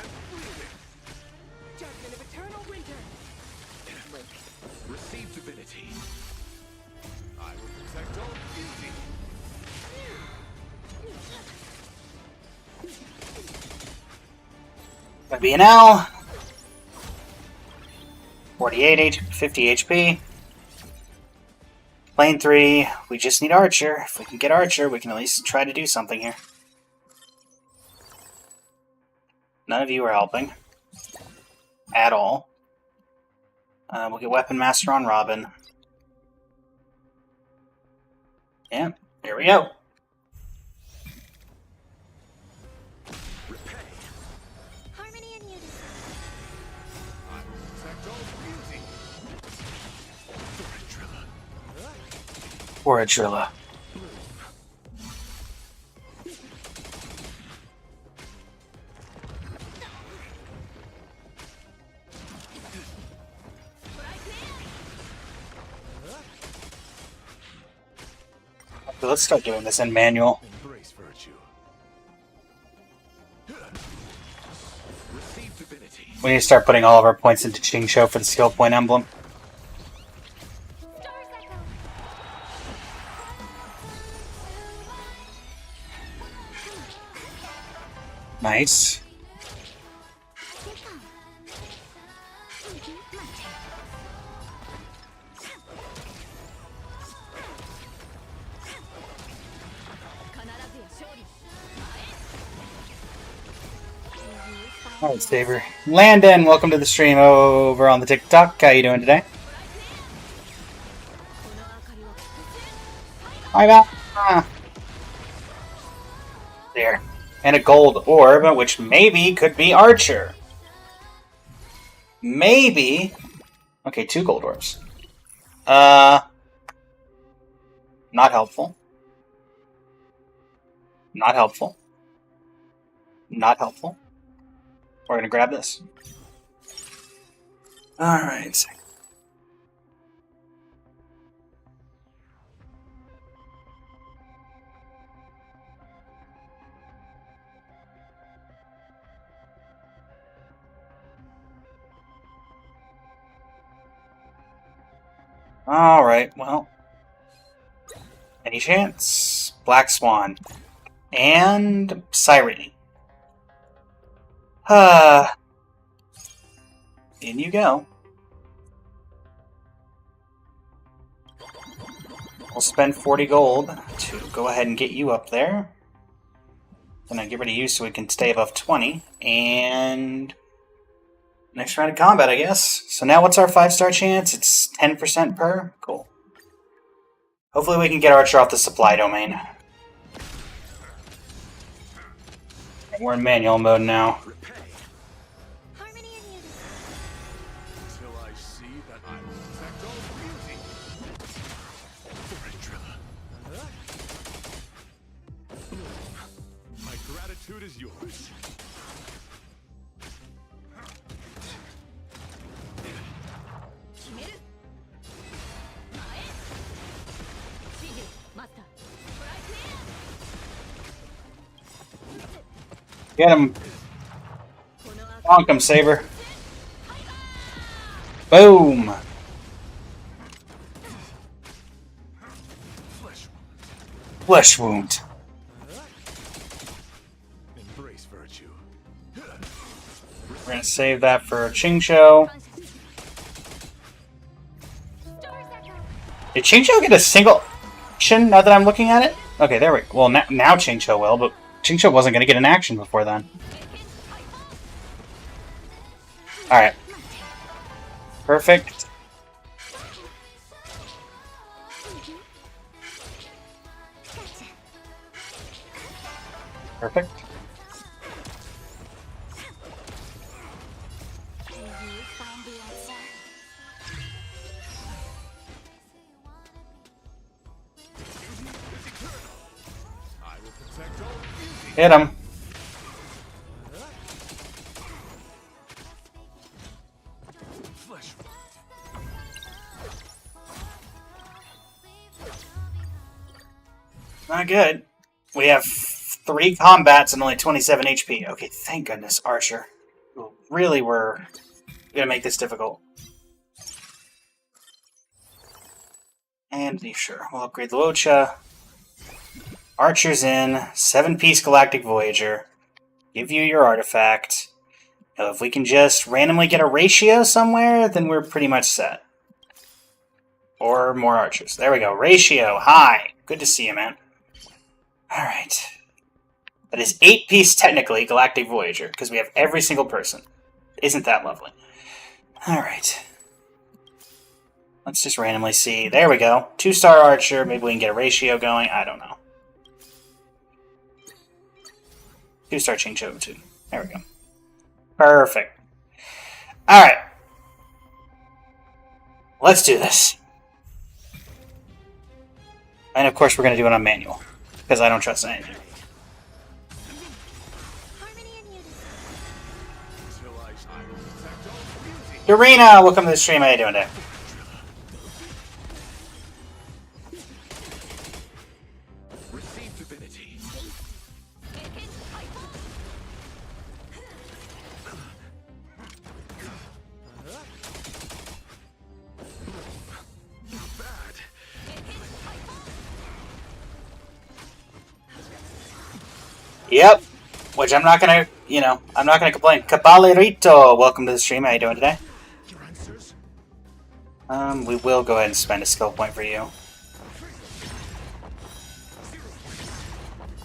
Judgment of eternal winter. receive divinity. I will protect all beauty. BNL. 48 50 HP. Lane 3, we just need Archer. If we can get Archer, we can at least try to do something here. None of you are helping. At all. We'll get Weapon Master on Robin. Yeah, here we go. Harmony and unity. I will protect all beauty. Thorntrilla. Or a Trilla. So let's start doing this in manual. Embrace virtue. Receive divinity. We need to start putting all of our points into Qingshou for the skill point emblem. Stars echo. Nice. Alright, Saber. Landon, welcome to the stream over on the TikTok. How you doing today? Hi, Matt. There. And a gold orb, which maybe could be Archer. Maybe. Okay, 2 gold orbs. Not helpful. Not helpful. Not helpful. We're gonna grab this. Alright. Alright, well. Any chance? Black Swan. And Cyrene. In you go. We'll spend 40 gold to go ahead and get you up there. Then I get rid of you so we can stay above 20. And next round of combat, I guess. So now what's our 5-star chance? It's 10% per? Cool. Hopefully we can get Archer off the supply domain. We're in manual mode now. Harmony and unity. Till I see that I will protect all beauty. My gratitude is yours. Get him. Bonk him, Saber. Boom. Flesh wound. Embrace virtue. We're gonna save that for Qingshou. Stars echo. Did Qingshou get a single action now that I'm looking at it? Okay, there we go. Well, now Qingshou will, but Qingshou wasn't going to get an action before then. Alright. Perfect. Perfect. I will protect all beauty. Hit him. Flesh wound. Not good. We have 3 combats and only 27 HP. Okay, thank goodness, Archer. Really were gonna make this difficult. And sure, we'll upgrade the Luocha. Archer's in. 7-piece Galactic Voyager. Give you your artifact. Now, if we can just randomly get a ratio somewhere, then we're pretty much set. Or more Archers. There we go. Ratio. Hi. Good to see you, man. Alright. That is 8-piece, technically, Galactic Voyager, because we have every single person. Isn't that lovely? Alright. Let's just randomly see. There we go. 2-star Archer. Maybe we can get a ratio going. I don't know. 2-star Qingshou too. There we go. Perfect. Alright. Let's do this. And of course we're going to do it on manual. Because I don't trust anything. Harmony and unity. Till I will protect all beauty. Dorina, welcome to the stream. How you doing today? Yep. Which I'm not gonna, I'm not gonna complain. Caballerito, welcome to the stream. How you doing today? Your answers? We will go ahead and spend a skill point for you.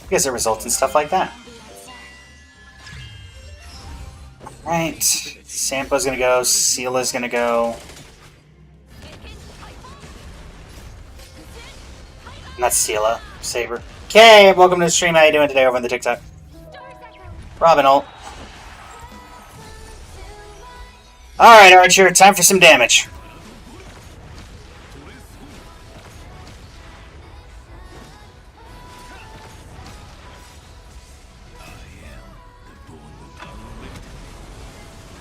Because it results in stuff like that. Right. Sampa's gonna go. Seela's gonna go. Not Seela. Saber. Okay, welcome to the stream. How you doing today over on the TikTok? Robin ult. Alright, Archer. Time for some damage.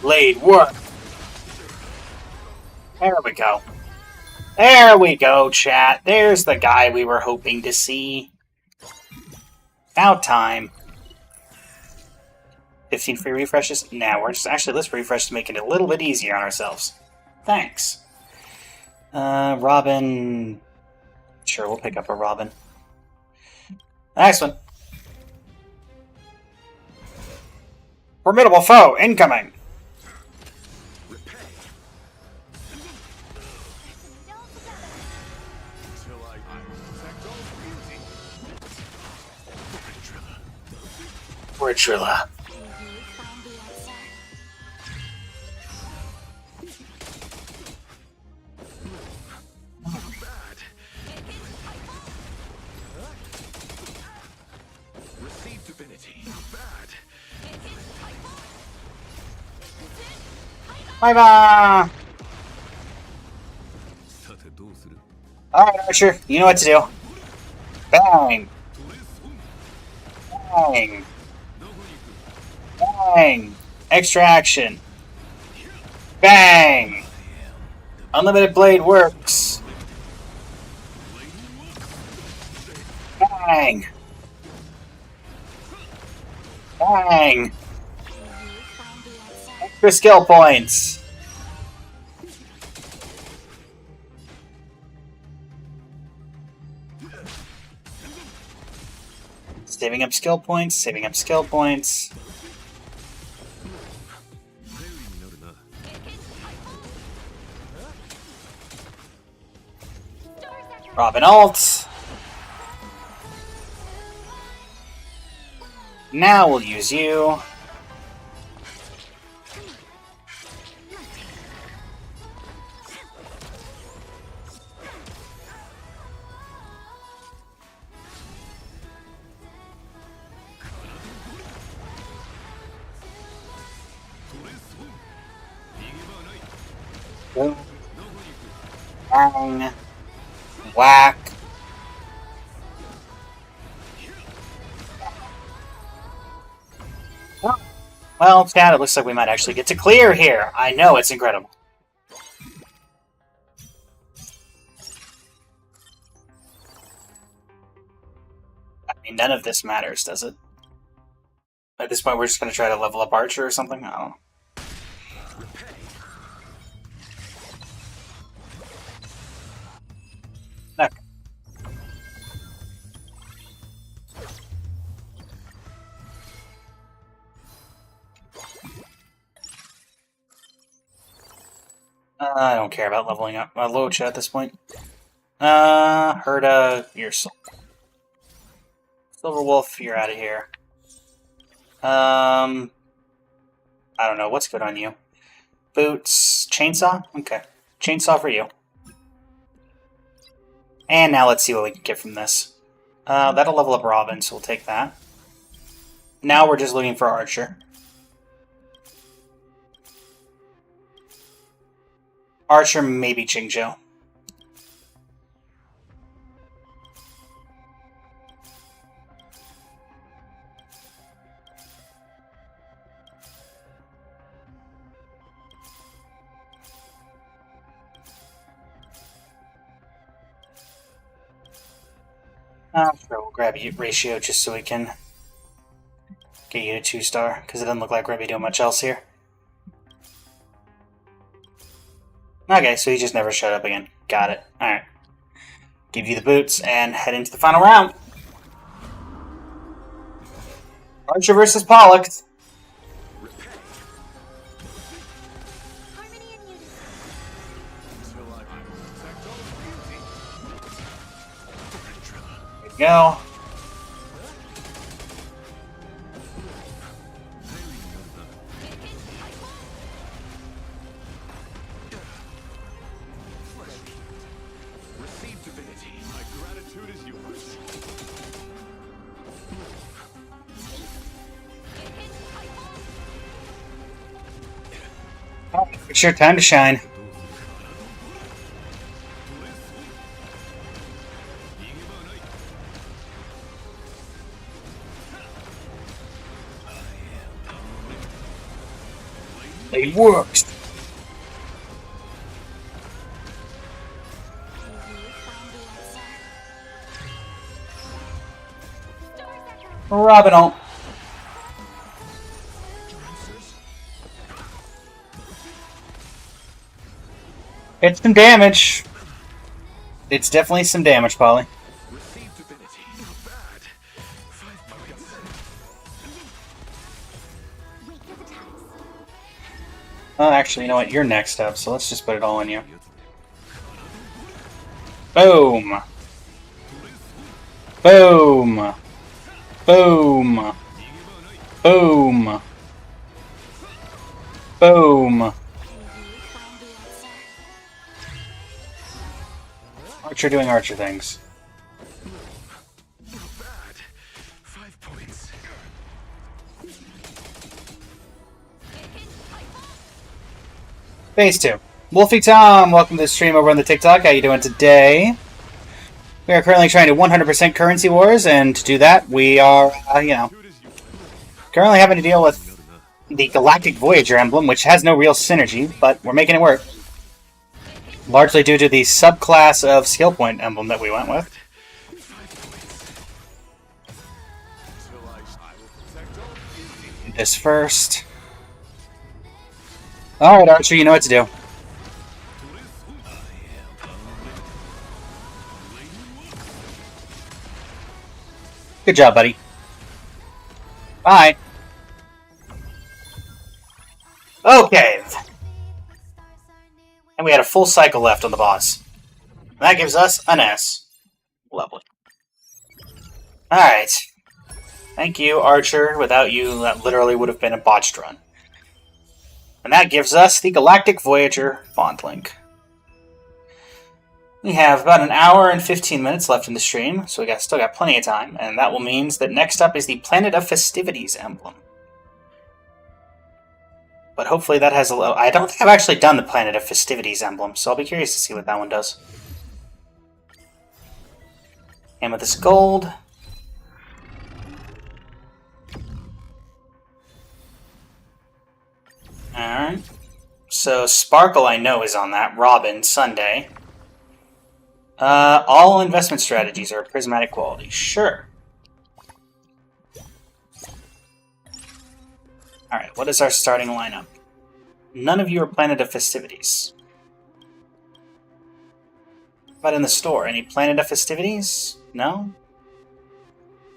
Blade work. There we go. There we go, chat. There's the guy we were hoping to see. About time. 15 free refreshes? Now we're just actually let's refresh to make it a little bit easier on ourselves. Thanks. Robin. Sure, we'll pick up a Robin. Next one. Formidable foe incoming. We're Trilla. Receive divinity. Bad. Bye bye. Alright, Archer. You know what to do. Bang. Bang. Bang. Extra action. Bang. Unlimited blade works. Bang. Bang. Extra skill points. Saving up skill points, saving up skill points. Robin ult. Now we'll use you. Bang. Whack. Well, Chad, it looks like we might actually get to clear here. I know, it's incredible. I mean, none of this matters, does it? At this point, we're just going to try to level up Archer or something? I don't know. Okay. I don't care about leveling up Locha at this point. Herda, you're Silver Wolf, you're out of here. I don't know, what's good on you? Boots, Chainsaw? Okay. Chainsaw for you. And now let's see what we can get from this. That'll level up Robin, so we'll take that. Now we're just looking for Archer. Archer, maybe Jingzhou. Sure, we'll grab you ratio just so we can get you to 2-star, because it doesn't look like we're going to be doing much else here. Okay, so he just never showed up again. Got it. Alright. Give you the boots and head into the final round. Archer versus Pollock. Harmony and unity. There you go. Receive divinity. My gratitude is yours. Oh, it's your time to shine. It works. Robin on. It's some damage. It's definitely some damage, Polly. Receive divinity. Not bad. 5 points. Wait for the times. Oh, actually, you know what? You're next up, so let's just put it all on you. Boom. Boom. Boom. Boom. Boom. Archer doing Archer things. Not bad. 5 points. Phase 2. Wolfie Tom, welcome to the stream over on the TikTok. How you doing today? We are currently trying to 100% currency wars, and to do that, we are, currently having to deal with the Galactic Voyager emblem, which has no real synergy, but we're making it work. Largely due to the subclass of skill point emblem that we went with. This first. Alright, Archer, you know what to do. Good job, buddy. Bye. Okay. And we had a full cycle left on the boss. That gives us an S. Lovely. Alright. Thank you, Archer. Without you, that literally would have been a botched run. And that gives us the Galactic Voyager Bond Link. We have about an hour and 15 minutes left in the stream, so we still got plenty of time, and that will means that next up is the Planet of Festivities emblem. But hopefully that has a little... I don't think I've actually done the Planet of Festivities emblem, so I'll be curious to see what that one does. Amethyst Gold. Alright. So Sparkle I know is on that. Robin, Sunday. All investment strategies are prismatic quality. Sure. Alright, what is our starting lineup? None of you are Planet of Festivities. But in the store, any Planet of Festivities? No?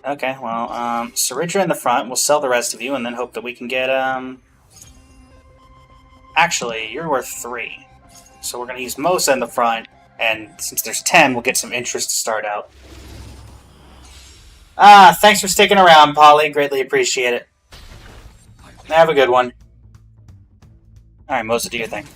Okay, well, Saritra in the front. We'll sell the rest of you and then hope that we can get, Actually, you're worth 3. So we're going to use Mosa in the front, and since there's 10, we'll get some interest to start out. Thanks for sticking around, Polly. Greatly appreciate it. Have a good one. Alright, Mosa, do your thing.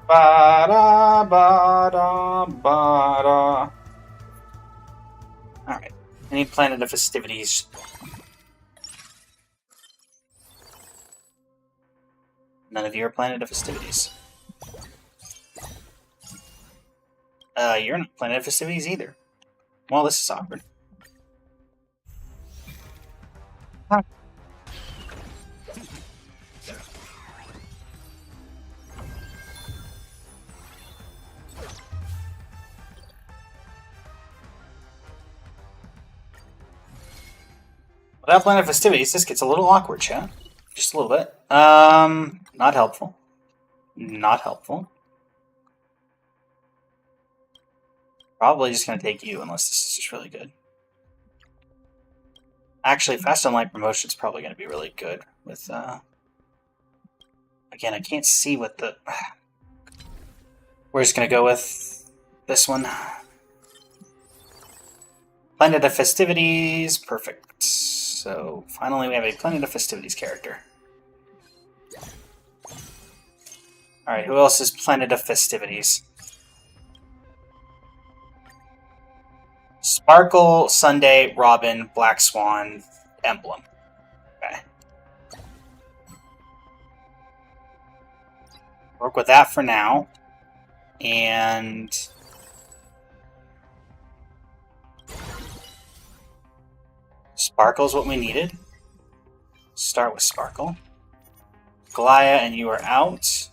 Ba-da, ba-da, ba-da. Alright. Any Planet of Festivities? None of you are Planet of Festivities. You're not Planet of Festivities either. Well, this is awkward. Huh. Without Planet of Festivities, this gets a little awkward, chat. Just a little bit. Not helpful. Not helpful. Probably just going to take you unless this is just really good. Actually, Fast and Light Promotion is probably going to be really good with... Again, I can't see what the... We're just going to go with this one. Planet of Festivities. Perfect. So, finally we have a Planet of Festivities character. Alright, who else is Planet of Festivities? Sparkle, Sunday, Robin, Black Swan, Emblem. Okay. Work with that for now. And... Sparkle's what we needed. Start with Sparkle. Glaya, and you are out.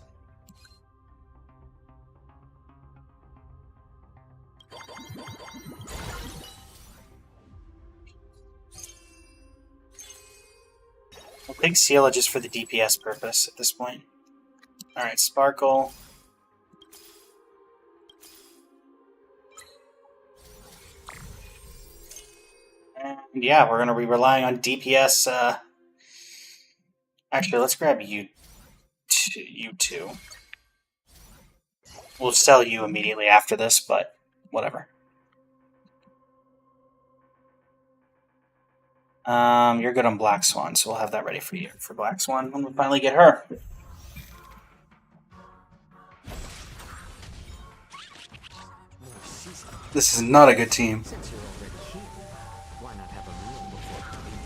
We'll pick Seala just for the DPS purpose at this point. Alright, Sparkle. And yeah, we're going to be relying on DPS. Actually, let's grab you two. We'll sell you immediately after this, but whatever. You're good on Black Swan, so we'll have that ready for you for Black Swan when we finally get her. This is not a good team. Since you're already here, why not have a meal before coming?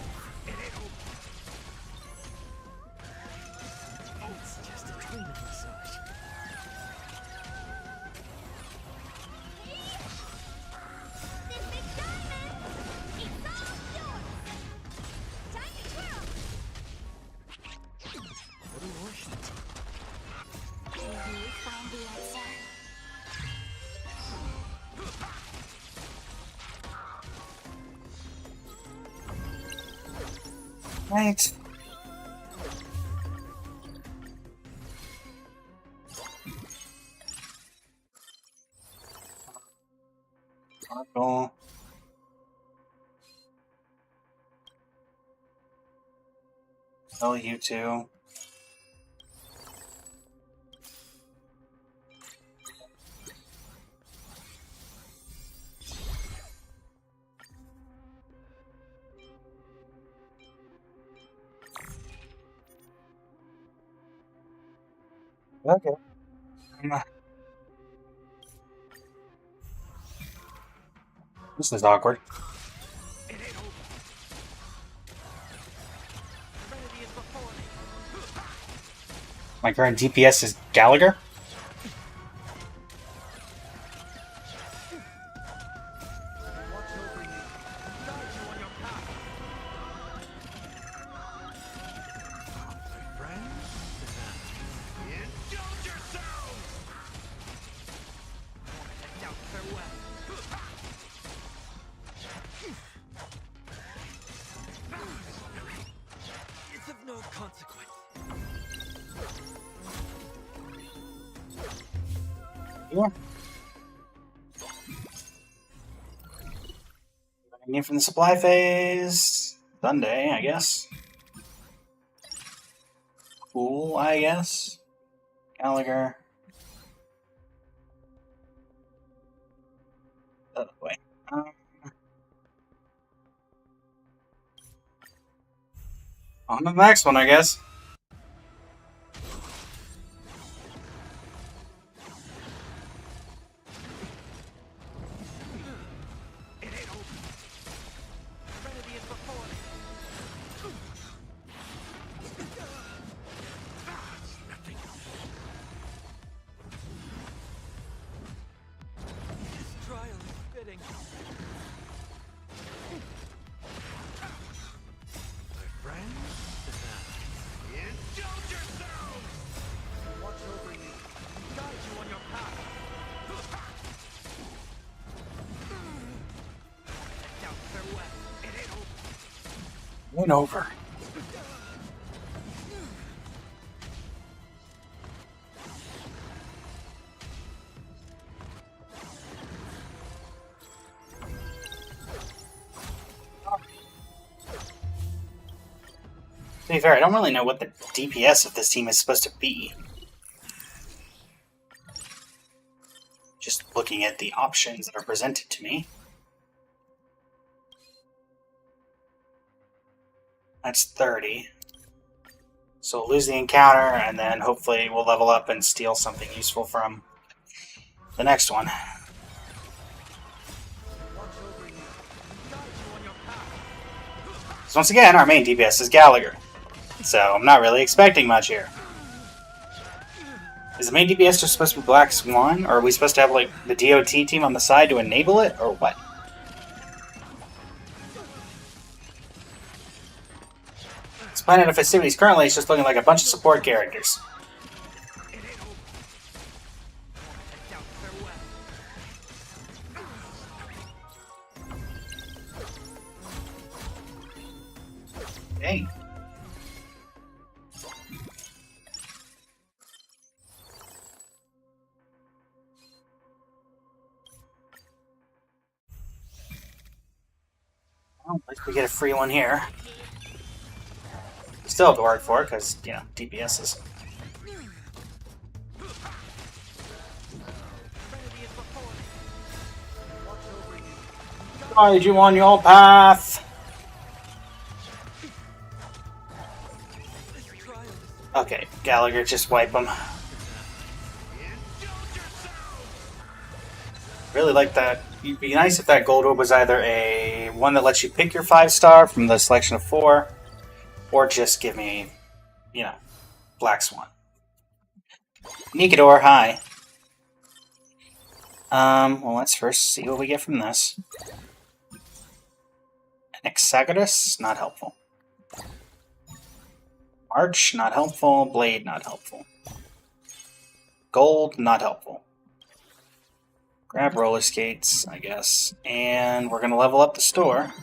It's just a cleaning massage. This big diamond! It's all yours! Time to twirl! What do you wish? Can you find the answer? Right. Sparkle. Sell you two. Okay. This is awkward. My current DPS is Gallagher. It's of no consequence. Yeah. I need from the supply phase. Sunday, I guess. Cool, I guess. Gallagher. Other way. On the next one, I guess. This trial is fitting. My friend? Indulge yourselves! Watch over you. Guide you on your path. Now farewell. It ain't over. Went over. To be fair, I don't really know what the DPS of this team is supposed to be. Just looking at the options that are presented to me. That's 30. So we'll lose the encounter, and then hopefully we'll level up and steal something useful from the next one. So once again, our main DPS is Gallagher. So I'm not really expecting much here. Is the main DPS just supposed to be Black Swan? Or are we supposed to have like the DOT team on the side to enable it? Or what? This Planet of Festivities currently is just looking like a bunch of support characters. Hey. Well, at least we get a free one here. Still have to work for it, because, you know, DPS is. Guide you on your path! Okay, Gallagher, just wipe him. Really like that. It'd be nice if that gold orb was either a one that lets you pick your 5-star from the selection of 4, or just give me, you know, Black Swan. Nikador, hi. Well, let's first see what we get from this. An Exagoras, not helpful. March, not helpful. Blade, not helpful. Gold, not helpful. Grab roller skates, I guess. And we're going to level up the store.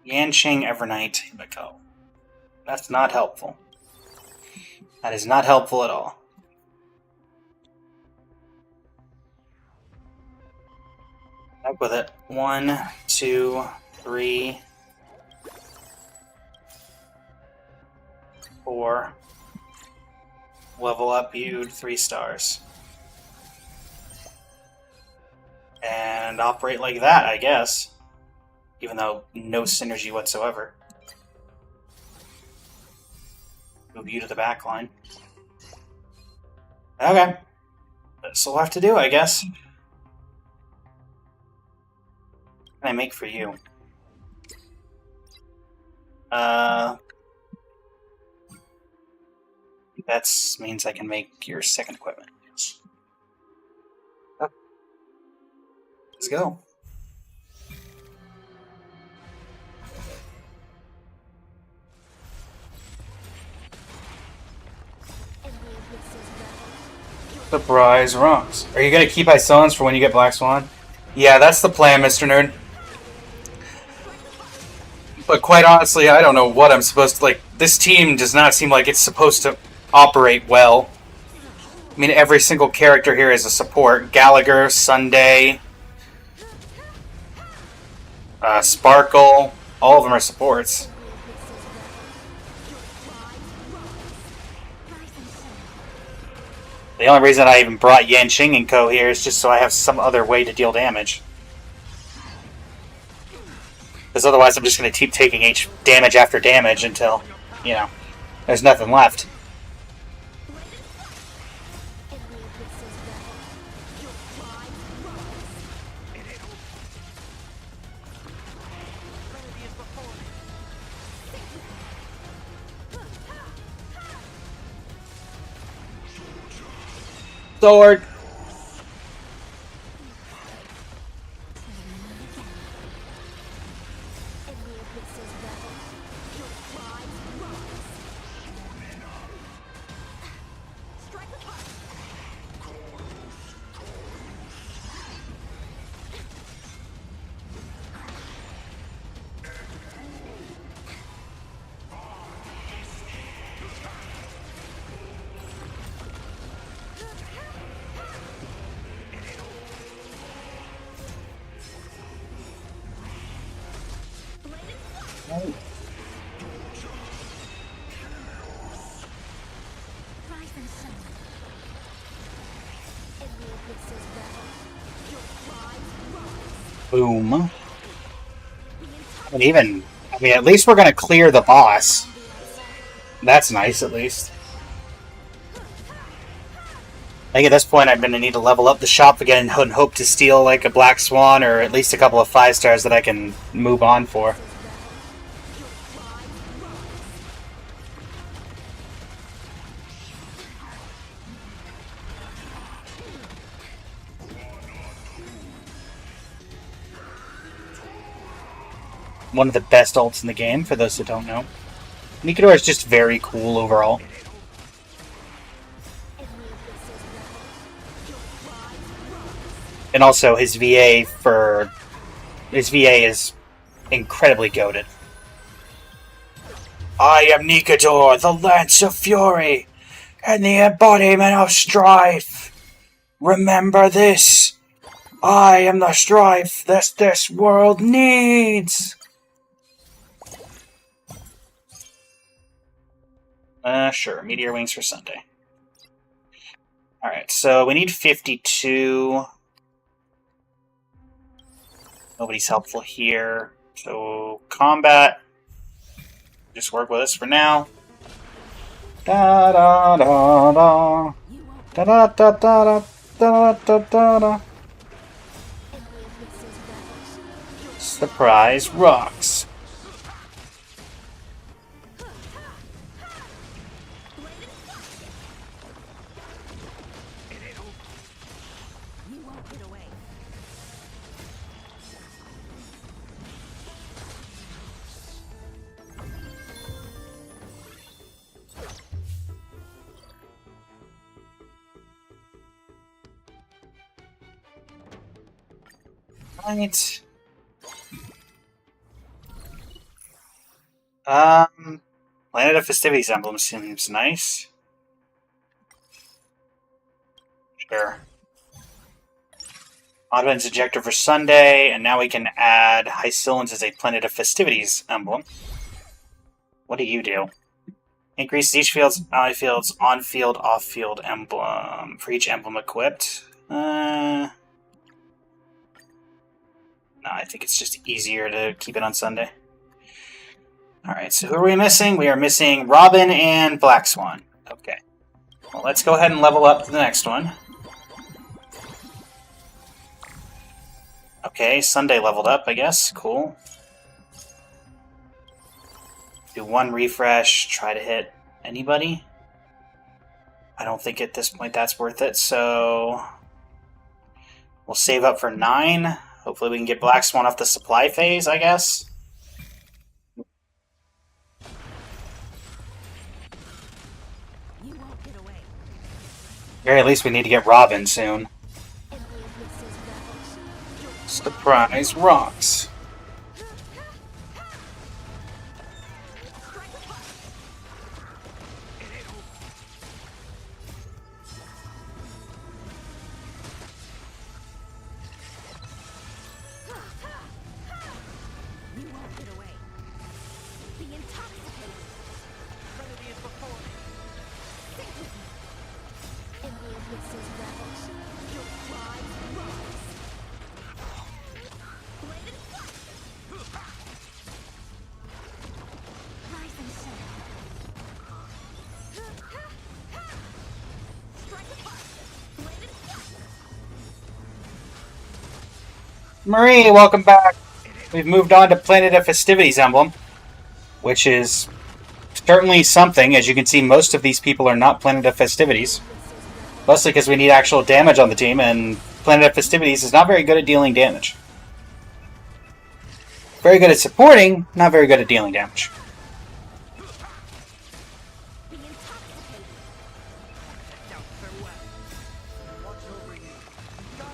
Yanqing Evernight Himiko. That's not helpful. That is not helpful at all. Up with it. 1, 2, 3, 4. Level up you 3 stars. And operate like that, I guess. Even though no synergy whatsoever. Move you to the back line. Okay. This will have to do, I guess. What can I make for you? That means I can make your second equipment. Oh. Let's go. Surprise rocks. Are you gonna keep Isolans for when you get Black Swan? Yeah, that's the plan, Mr. Nerd. But quite honestly, I don't know what I'm supposed to, like, this team does not seem like it's supposed to operate well. I mean, every single character here is a support. Gallagher, Sunday, Sparkle, all of them are supports. The only reason I even brought Yanqing and Co. here is just so I have some other way to deal damage. Because otherwise I'm just going to keep taking damage after damage until, you know, there's nothing left. Sword! Rise and shine. Every eclipse's battle. Your pride rise. Boom. And even, I mean, at least we're gonna clear the boss. That's nice, at least. I think at this point I'm gonna need to level up the shop again and hope to steal like a Black Swan or at least a couple of 5 stars that I can move on for. One of the best ults in the game, for those who don't know. Nikador is just very cool overall. And also his VA is incredibly goated. I am Nikador, the Lance of Fury, and the embodiment of strife. Remember this. I am the strife that this world needs. Sure. Meteor Wings for Sunday. Alright, so we need 52. Nobody's helpful here. So, combat. Just work with us for now. Da da da da. Da da da da da da da da. Surprise rocks. Right. Planet of Festivities emblem seems nice. Sure. Oddman's Ejector for Sunday, and now we can add Hycillans as a Planet of Festivities emblem. What do you do? Increases each field's on-field, off-field emblem for each emblem equipped. No, I think it's just easier to keep it on Sunday. Alright, so who are we missing? We are missing Robin and Black Swan. Okay. Well, let's go ahead and level up to the next one. Okay, Sunday leveled up, I guess. Cool. Do one refresh, try to hit anybody. I don't think at this point that's worth it, so we'll save up for 9. Hopefully we can get Black Swan off the supply phase, I guess. Or at least we need to get Robin soon. Surprise rocks. Marie, welcome back. We've moved on to Planet of Festivities emblem, which is certainly something. As you can see, most of these people are not Planet of Festivities. Mostly because we need actual damage on the team, and Planet of Festivities is not very good at dealing damage. Very good at supporting, not very good at dealing damage.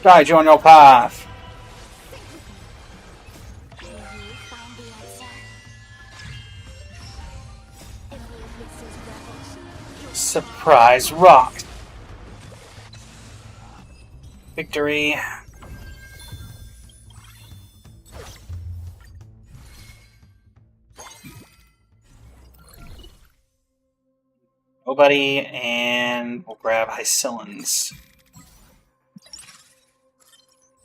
Guide you on your path. Surprise rock. Victory. Nobody, and we'll grab Hycillans.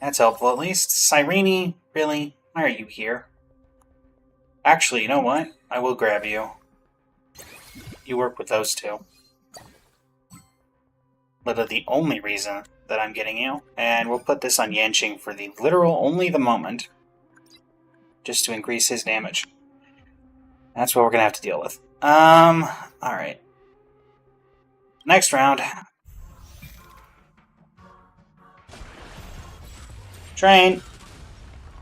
That's helpful at least. Cyrene, really? Why are you here? Actually, you know what? I will grab you. You work with those two. Literally the only reason that I'm getting you. And we'll put this on Yanqing for the literal only the moment. Just to increase his damage. That's what we're gonna have to deal with. Alright. Next round. Train.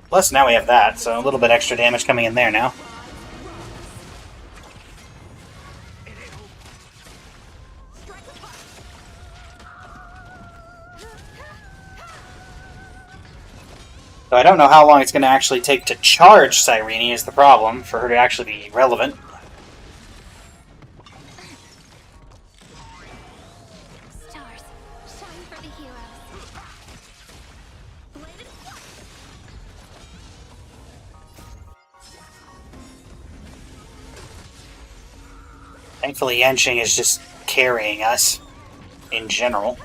Plus now we have that, so a little bit extra damage coming in there now. So I don't know how long it's going to actually take to charge Cyrene is the problem, for her to actually be relevant. Stars, shine for the heroes. Bladed fire. Thankfully, Yanqing is just carrying us in general.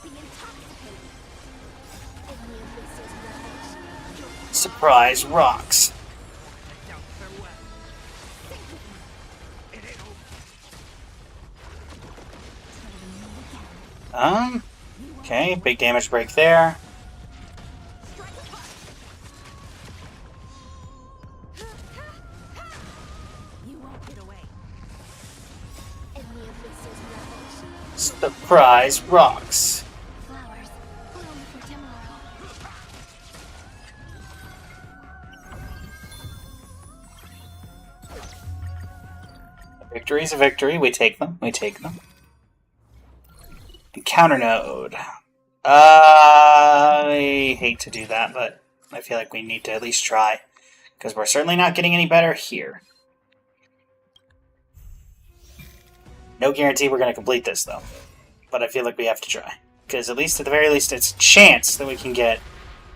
Be intoxicated. Enemy abysses ravage. Surprise rocks. Okay, big damage break there. You won't get away. Enemy abysses ravage. Surprise rocks. Flowers bloom for tomorrow. A victory's a victory. We take them. We take them. Encounter node. I hate to do that, but I feel like we need to at least try. Because we're certainly not getting any better here. No guarantee we're going to complete this, though. But I feel like we have to try. Because at least, at the very least, it's a chance that we can get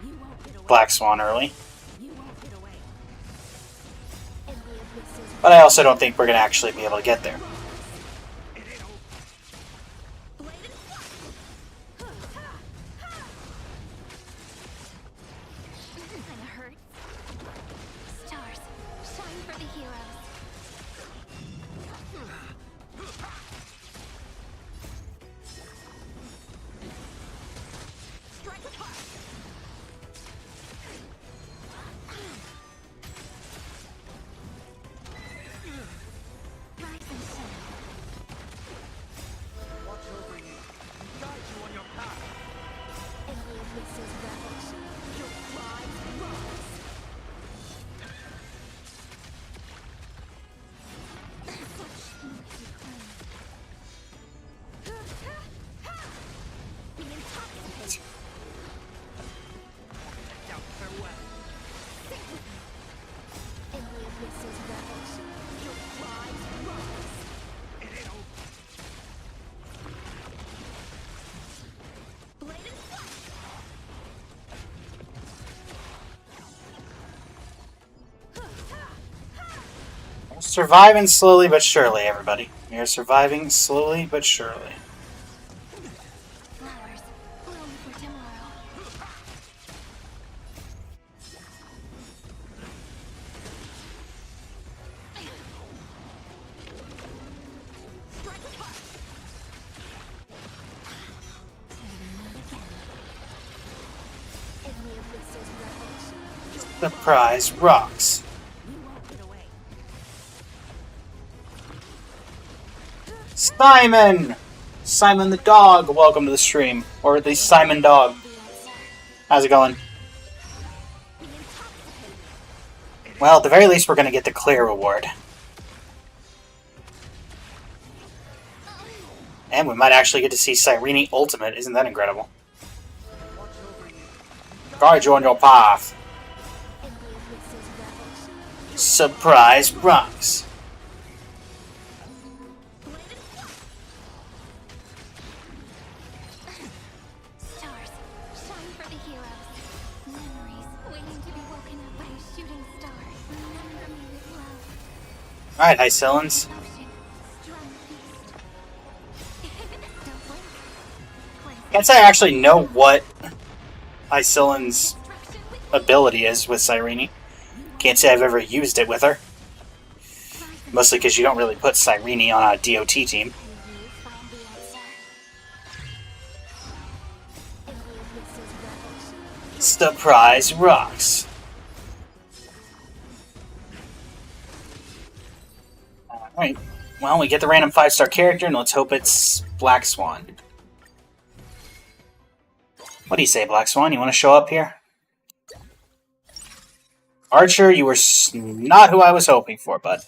You won't get away. Black Swan early. You won't get away. Enemy abysses But I also don't think we're going to actually be able to get there. bladed fire. Kinda hurts. Stars, shine for the heroes. Strike apart. Rise and shine. Watch over you. Guide you on your path. Enemy abysses ravage. Your pride rise. Such sneaky claim. Be intoxicated. Down farewell. Enemy abysses ravage. Your pride rise. Bladed fire. We're surviving slowly but surely, everybody. We are surviving slowly but surely. Flowers bloom for tomorrow. Strike apart. Enemy abysses ravage. Surprise rocks. You won't get away. Simon! Simon the dog, welcome to the stream. Or at least Simon Dog. The answer. How's it going? Be intoxicated. Well, at the very least, we're going to get the clear reward. And we might actually get to see Cyrene Ultimate. Isn't that incredible? Watch over you. Guide you on your path. Enemy abysses ravage. Surprise rocks. Bladed fire. Stars, shine for the heroes. Memories waiting to be woken up by a shooting star. Remember me with love. Alright, Hycillans. Ocean, strong Can't say I actually know what Isillin's ability is with Cyrene. Can't say I've ever used it with her. Mostly because you don't really put Cyrene on a DOT team. Surprise rocks. Alright. Well, we get the random 5-star character, and let's hope it's Black Swan. What do you say, Black Swan? You want to show up here? Archer, you were not who I was hoping for, bud.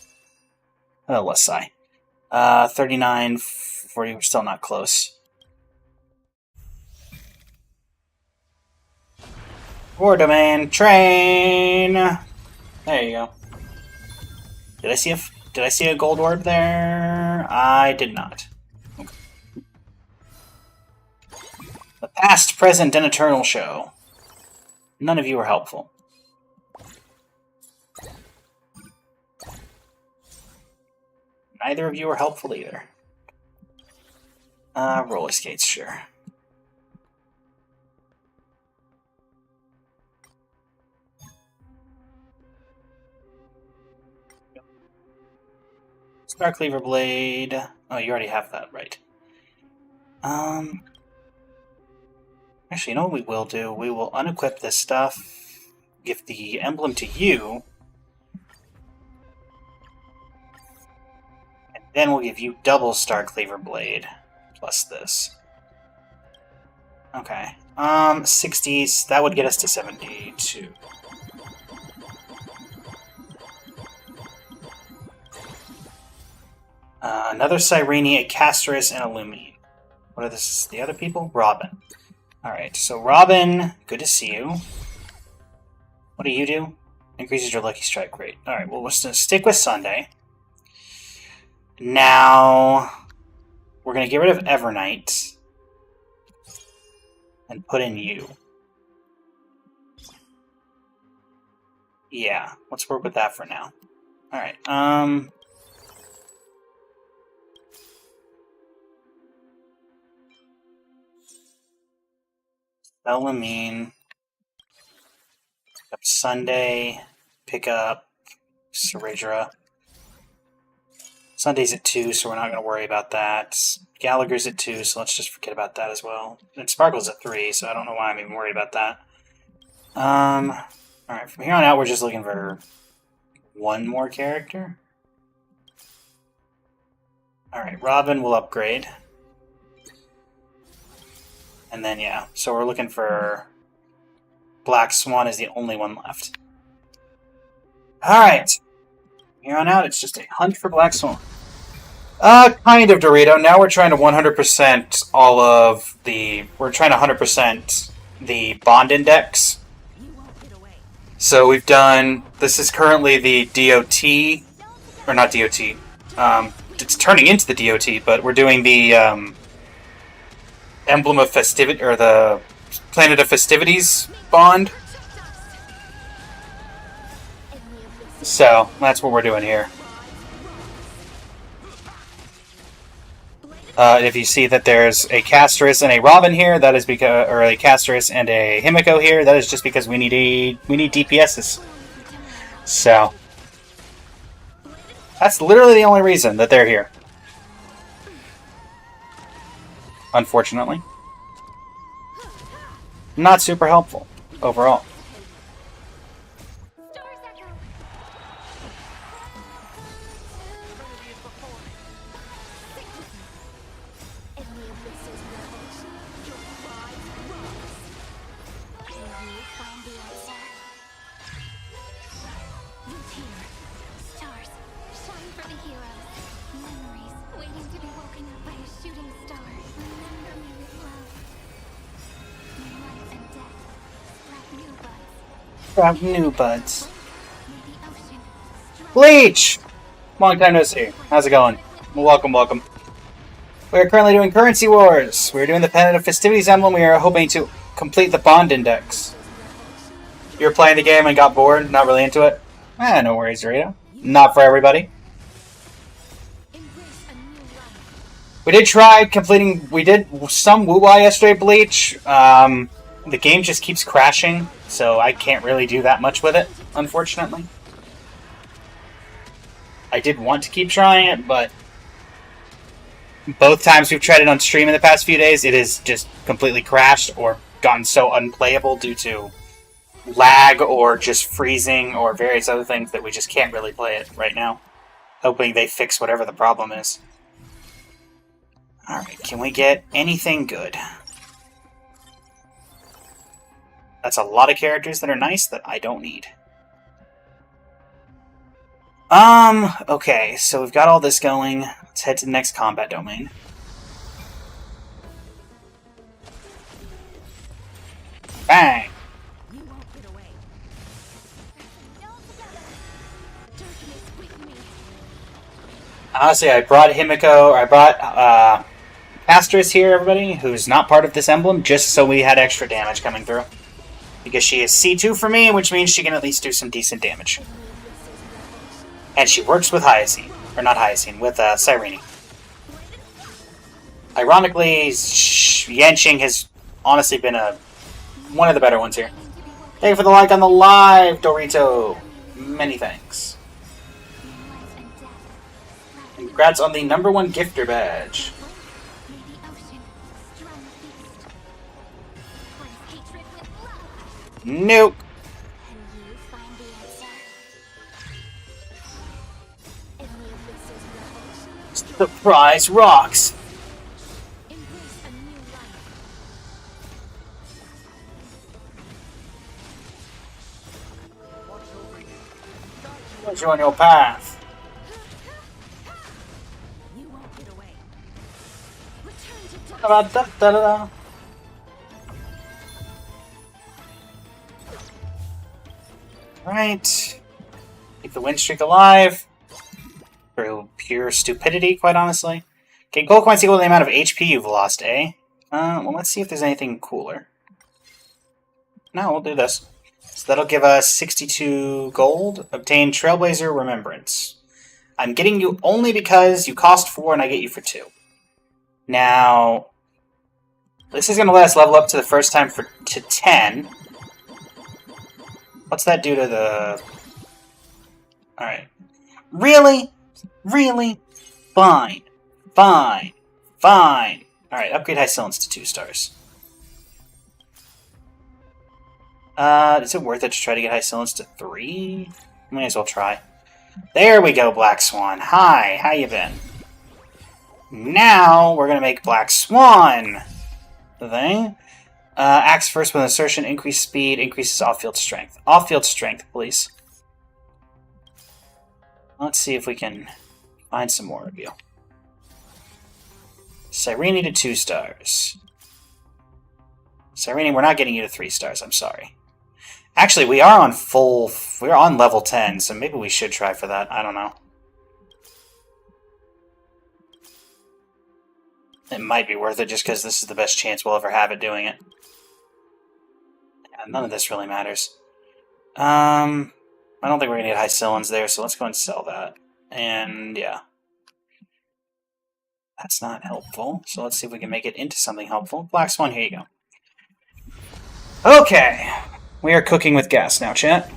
Oh, let's say. 39, 40, we're still not close. War Domain, train! There you go. Did I see a gold orb there? I did not. Okay. The past, present, and eternal show. None of you are helpful. Neither of you are helpful either. Roller skates, sure. Star Cleaver Blade. Oh, you already have that, right. Actually, you know what we will do? We will unequip this stuff, give the emblem to you, and then we'll give you double Star Cleaver Blade, plus this. Okay. 60s, that would get us to 72. Another Cyrene, a Casterus, and a Lumine. What are the other people? Robin. Alright, so Robin, good to see you. What do you do? Increases your lucky strike rate. Alright, well, we're going to stick with Sunday. Now, we're going to get rid of Evernight and put in you. Yeah, let's work with that for now. Alright, Elamine, pick up Sunday, pick up Saridra. Sunday's at 2, so we're not going to worry about that. Gallagher's at 2, so let's just forget about that as well. And Sparkle's at 3, so I don't know why I'm even worried about that. Alright, from here on out, we're just looking for one more character. Alright, Robin will upgrade. And then, yeah, so we're looking for Black Swan is the only one left. Alright. Here on out, it's just a hunt for Black Swan. Kind of, Dorito. Now we're trying to 100% all of the... We're trying to 100% the bond index. So we've done... This is currently the DOT... Or not DOT. It's turning into the DOT, but we're doing the... Emblem of Festivity, or the Planet of Festivities bond. So, that's what we're doing here. If you see that there's a Casterus and a Robin here, that is because, or a Casterus and a Himiko here, that is just because we need DPSs. So, that's literally the only reason that they're here. Unfortunately. Not super helpful, overall. New buds. Bleach! Long time no see. How's it going? Well, welcome, welcome. We are currently doing Currency Wars. We are doing the Planet of Festivities emblem. We are hoping to complete the bond index. You were playing the game and got bored, not really into it? No worries, Dorito. Not for everybody. We did try completing. We did some Wuwai yesterday, Bleach. The game just keeps crashing, so I can't really do that much with it, unfortunately. I did want to keep trying it, but both times we've tried it on stream in the past few days, it has just completely crashed or gotten so unplayable due to lag or just freezing or various other things that we just can't really play it right now. Hoping they fix whatever the problem is. Alright, can we get anything good? That's a lot of characters that are nice that I don't need. Okay, so we've got all this going. Let's head to the next combat domain. Bang! You won't get away. All together. Darkness with me. Honestly, I brought Himiko, I brought, Asterisk here, everybody, who's not part of this emblem, just so we had extra damage coming through. Because she is C2 for me, which means she can at least do some decent damage. And she works with Hyacine. Or not Hyacine, with Cyrene. Ironically, Yanqing has honestly been one of the better ones here. Thank you for the like on the live, Dorito. Many thanks. Congrats on the #1 gifter badge. Nope. Surprise rocks. Put you on your path. You won't get away. Return to darkness. Right. Keep the win streak alive. Through pure stupidity, quite honestly. Okay, gold coins equal to the amount of HP you've lost, eh? Well, let's see if there's anything cooler. No, we'll do this. So that'll give us 62 gold. Obtain Trailblazer Remembrance. I'm getting you only because you cost 4 and I get you for 2. Now, this is going to let us level up to the first time to 10. What's that do to the... Alright. Really? Really? Fine. Fine. Fine. Alright, upgrade Hycillence to 2 stars. Is it worth it to try to get Hycillence to 3? May as well try. There we go, Black Swan. Hi, how you been? Now, we're gonna make Black Swan the thing. Acts first with assertion, increased speed, increases off-field strength. Off-field strength, please. Let's see if we can find some more of you. Cyrene to 2 stars. Cyrene, we're not getting you to 3 stars, I'm sorry. Actually, we're on level 10, so maybe we should try for that. I don't know. It might be worth it just because this is the best chance we'll ever have at doing it. Yeah, none of this really matters. I don't think we're going to get Hycillence there, so let's go and sell that. And, yeah. That's not helpful, so let's see if we can make it into something helpful. Black Swan, here you go. Okay. We are cooking with gas now, chat.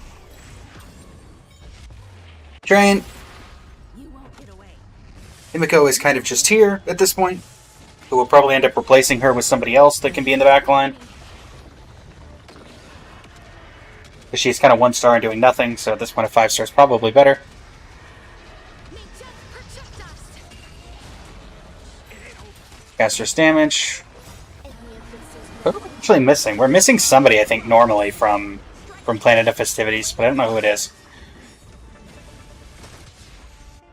Train. Himiko is kind of just here at this point. Who will probably end up replacing her with somebody else that can be in the back line. Because she's kind of 1 star and doing nothing, so at this point a 5 star is probably better. Caster's damage. Who are we actually missing? We're missing somebody, I think, normally from Planet of Festivities, but I don't know who it is.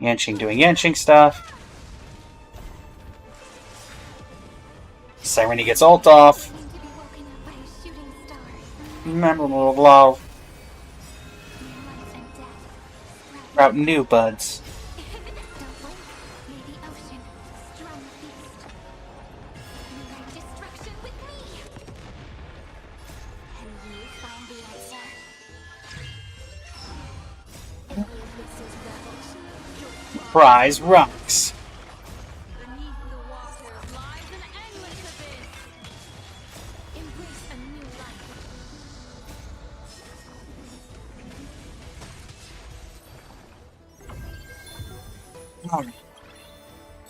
Yanqing doing Yanqing stuff. Cyrene gets ult off. Memorable love. Route new buds. Prize rocks. Alright.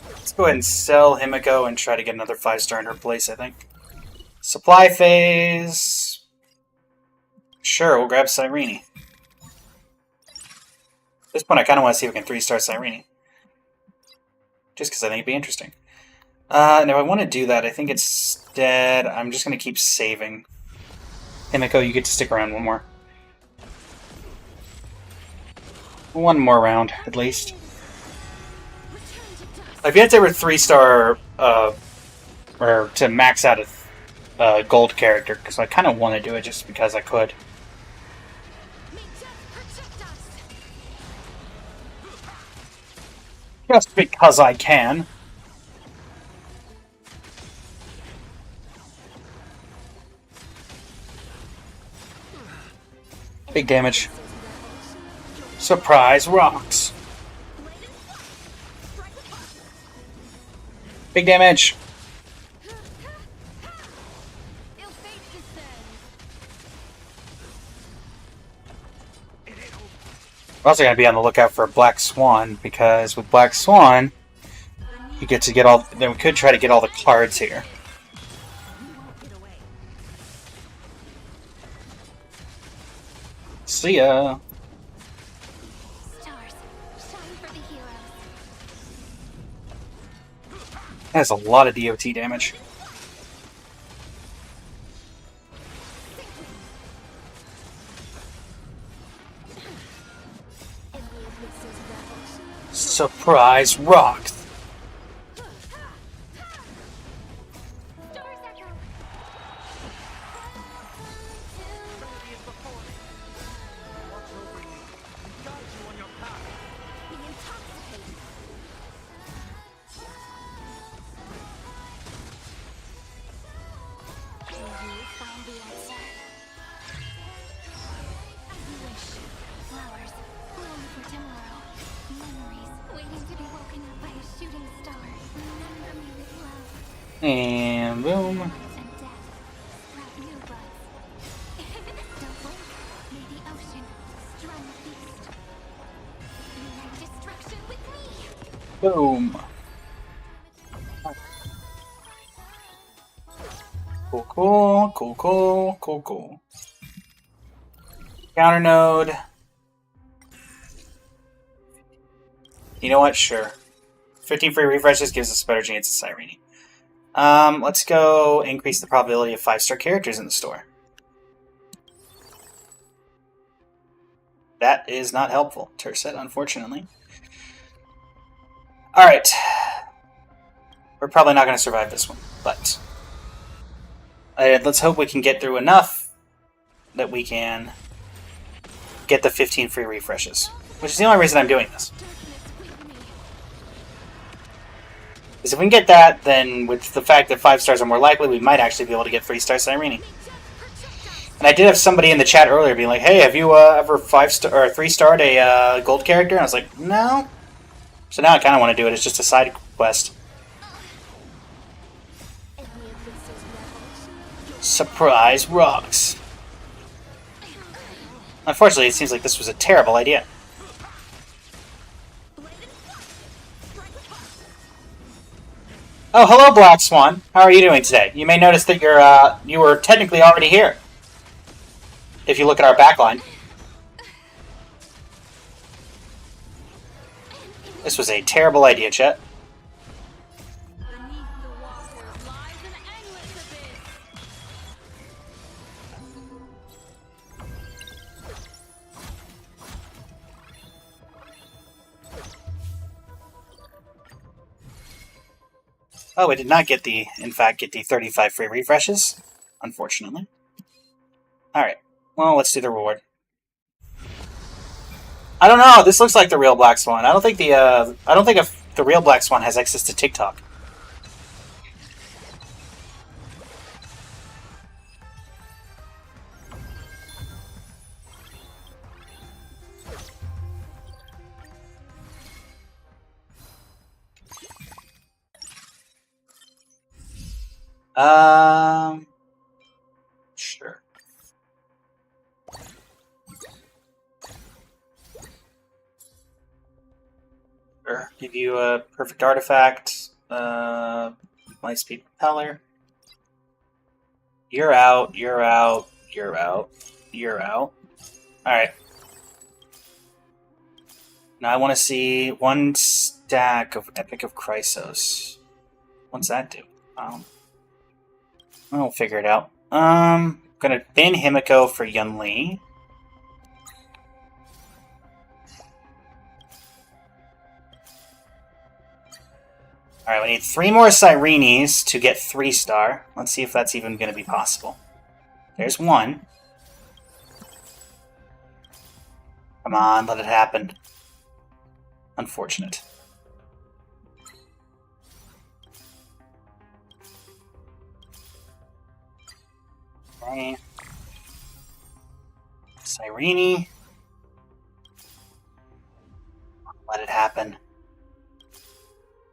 Let's go ahead and sell Himiko and try to get another 5-star in her place, I think. Supply phase. Sure, we'll grab Cyrene. At this point, I kind of want to see if we can 3-star Cyrene. Just because I think it'd be interesting. And if I want to do that, I think instead I'm just going to keep saving. Himiko, you get to stick around one more. One more round, at least. I've yet to ever 3-star, or to max out a gold character, because I kind of want to do it just because I could. Just because I can. Big damage. Surprise rocks. Big damage. We're also going to be on the lookout for a Black Swan, because with Black Swan, you get to get all. Then we could try to get all the cards here. See ya. Stars, shine for the heroes. That's a lot of DOT damage. Surprise rocks. Stars echo. Be intoxicated. Will you find the answer? As you wish. Flowers, bloom for tomorrow. Memories waiting to be woken up by a shooting star. Remember me with love. And boom. Life and death sprout new buds. Don't blink. May the ocean strum a feast. Unite destruction with me. Boom. Cool. Counter node. You know what? Sure. 15 free refreshes gives us a better chance at Cyrene. Let's go increase the probability of 5-star characters in the store. That is not helpful, Terset, unfortunately. Alright. We're probably not going to survive this one, but let's hope we can get through enough that we can get the 15 free refreshes. Which is the only reason I'm doing this. Because if we can get that, then with the fact that 5 stars are more likely, we might actually be able to get 3-star Cyrene. And I did have somebody in the chat earlier being like, "Hey, have you ever 5-star or 3-starred a gold character?" And I was like, "No." So now I kind of want to do it. It's just a side quest. Surprise rocks. Unfortunately, it seems like this was a terrible idea. Oh, hello, Black Swan. How are you doing today? You may notice that you were technically already here. If you look at our backline. This was a terrible idea, Chet. Beneath the waters lies an endless abyss. Oh, I did not get in fact, get the 35 free refreshes, unfortunately. Alright, well, let's do the reward. I don't know, this looks like the real Black Swan. I don't think the real Black Swan has access to TikTok. Sure. Give you a perfect artifact. Lightspeed propeller. You're out. You're out. You're out. You're out. Alright. Now I want to see one stack of Epic of Chrysos. What's that do? I'll figure it out. Gonna ban Himiko for Yun Li. Alright, we need 3 more Sirenes to get 3-star. Let's see if that's even gonna be possible. There's one. Come on, let it happen. Unfortunate. Okay. Cyrene. Let it happen.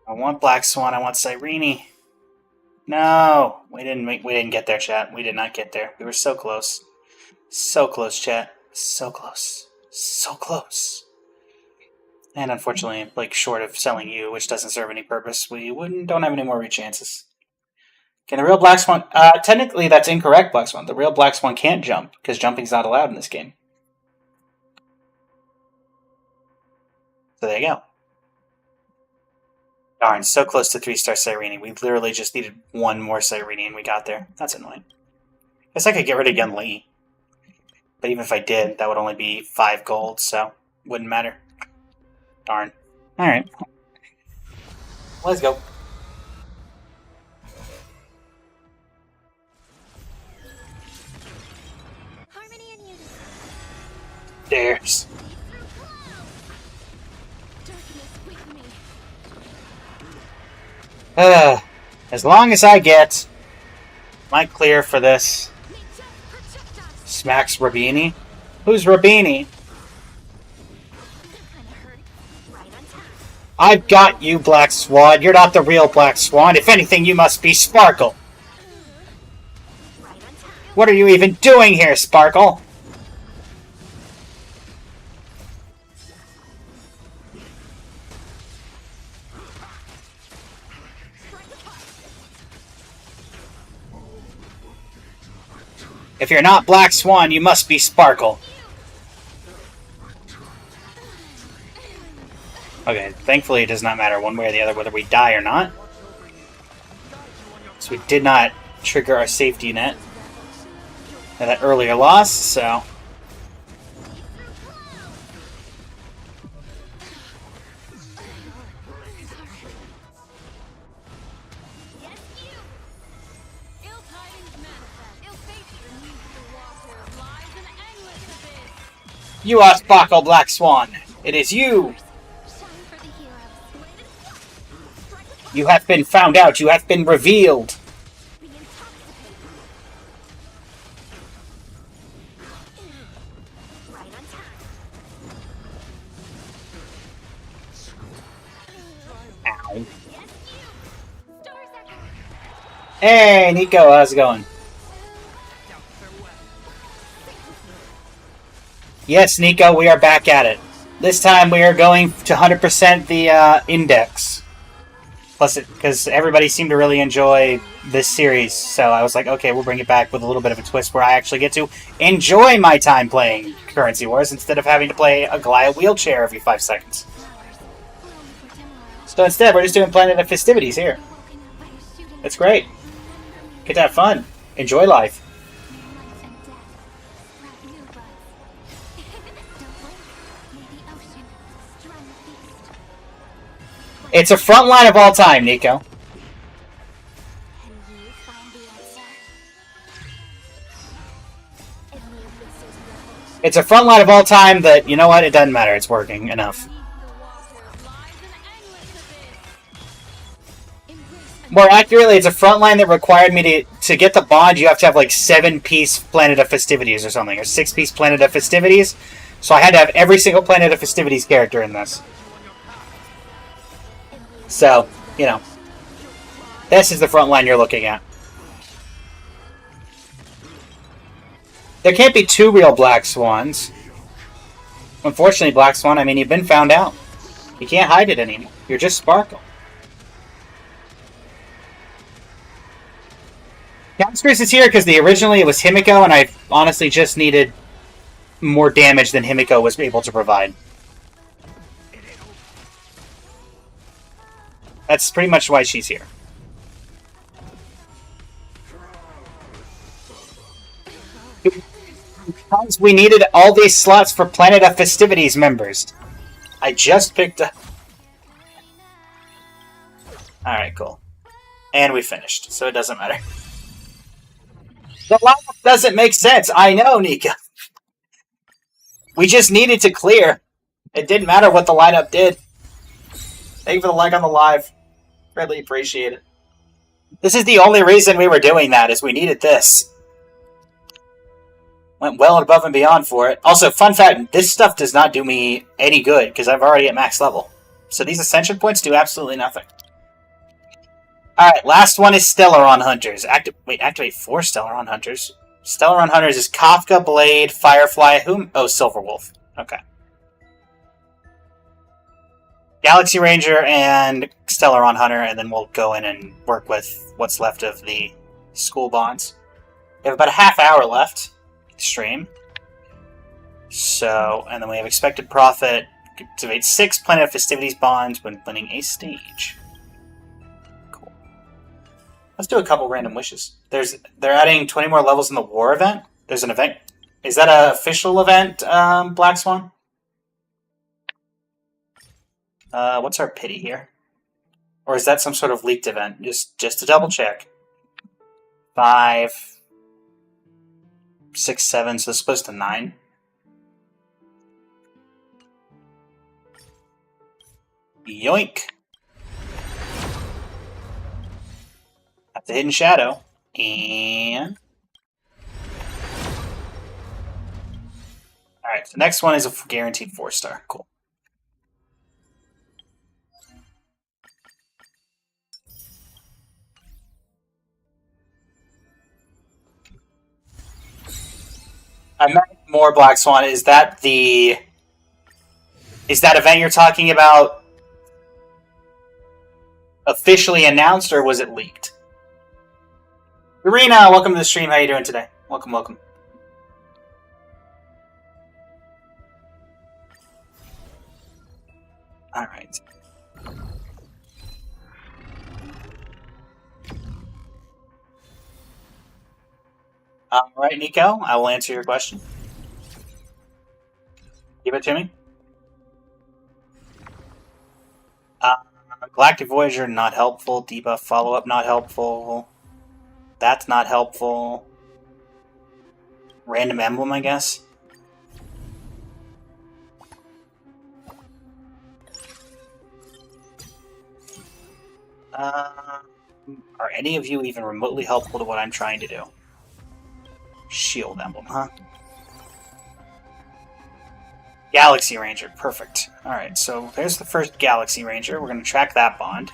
I want Black Swan, I want Cyrene. No! We didn't get there, chat. We did not get there. We were so close. So close, chat. So close. So close. And unfortunately, like, short of selling you, which doesn't serve any purpose, we don't have any more re-chances. Can the real Black Swan... technically, that's incorrect, Black Swan. The real Black Swan can't jump, because jumping's not allowed in this game. So there you go. Darn, so close to 3-star Cyrene. We literally just needed one more Cyrene and we got there. That's annoying. Guess I could get rid of Yun Li. But even if I did, that would only be 5 gold, so wouldn't matter. Darn. Alright. Let's go. Harmony and unity. There's. Darkness with me. As long as I get my clear for this. Smacks Rabini. Who's Rabini? I've got you, Black Swan. You're not the real Black Swan. If anything, you must be Sparkle. What are you even doing here, Sparkle? If you're not Black Swan, you must be Sparkle. Okay, thankfully it does not matter one way or the other whether we die or not. So we did not trigger our safety net and that earlier loss, so... You are Sparkle, Black Swan. It is you. Shine for the heroes. You have been found out. You have been revealed. Be intoxicated. Right on time. Ow. Yes, you. Stars echo. Hey, Nico, how's it going? Yes, Nico, we are back at it. This time we are going to 100% the index. Plus, because everybody seemed to really enjoy this series, so I was like, okay, we'll bring it back with a little bit of a twist where I actually get to enjoy my time playing Currency Wars instead of having to play a Goliath wheelchair every 5 seconds. So instead, we're just doing Planet of Festivities here. It's great. Get to have fun. Enjoy life. It's a front line of all time, Nico. It's a front line of all time that, you know what, it doesn't matter. It's working enough. More accurately, it's a front line that required me to get the bond, you have to have like 7-piece Planet of Festivities or something, or 6-piece Planet of Festivities. So I had to have every single Planet of Festivities character in this. So, you know, this is the front line you're looking at. There can't be 2 real Black Swans. Unfortunately, Black Swan, I mean, you've been found out. You can't hide it anymore. You're just Sparkle. Counters is here because originally it was Himiko, and I honestly just needed more damage than Himiko was able to provide. That's pretty much why she's here. Because we needed all these slots for Planet of Festivities members. I just picked up... Alright, cool. And we finished, so it doesn't matter. The lineup doesn't make sense. I know, Nika. We just needed to clear. It didn't matter what the lineup did. Thank you for the like on the live. Greatly appreciate it. This is the only reason we were doing that, is we needed this. Went well above and beyond for it. Also, fun fact, this stuff does not do me any good, because I'm already at max level. So these Ascension points do absolutely nothing. Alright, last one is Stellaron Hunters. Activate 4 Stellaron Hunters. Stellaron Hunters is Kafka, Blade, Firefly, Silverwolf. Okay. Galaxy Ranger and Stellaron Hunter, and then we'll go in and work with what's left of the school bonds. We have about a half hour left to stream. So, and then we have Expected Profit. Activate 6 Planet of Festivities bonds when winning a stage. Cool. Let's do a couple random wishes. They're adding 20 more levels in the war event. There's an event. Is that an official event, Black Swan? What's our pity here? Or is that some sort of leaked event? Just to double check. 5, 6, 7, so it's supposed to 9. Yoink! That's the Hidden Shadow. And... Alright, the next one is a guaranteed 4-star. Cool. I meant more, Black Swan. Is that event you're talking about officially announced, or was it leaked? Irina, welcome to the stream. How you doing today? Welcome, welcome. Alright. Alright, Nico, I will answer your question. Give it to me. Galactic Voyager, not helpful. Debuff follow-up, not helpful. That's not helpful. Random Emblem, I guess. Are any of you even remotely helpful to what I'm trying to do? Shield Emblem, huh? Galaxy Ranger, perfect. Alright, so there's the first Galaxy Ranger. We're going to track that bond.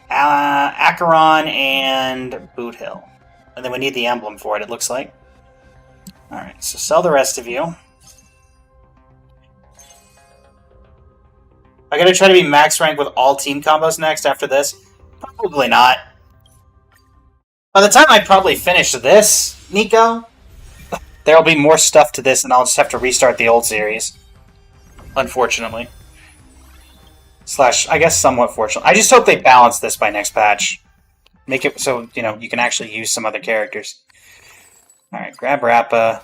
Acheron and Boot Hill. And then we need the emblem for it looks like. Alright, so sell the rest of you. I'm going to try to be max rank with all team combos next after this. Probably not. By the time I probably finish this, Nico, there'll be more stuff to this, and I'll just have to restart the old series. Unfortunately. Slash, I guess somewhat fortunately. I just hope they balance this by next patch. Make it so, you know, you can actually use some other characters. Alright, grab Rappa.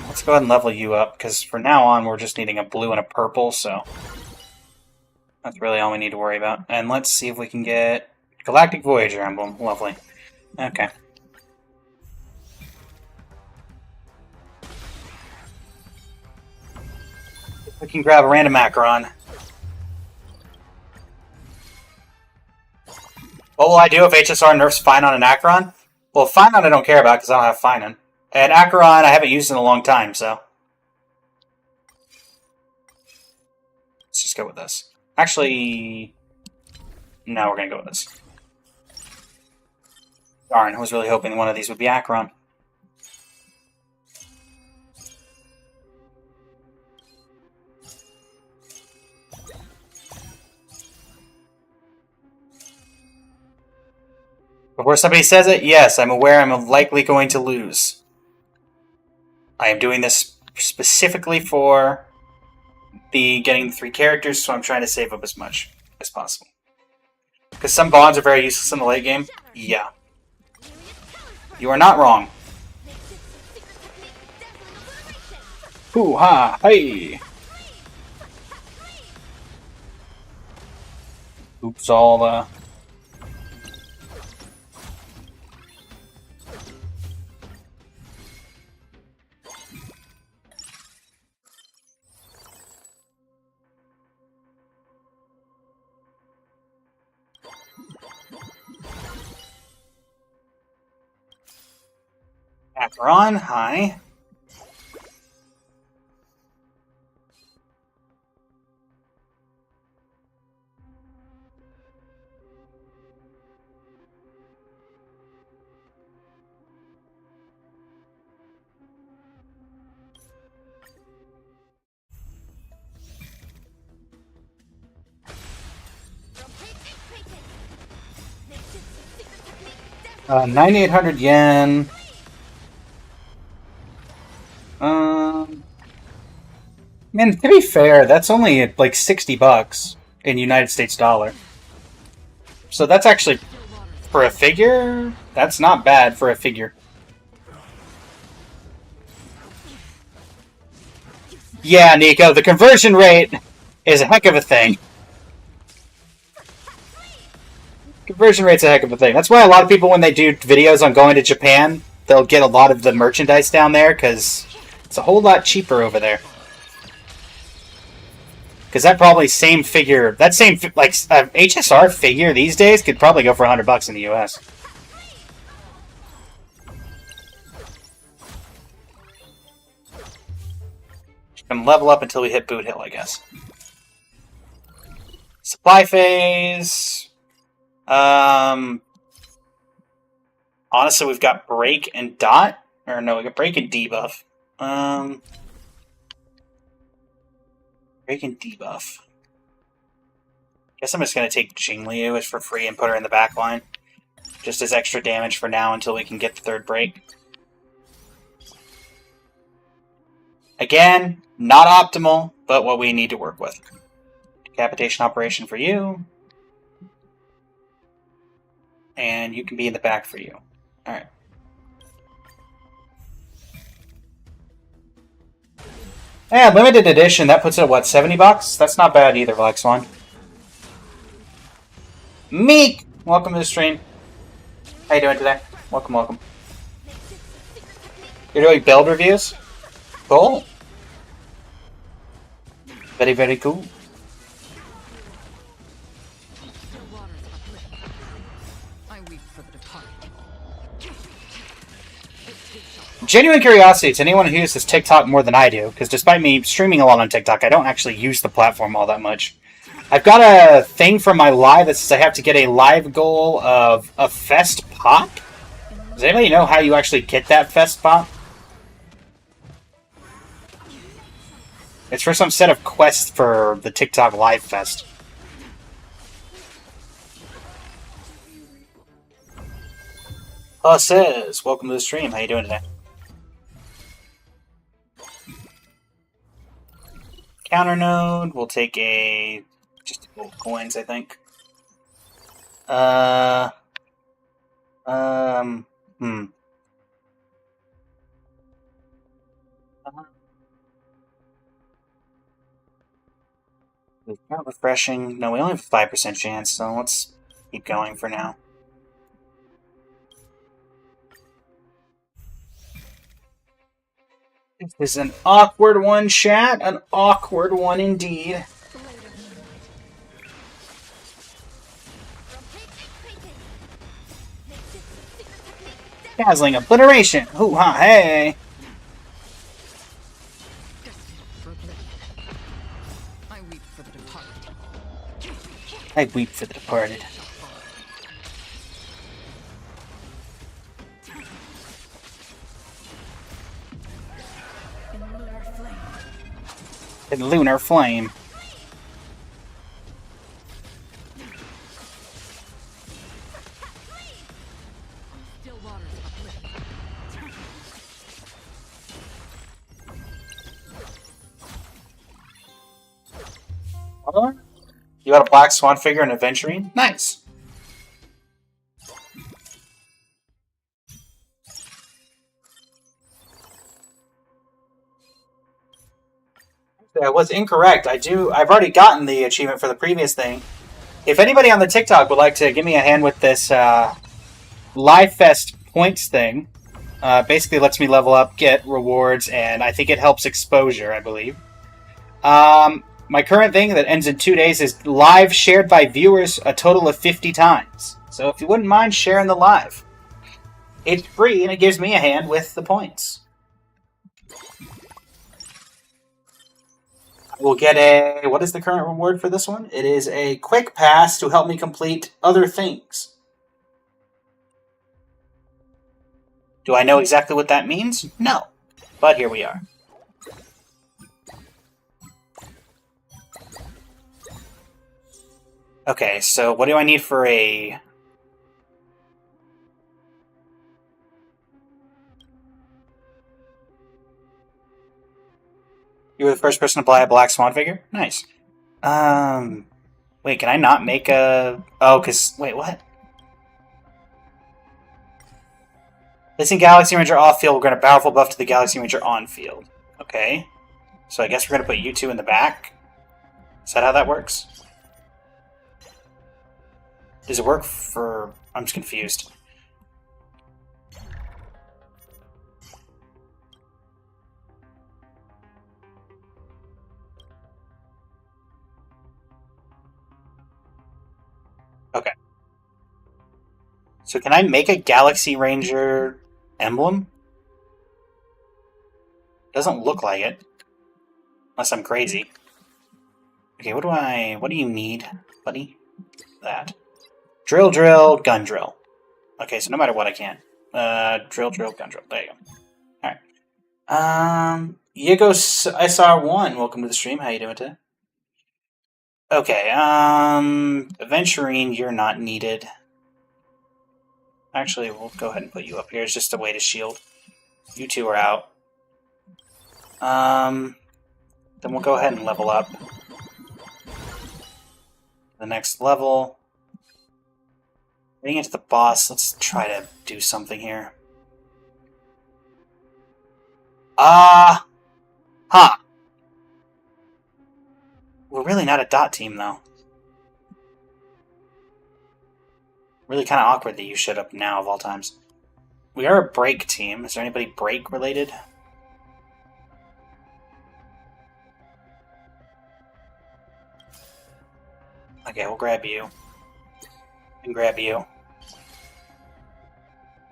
Let's go ahead and level you up, because from now on we're just needing a blue and a purple, so that's really all we need to worry about. And let's see if we can get Galactic Voyager emblem. Lovely. Okay. We can grab a random Acheron. What will I do if HSR nerfs Finon and Acheron? Well, Finon I don't care about because I don't have Finon. And Acheron I haven't used in a long time, so... Let's just go with this. Actually... No, we're gonna go with this. Darn, I was really hoping one of these would be Acheron. Before somebody says it, yes, I'm aware I'm likely going to lose. I am doing this specifically for getting the 3 characters, so I'm trying to save up as much as possible. Because some bonds are very useless in the late game. Yeah. You are not wrong. Hoo ha, hey! Oops, all Acheron, hi. Rotate increases. 9,800 yen. Man, to be fair, that's only like $60 in United States dollar. So that's actually, for a figure, that's not bad for a figure. Yeah, Nico, the conversion rate is a heck of a thing. Conversion rate's a heck of a thing. That's why a lot of people, when they do videos on going to Japan, they'll get a lot of the merchandise down there, because it's a whole lot cheaper over there. Because that probably same figure, that same, like, HSR figure these days could probably go for $100 in the US. Can level up until we hit Boot Hill, I guess. Supply phase. Honestly, we've got Break and Dot. Or no, we got Break and Debuff. Break and Debuff. Guess I'm just going to take Jingliu as for free and put her in the back line. Just as extra damage for now until we can get the 3rd break. Again, not optimal, but what we need to work with. Decapitation operation for you. And you can be in the back for you. Alright. Yeah, limited edition, that puts it at what, $70? That's not bad either, Black Swan. Meek! Welcome to the stream. How you doing today? Welcome, welcome. You're doing build reviews? Cool. Very, very cool. Genuine curiosity to anyone who uses TikTok more than I do, because despite me streaming a lot on TikTok, I don't actually use the platform all that much. I've got a thing for my live that says I have to get a live goal of a Fest Pop. Does anybody know how you actually get that Fest Pop? It's for some set of quests for the TikTok Live Fest. Says, welcome to the stream. How you doing today? Counter node. We'll take just a couple coins, I think. Not refreshing. No, we only have a 5% chance, so let's keep going for now. This is an awkward one, chat. An awkward one indeed. Dazzling obliteration. Hoo ha hey. I weep for the departed. In lunar flame. You got a Black Swan figure and Aventurine? Nice. I was incorrect. I've already gotten the achievement for the previous thing. If anybody on the TikTok would like to give me a hand with this Live Fest points thing, basically lets me level up, get rewards, and I think it helps exposure, I believe. My current thing that ends in 2 days is live shared by viewers a total of 50 times. So if you wouldn't mind sharing the live. It's free and it gives me a hand with the points. We'll get a... What is the current reward for this one? It is a quick pass to help me complete other things. Do I know exactly what that means? No. But here we are. Okay, so what do I need for a... You were the first person to buy a Black Swan figure? Nice. Wait, can I not make a... Oh, because... Wait, what? Placing Galaxy Ranger off-field, we're going to powerful buff to the Galaxy Ranger on-field. Okay. So I guess we're going to put you two in the back? Is that how that works? Does it work for... I'm just confused. Okay. So can I make a Galaxy Ranger emblem? Doesn't look like it. Unless I'm crazy. Okay, what do you need, buddy? That. Drill, drill, gun drill. Okay, so no matter what I can. Drill, drill, gun drill. There you go. Alright. Yigo SR1, welcome to the stream. How you doing today? Okay, Aventurine, you're not needed. Actually, we'll go ahead and put you up here. It's just a way to shield. You two are out. Then we'll go ahead and level up. The next level. Getting into the boss, let's try to do something here. Huh. We're really not a dot team, though. Really kind of awkward that you showed up now, of all times. We are a break team. Is there anybody break related? Okay, we'll grab you. And grab you.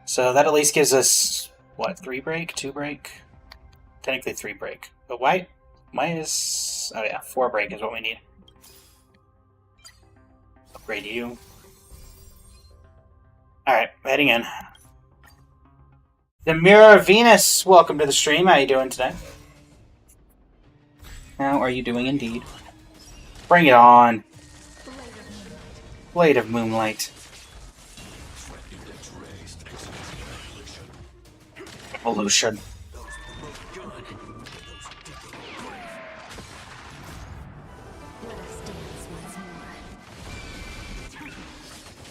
So that at least gives us, what, 3 break? 2 break? Technically 3 break. But why is... Oh yeah, 4 break is what we need. Upgrade you. Alright, heading in. The Mirror Venus, welcome to the stream. How are you doing today? How are you doing indeed? Bring it on. Blade of Moonlight. Evolution.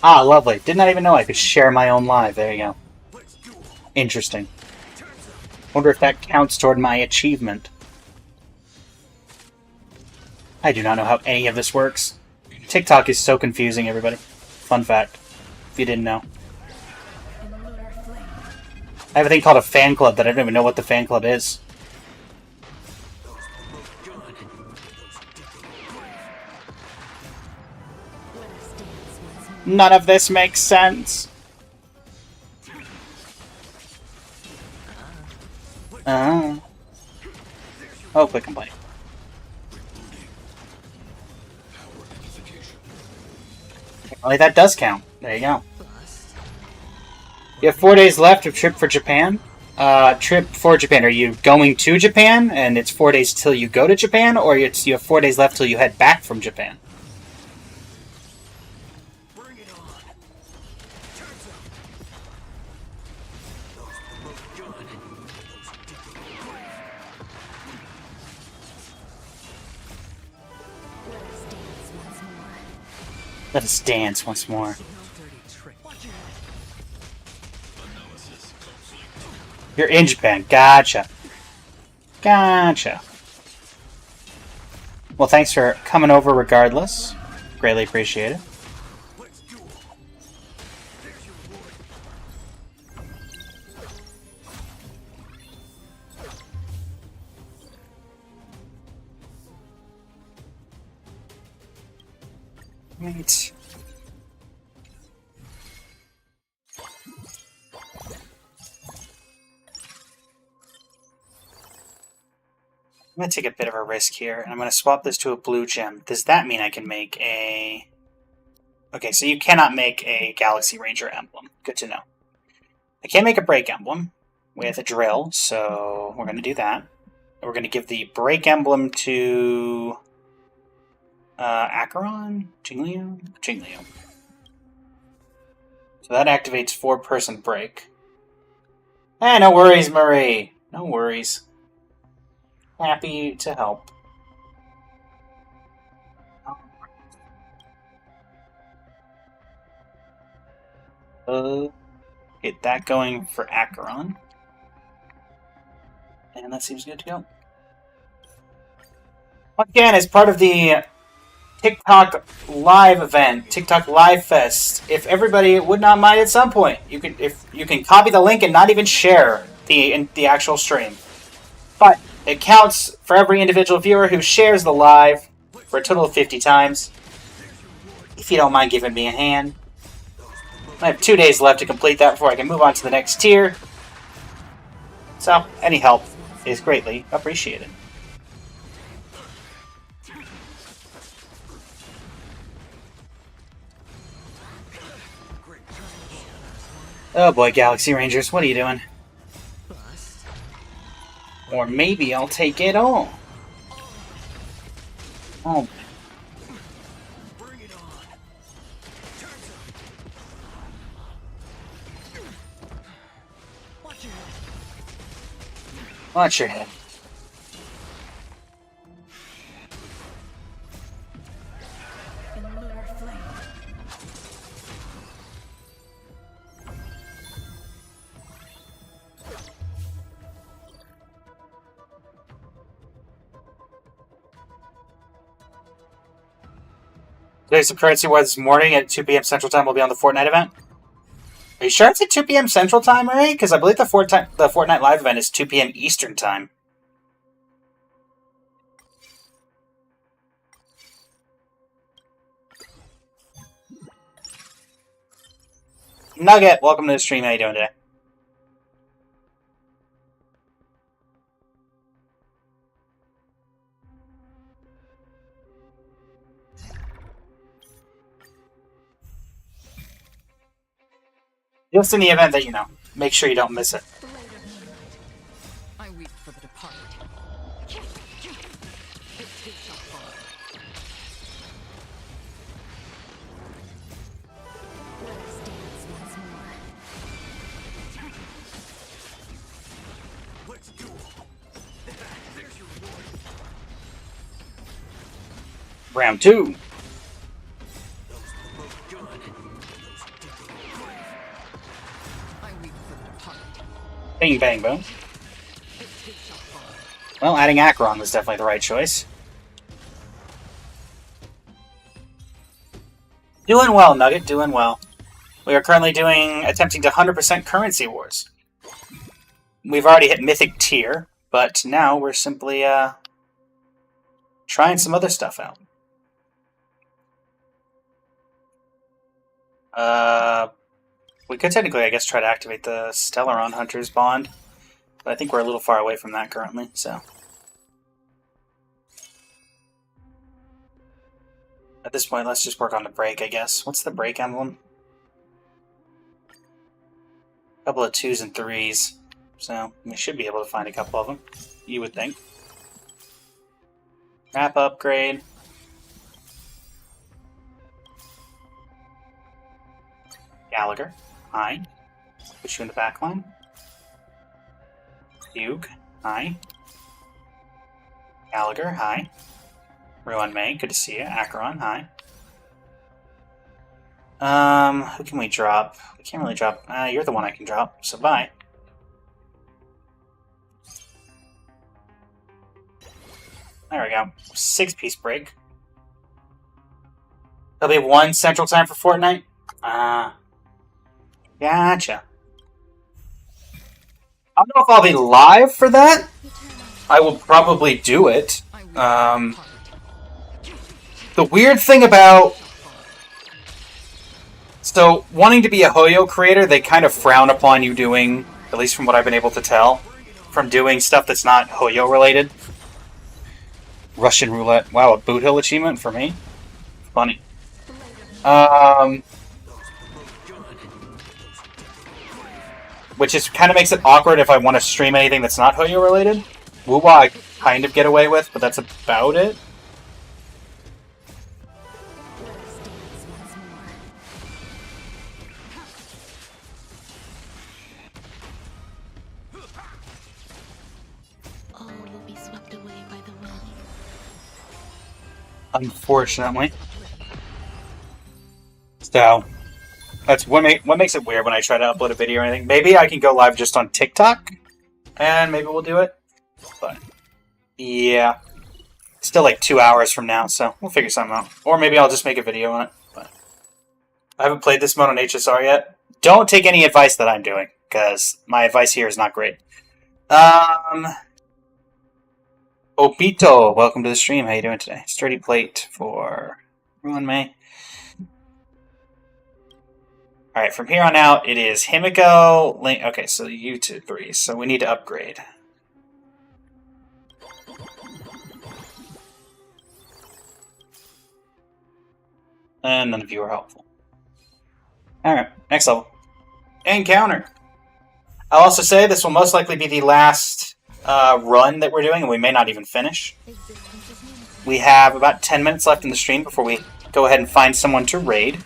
Ah, lovely. Did not even know I could share my own live. There you go. Interesting. Wonder if that counts toward my achievement. I do not know how any of this works. TikTok is so confusing, everybody. Fun fact. If you didn't know. I have a thing called a fan club that I don't even know what the fan club is. None of this makes sense. Oh, quit complaining. Well, that does count. There you go. You have 4 days left of trip for Japan. Trip for Japan. Are you going to Japan and it's 4 days till you go to Japan, or you have 4 days left till you head back from Japan? Let us dance once more. You're in Japan. Gotcha. Gotcha. Well, thanks for coming over regardless. Greatly appreciated. Right. I'm going to take a bit of a risk here, and I'm going to swap this to a blue gem. Does that mean I can make a... Okay, so you cannot make a Galaxy Ranger emblem. Good to know. I can make a break emblem with a drill, so we're going to do that. We're going to give the break emblem to... Acheron? Jingliu? Jingliu. So that activates 4-person break. No worries, Marie. No worries. Happy to help. Get that going for Acheron. And that seems good to go. Once again, as part of the TikTok live event, TikTok Live Fest, if everybody would not mind at some point, you can copy the link and not even share the actual stream. But it counts for every individual viewer who shares the live for a total of 50 times. If you don't mind giving me a hand. I have 2 days left to complete that before I can move on to the next tier. So, any help is greatly appreciated. Oh boy, Galaxy Rangers, what are you doing? Or maybe I'll take it all. Oh. Watch your head. In lunar flame. Today's Currency Wars this morning at 2 p.m. Central Time will be on the Fortnite event. Are you sure it's at 2 p.m. Central Time, Marie? Because I believe the Fortnite Live event is 2 p.m. Eastern Time. Nugget, welcome to the stream. How you doing today? Just in the event that, make sure you don't miss it. Blade of moonlight. I weep for the departed. It too shall fall. Let us dance once more. Let's do it. There's your reward. Round 2. I weep for the departed. Bing, bang, boom. It too shall fall. Well, adding Acheron was definitely the right choice. Doing well, Nugget, doing well. We are currently attempting to 100% Currency Wars. We've already hit Mythic Tier, but now we're simply, trying some other stuff out. We could technically, I guess, try to activate the Stellaron Hunter's Bond, but I think we're a little far away from that currently, so... At this point, let's just work on the break, I guess. What's the break emblem? A couple of 2s and 3s, so we should be able to find a couple of them, you would think. Wrap upgrade. Gallagher, hi. Put you in the back line. Hugh, hi. Gallagher, hi. Ruan May, good to see you. Acheron, hi. Who can we drop? We can't really drop. You're the one I can drop, so bye. There we go. 6-piece break. There'll be 1 Central Time for Fortnite? Gotcha. I don't know if I'll be live for that. I will probably do it. The weird thing about... So, wanting to be a Hoyo creator, they kind of frown upon you doing, at least from what I've been able to tell, from doing stuff that's not Hoyo related. Russian roulette. Wow, a Boot Hill achievement for me? Funny. Which is kind of makes it awkward if I want to stream anything that's not Hoyo related. Wuwa I kind of get away with, but that's about it. All will be swept away by the wind. Unfortunately. So, that's what makes it weird when I try to upload a video or anything. Maybe I can go live just on TikTok, and maybe we'll do it. But, yeah. Still like 2 hours from now, so we'll figure something out. Or maybe I'll just make a video on it. But I haven't played this mode on HSR yet. Don't take any advice that I'm doing, because my advice here is not great. Obito, welcome to the stream. How you doing today? Sturdy plate for Ruin May. Alright, from here on out, it is Himiko, Link... Okay, so you 2, 3. So we need to upgrade. And none of you are helpful. Alright, next level. Encounter. I'll also say this will most likely be the last run that we're doing, and we may not even finish. We have about 10 minutes left in the stream before we go ahead and find someone to raid.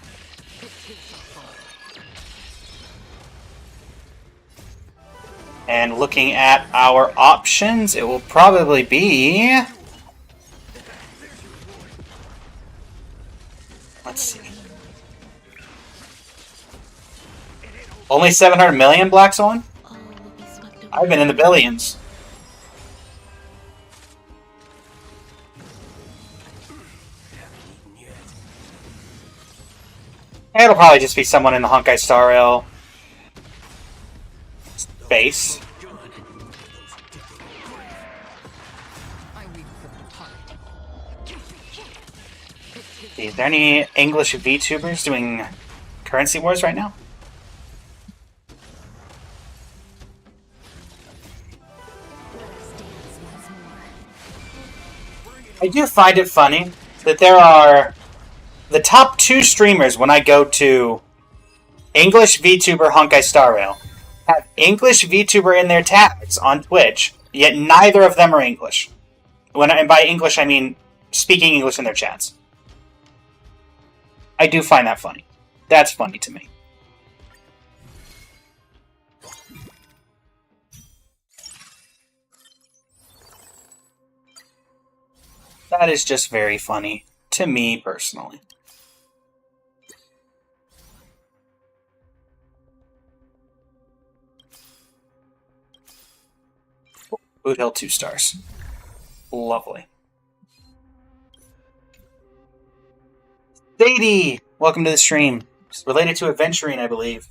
And looking at our options, it will probably be... Let's see. Only 700 million, Black Swan? I've been in the billions. It'll probably just be someone in the Honkai Star Rail space. Is there any English VTubers doing Currency Wars right now? I do find it funny that there are the top 2 streamers when I go to English VTuber Honkai Star Rail have English VTuber in their tags on Twitch, yet neither of them are English. And by English, I mean speaking English in their chats. I do find that funny. That's funny to me. That is just very funny to me personally. Boot Hill 2 stars. Lovely. Sadie! Welcome to the stream. It's related to Adventuring, I believe.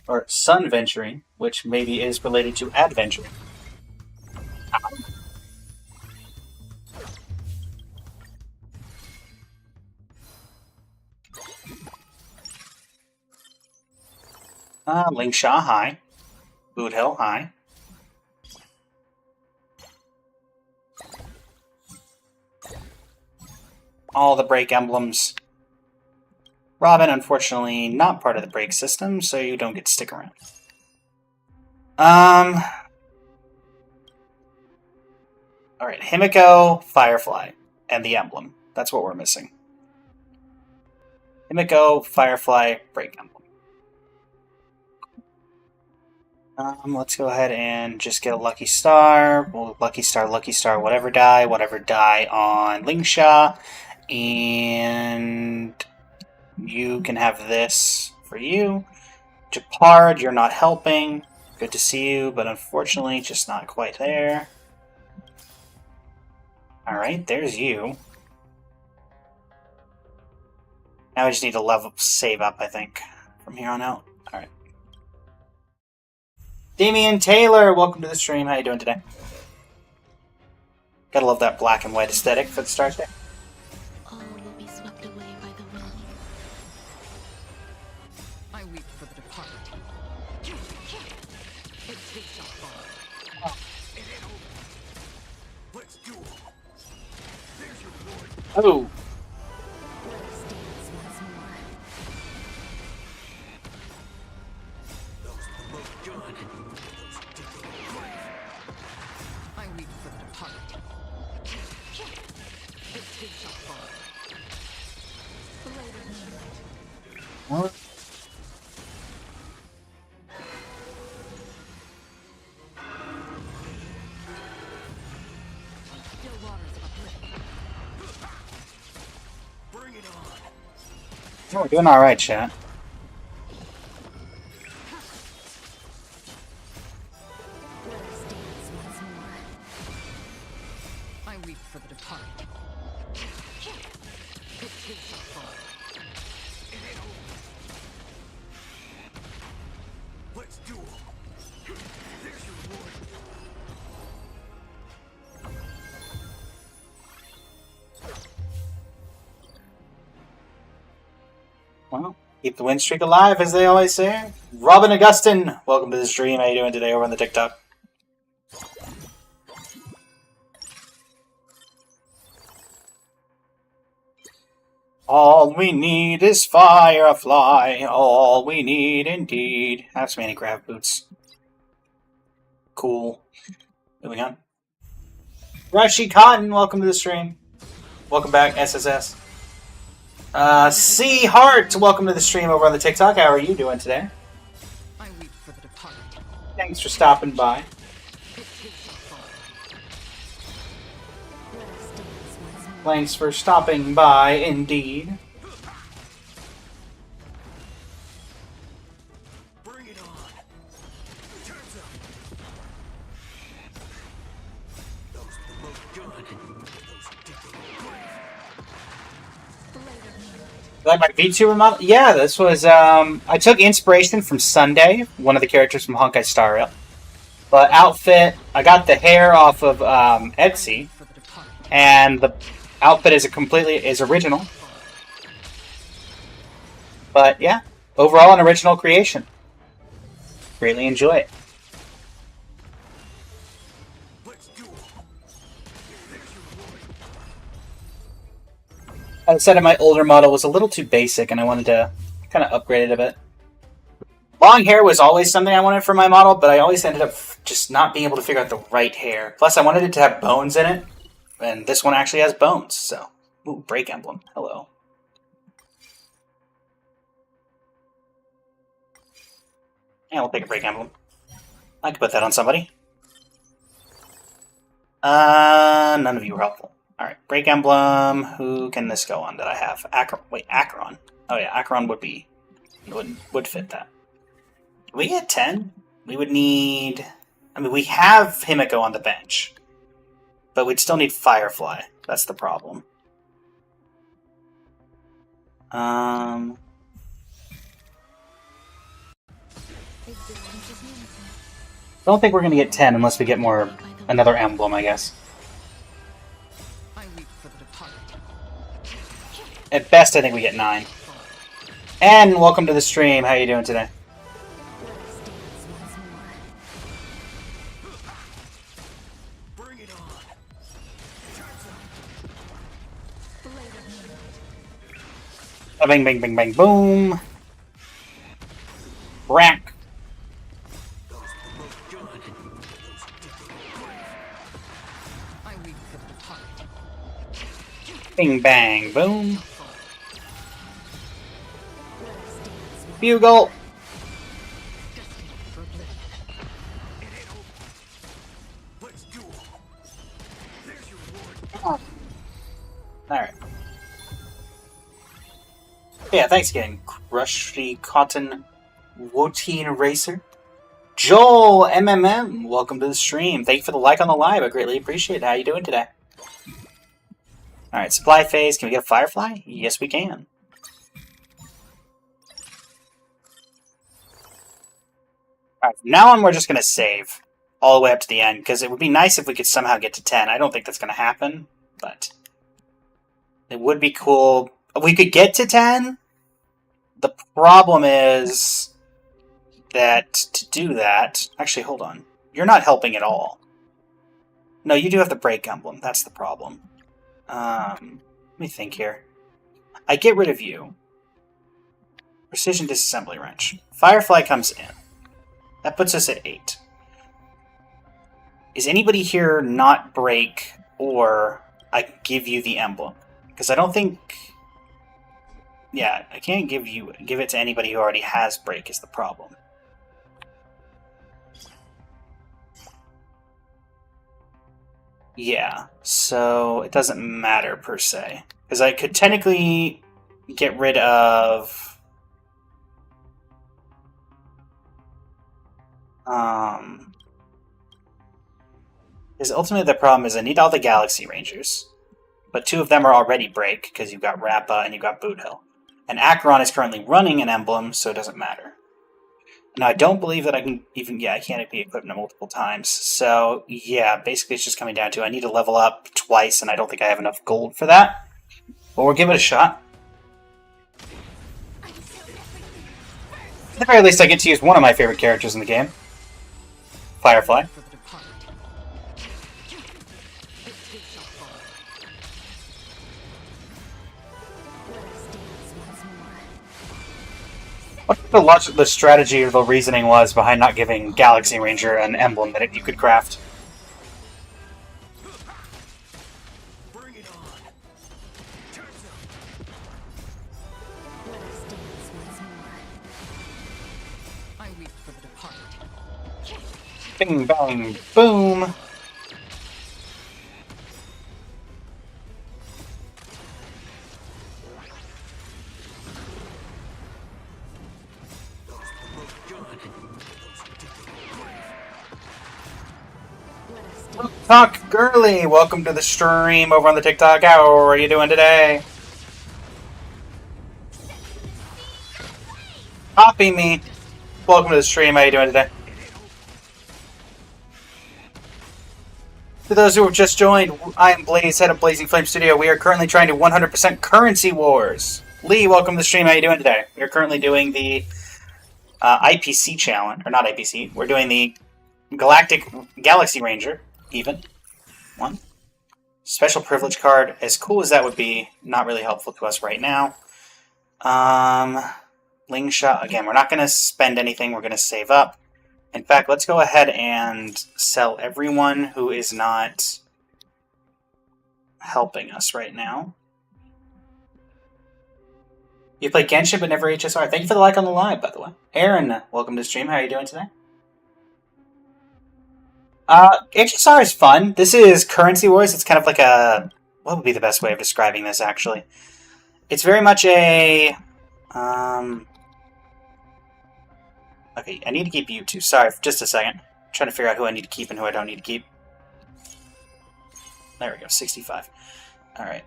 Or Sun Venturing, which maybe is related to Adventuring. Lingsha, hi. Boot Hill, hi. All the break emblems. Robin, unfortunately, not part of the break system, so you don't get to stick around. Alright, Himiko, Firefly, and the emblem. That's what we're missing. Himiko, Firefly, break emblem. Let's go ahead and just get a Lucky Star. Well, Lucky Star, whatever die on Lingsha. And You can have this for you. Japard, you're not helping. Good to see you, but unfortunately, just not quite there. Alright, there's you. Now we just need to level save up, I think, from here on out. Alright. Damian Taylor, welcome to the stream. How you doing today? Gotta love that black and white aesthetic for the start there. All will be swept away by the wind. I weep for the departed. Its feet shall fall. It ain't over. Let's duel. There's your reward. Oh! Let us dance once more. Those below done. Those digging the grave. I weep for the departed. Its feet shall fall. Blade of moonlight. What? Still waters of oblivion. Bring it on. Oh, we're doing alright, chat. Let us dance once more. I weep for the departed. Its feet shall fall. It ain't over. Let's duel. There's your reward. Well, keep the win streak alive, as they always say. Robin Augustin, welcome to the stream. How you doing today over on the TikTok? All we need is Firefly. All we need, indeed. I have some anti-grav boots. Cool. Moving on. Rashi Cotton, welcome to the stream. Welcome back, SSS. C Hart, welcome to the stream over on the TikTok. How are you doing today? I weep for the departed. Thanks for stopping by. Its feet shall fall. Let us dance once more. Thanks for stopping by, indeed. Bring it on. Time's up. Those below done. Those digging the grave. Blade of moonlight. Like my VTuber model? Yeah, this was, I took inspiration from Sunday, one of the characters from Honkai Star Rail. But outfit, I got the hair off of, Etsy, For the departed. and the outfit is original. But yeah, overall an original creation. Greatly enjoy it. Let's duel. There's your reward. I decided my older model was a little too basic and I wanted to kind of upgrade it a bit. Long hair was always something I wanted for my model, but I always ended up just not being able to figure out the right hair. Plus, I wanted it to have bones in it, and this one actually has bones, so... Ooh, break emblem. Hello. Yeah, we'll take a break emblem. I could put that on somebody. None of you are helpful. Alright, break emblem. Who can this go on that I have? Acheron. Oh yeah, Acheron would fit that. We get 10? We would need... I mean, we have Himiko on the bench. But we'd still need Firefly. That's the problem. Existence is meaningful. Don't think we're gonna get 10 unless we get another emblem, I guess. I weep for the departed. At best, I think we get 9. And welcome to the stream. How you doing today? Let us dance once more. Bring it on. Time's up. Blade of moonlight. Bang, bang, bang, bang, boom. Rack. Those below done. Those digging the grave. I weep for the departed. Bing, bang, boom. Let us dance once Bugle. Destiny for oblivion. It ain't over. Let's duel. There's your reward. Alright. Yeah, thanks again, Crushy Cotton Woteen Racer. Joel MMM, welcome to the stream. Thank you for the like on the live. I greatly appreciate it. How you doing today? Alright, supply phase. Can we get a Firefly? Yes, we can. Alright, from now on we're just going to save all the way up to the end, because it would be nice if we could somehow get to 10. I don't think that's going to happen, but it would be cool. We could get to 10. The problem is that to do that... Actually, hold on. You're not helping at all. No, you do have the break emblem. That's the problem. Let me think here. I get rid of you. Precision disassembly wrench. Firefly comes in. That puts us at 8. Is anybody here not break, or I give you the emblem? Because I don't think... Yeah, I can't give it to anybody who already has break is the problem. Yeah, so it doesn't matter per se. Because I could technically get rid of... Because ultimately the problem is I need all the Galaxy Rangers. But 2 of them are already break, because you've got Rappa and you've got Boothill. And Acheron is currently running an emblem, so it doesn't matter. Now, I don't believe that I can even... Yeah, I can't be equipped multiple times. So, yeah, basically it's just coming down to I need to level up twice, and I don't think I have enough gold for that. But we'll give it a shot. At the very least, I get to use one of my favorite characters in the game. Firefly. What the strategy or the reasoning was behind not giving Galaxy Ranger an emblem that you could craft? Bring it on. Let us dance once more. I weep for the departed. Bing, bang, boom! Talk Girly, welcome to the stream over on the TikTok. How are you doing today? Copy me. Welcome to the stream. How are you doing today? For those who have just joined, I am Blaze, head of Blazing Flame Studio. We are currently trying to 100% Currency Wars. Lee, welcome to the stream. How are you doing today? We are currently doing the IPC challenge, or not IPC. We're doing the Galactic Galaxy Ranger. Even. 1. Special privilege card. As cool as that would be, not really helpful to us right now. Ling shot. Again, we're not going to spend anything. We're going to save up. In fact, let's go ahead and sell everyone who is not helping us right now. You play Genshin but never HSR. Thank you for the like on the live, by the way. Aaron, welcome to the stream. How are you doing today? HSR is fun. This is Currency Wars. It's kind of like a... What would be the best way of describing this, actually? It's very much a... Okay, I need to keep you two. Sorry, just a second. I'm trying to figure out who I need to keep and who I don't need to keep. There we go, 65. Alright.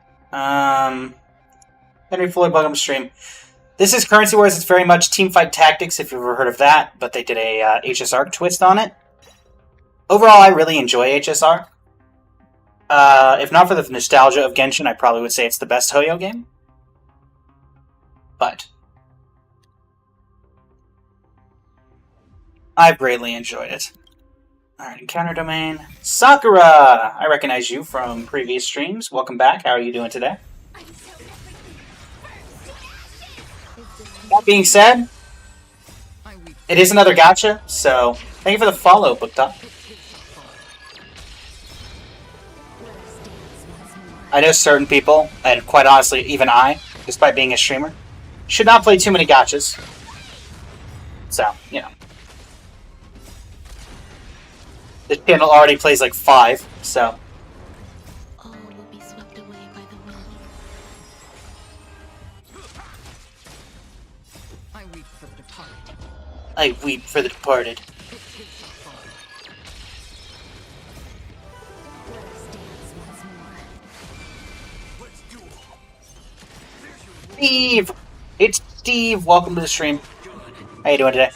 Henry Floyd, welcome to stream. This is Currency Wars. It's very much Teamfight Tactics, if you've ever heard of that. But they did a HSR twist on it. Overall, I really enjoy HSR. If not for the nostalgia of Genshin, I probably would say it's the best Hoyo game. But I've greatly enjoyed it. Alright, encounter domain. Sakura! I recognize you from previous streams. Welcome back. How are you doing today? That being said, it is another gacha, so thank you for the follow, BookTok. I know certain people, and quite honestly, even I, despite being a streamer, should not play too many gachas. So, you know. This channel already plays like 5, so. All will be swept away by the wind. I weep for the departed. Let us dance once more. Steve! It's Steve! Welcome to the stream. How you doing today?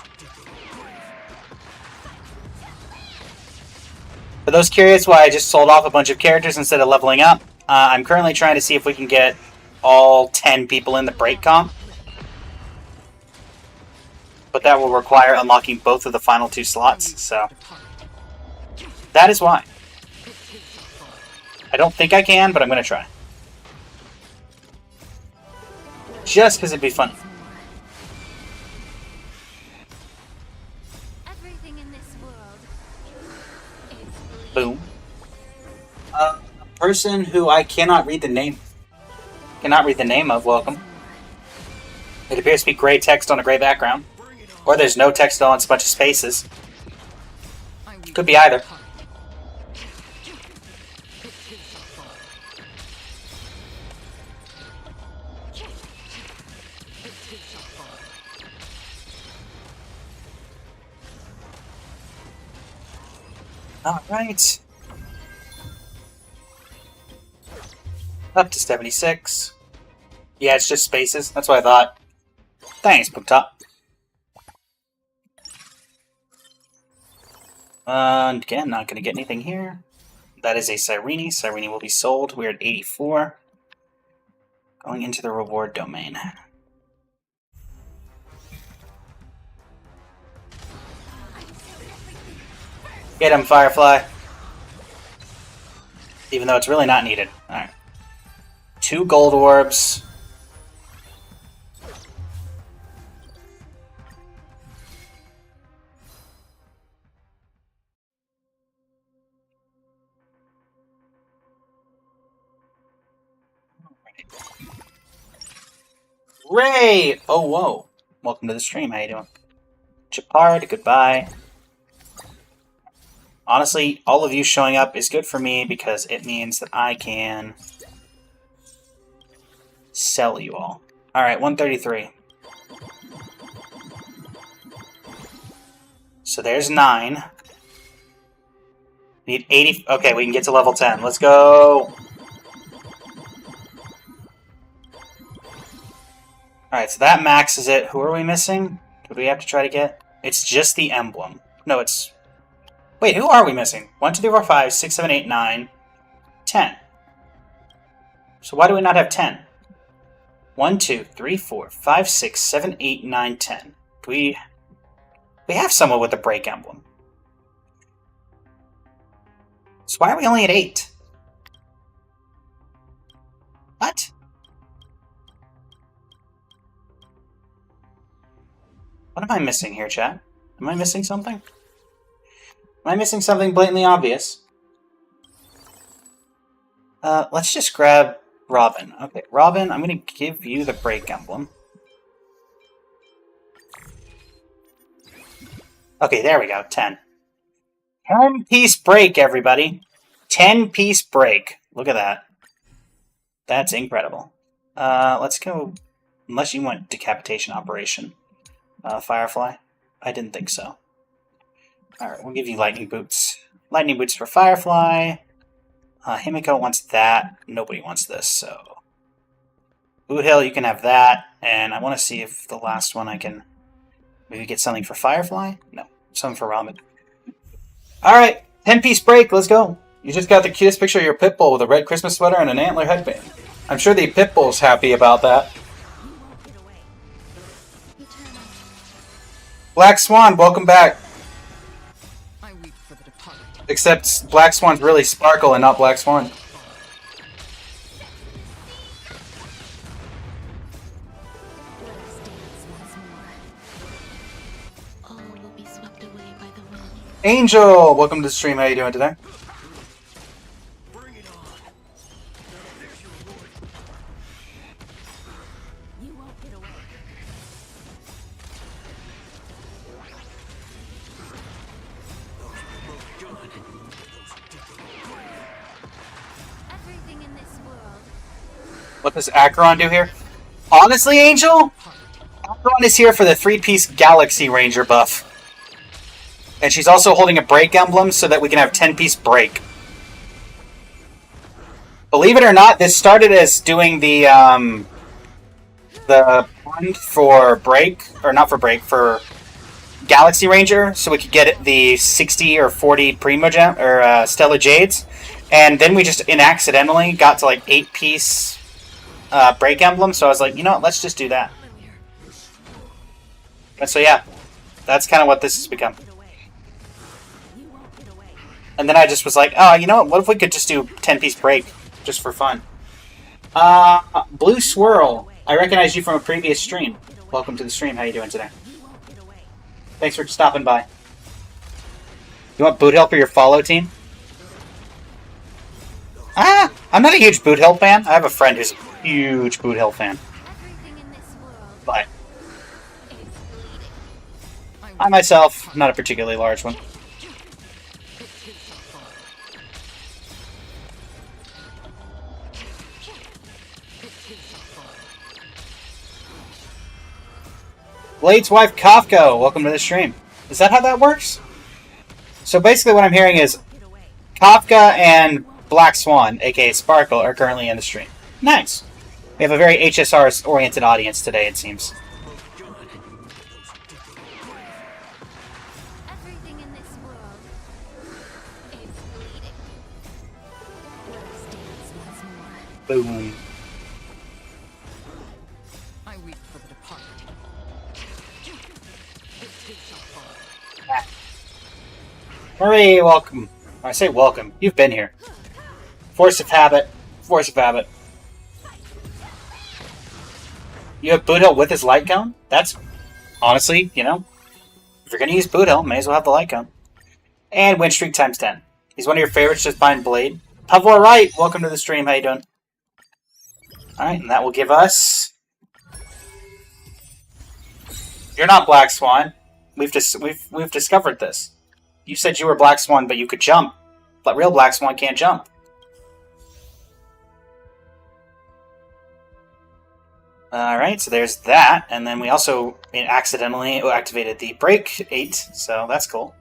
For those curious why I just sold off a bunch of characters instead of leveling up, I'm currently trying to see if we can get all 10 people in the break comp. But that will require unlocking both of the final 2 slots, so that is why. I don't think I can, but I'm going to try. Just because it'd be fun. Everything in this world is bleeding. Boom. A person who I cannot read the name of, welcome. It appears to be gray text on a gray background. Or there's no text at all, it's a bunch of spaces. Could be either. Alright. Up to 76. Yeah, it's just spaces. That's what I thought. Thanks, Booktop. And again, not going to get anything here. That is a Cyrene. Cyrene will be sold. We're at 84. Going into the reward domain. Get him, Firefly. Even though it's really not needed. Alright. 2 gold orbs. Ray! Oh, whoa. Welcome to the stream. How you doing? Chapard, goodbye. Honestly, all of you showing up is good for me because it means that I can sell you all. Alright, 133. So there's 9. Need 80. Okay, we can get to level 10. Let's go! Alright, so that maxes it. Who are we missing? Who do we have to try to get? It's just the emblem. No, it's... Wait, who are we missing? 1, 2, 3, 4, 5, 6, 7, 8, 9, 10. So why do we not have 10? 1, 2, 3, 4, 5, 6, 7, 8, 9, 10. We have someone with a break emblem. So why are we only at 8? What? What am I missing here, chat? Am I missing something? Am I missing something blatantly obvious? Let's just grab Robin. Okay, Robin, I'm going to give you the break emblem. Okay, there we go, 10. 10-piece break, everybody. 10-piece break. Look at that. That's incredible. Let's go... Unless you want decapitation operation. Firefly? I didn't think so. Alright, we'll give you lightning boots. Lightning boots for Firefly. Himiko wants that. Nobody wants this, so... Boothill, you can have that. And I want to see if the last one I can... Maybe get something for Firefly? No, something for Ramen. Alright, 10-piece break, let's go. You just got the cutest picture of your Pitbull with a red Christmas sweater and an antler headband. I'm sure the Pitbull's happy about that. Black Swan, welcome back. I weep for the departed. Except Black Swan's really Sparkle and not Black Swan. Let us dance once more. All will be swept away by the wind. Angel, welcome to the stream. How you doing today? Bring it on. There's your reward. You won't get away. Everything in this world What does Acheron do here? Honestly, Angel? Everyone is here for the 3-piece Galaxy Ranger buff. And she's also holding a break emblem so that we can have 10-piece break. Believe it or not, this started as doing the bond for break, or not for break, for Galaxy Ranger, so we could get the 60 or 40 Primogem or Stellar Jades, and then we just inaccidentally got to like 8-piece break emblem. So I was like, you know what, let's just do that. And so yeah, that's kind of what this has become. And then I just was like, oh, you know what if we could just do 10-piece break just for fun? Blue Swirl, I recognize you from a previous stream. Welcome to the stream. How you doing today? Thanks for stopping by. You want Boot Hill for your follow team? I'm not a huge Boot Hill fan. I have a friend who's a huge Boot Hill fan. Everything in this world But is bleeding. I myself, not a particularly large one. Blade's wife Kafka, welcome to the stream. Is that how that works? So basically what I'm hearing is Kafka and Black Swan, aka Sparkle, are currently in the stream. Nice. We have a very HSR-oriented audience today, it seems. Everything in this world is bleeding. Let us dance once more. Boom. I weep for the departed. Marie, welcome. I say welcome. You've been here. Force of habit. Force of habit. You have Boot Hill with his light cone? That's, honestly, you know, if you're going to use Boot Hill, may as well have the light cone. And win streak times 10. He's one of your favorites, just behind Blade. Pavor Wright, welcome to the stream. How you doing? Alright, and that will give us... You're not Black Swan. We've discovered this. You said you were Black Swan, but you could jump. But real Black Swan can't jump. Alright, so there's that. And then we also accidentally activated the Break 8, so that's cool.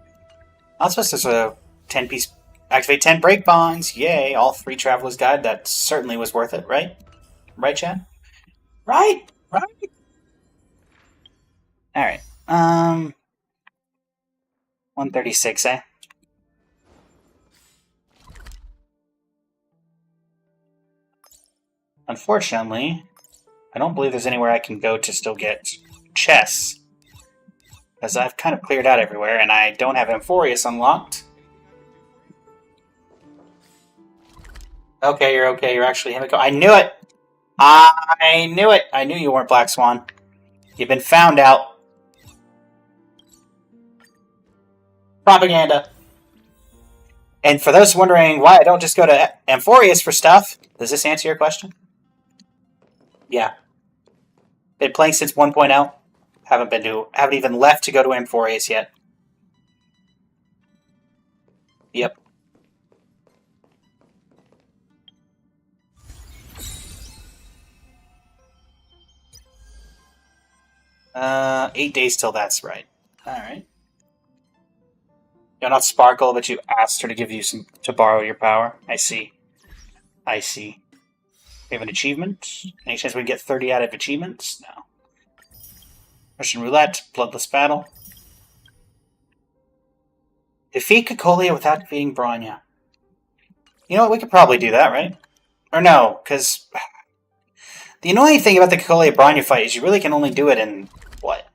Also, there's a 10-piece... Activate 10 Break Bonds. Yay, all 3 Traveler's Guide. That certainly was worth it, right? Right, Chad? Right! Right! Alright. 136, eh? Unfortunately, I don't believe there's anywhere I can go to still get chests. Because I've kind of cleared out everywhere, and I don't have Amphorius unlocked. Okay, you're actually Himiko. I knew it! I knew it! I knew you weren't Black Swan. You've been found out. Propaganda. And for those wondering why I don't just go to Amphorius for stuff, does this answer your question? Yeah. Been playing since 1.0. Haven't even left to go to Amphorius yet. Yep. Uh, 8 days till that's right. Alright. You're not Sparkle, but you asked her to give you to borrow your power. I see. I see. We have an achievement. Any chance we can get 30 out of achievements? No. Russian Roulette, Bloodless Battle. Defeat Cocolia without defeating Bronya. You know what, we could probably do that, right? Or no, because... The annoying thing about the Cocolia-Bronya fight is you really can only do it in... what?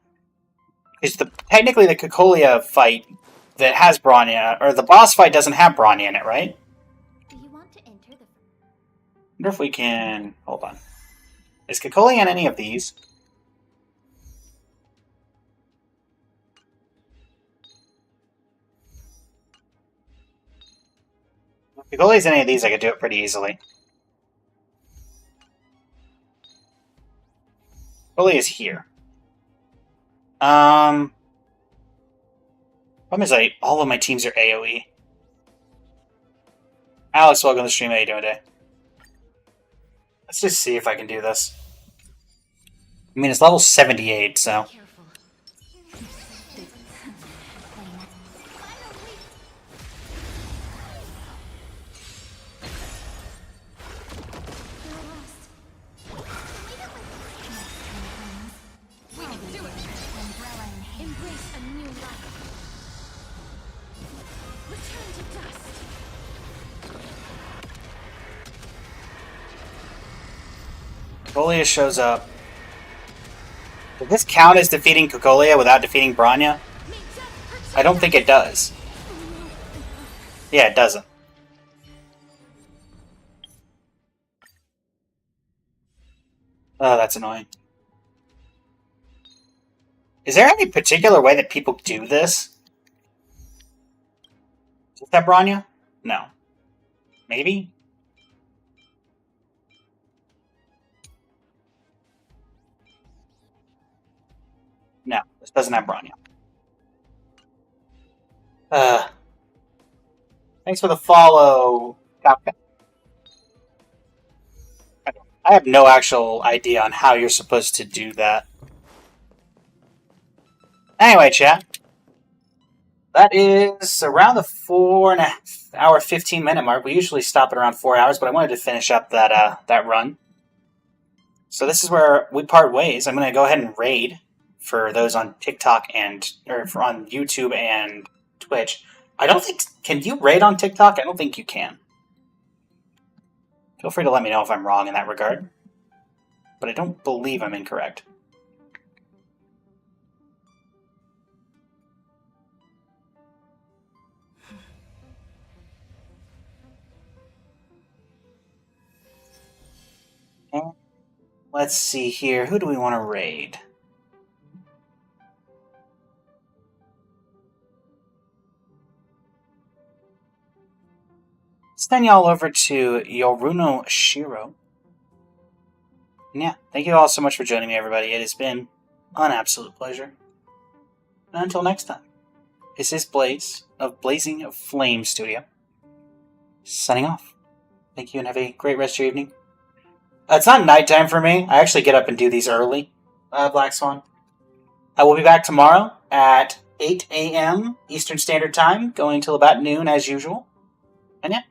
Because technically the Cocolia fight that has Bronya, or the boss fight doesn't have Bronya in it, right? Do you want to enter the... I wonder if we can... Hold on. Is Cocolia in any of these? If Cocolia's in any of these, I could do it pretty easily. Cocolia's here. Problem is, all of my teams are AoE. Alex, welcome to the stream. How you doing today? Let's just see if I can do this. I mean, it's level 78, so... Careful. We can do it. Embrace a new life. Return to dust. Cocolia shows up. Does this count as defeating Cocolia without defeating Bronya? I don't think it does. Yeah, it doesn't. Oh, that's annoying. Is there any particular way that people do this? Is that Bronya? No. Maybe? No, this doesn't have Bronya. Thanks for the follow, Kafka. I have no actual idea on how you're supposed to do that. Anyway, chat. That is around the 4.5 hour, 15-minute mark. We usually stop at around 4 hours, but I wanted to finish up that run. So this is where we part ways. I'm going to go ahead and raid for those on TikTok or on YouTube and Twitch. I don't think... Can you raid on TikTok? I don't think you can. Feel free to let me know if I'm wrong in that regard. But I don't believe I'm incorrect. And let's see here. Who do we want to raid? Send y'all over to Yoruno Shiro. And yeah, thank you all so much for joining me, everybody. It has been an absolute pleasure. And until next time, this is Blaze of Blazing Flame Studio, signing off. Thank you and have a great rest of your evening. It's not nighttime for me. I actually get up and do these early, Black Swan. I will be back tomorrow at 8 a.m. Eastern Standard Time, going till about noon as usual. And yeah.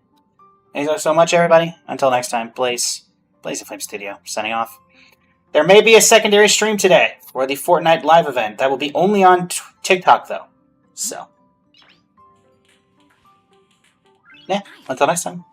Thank you so much, everybody. Until next time, Blazing Flame Studio, signing off. There may be a secondary stream today for the Fortnite live event. That will be only on TikTok, though. So, yeah, until next time.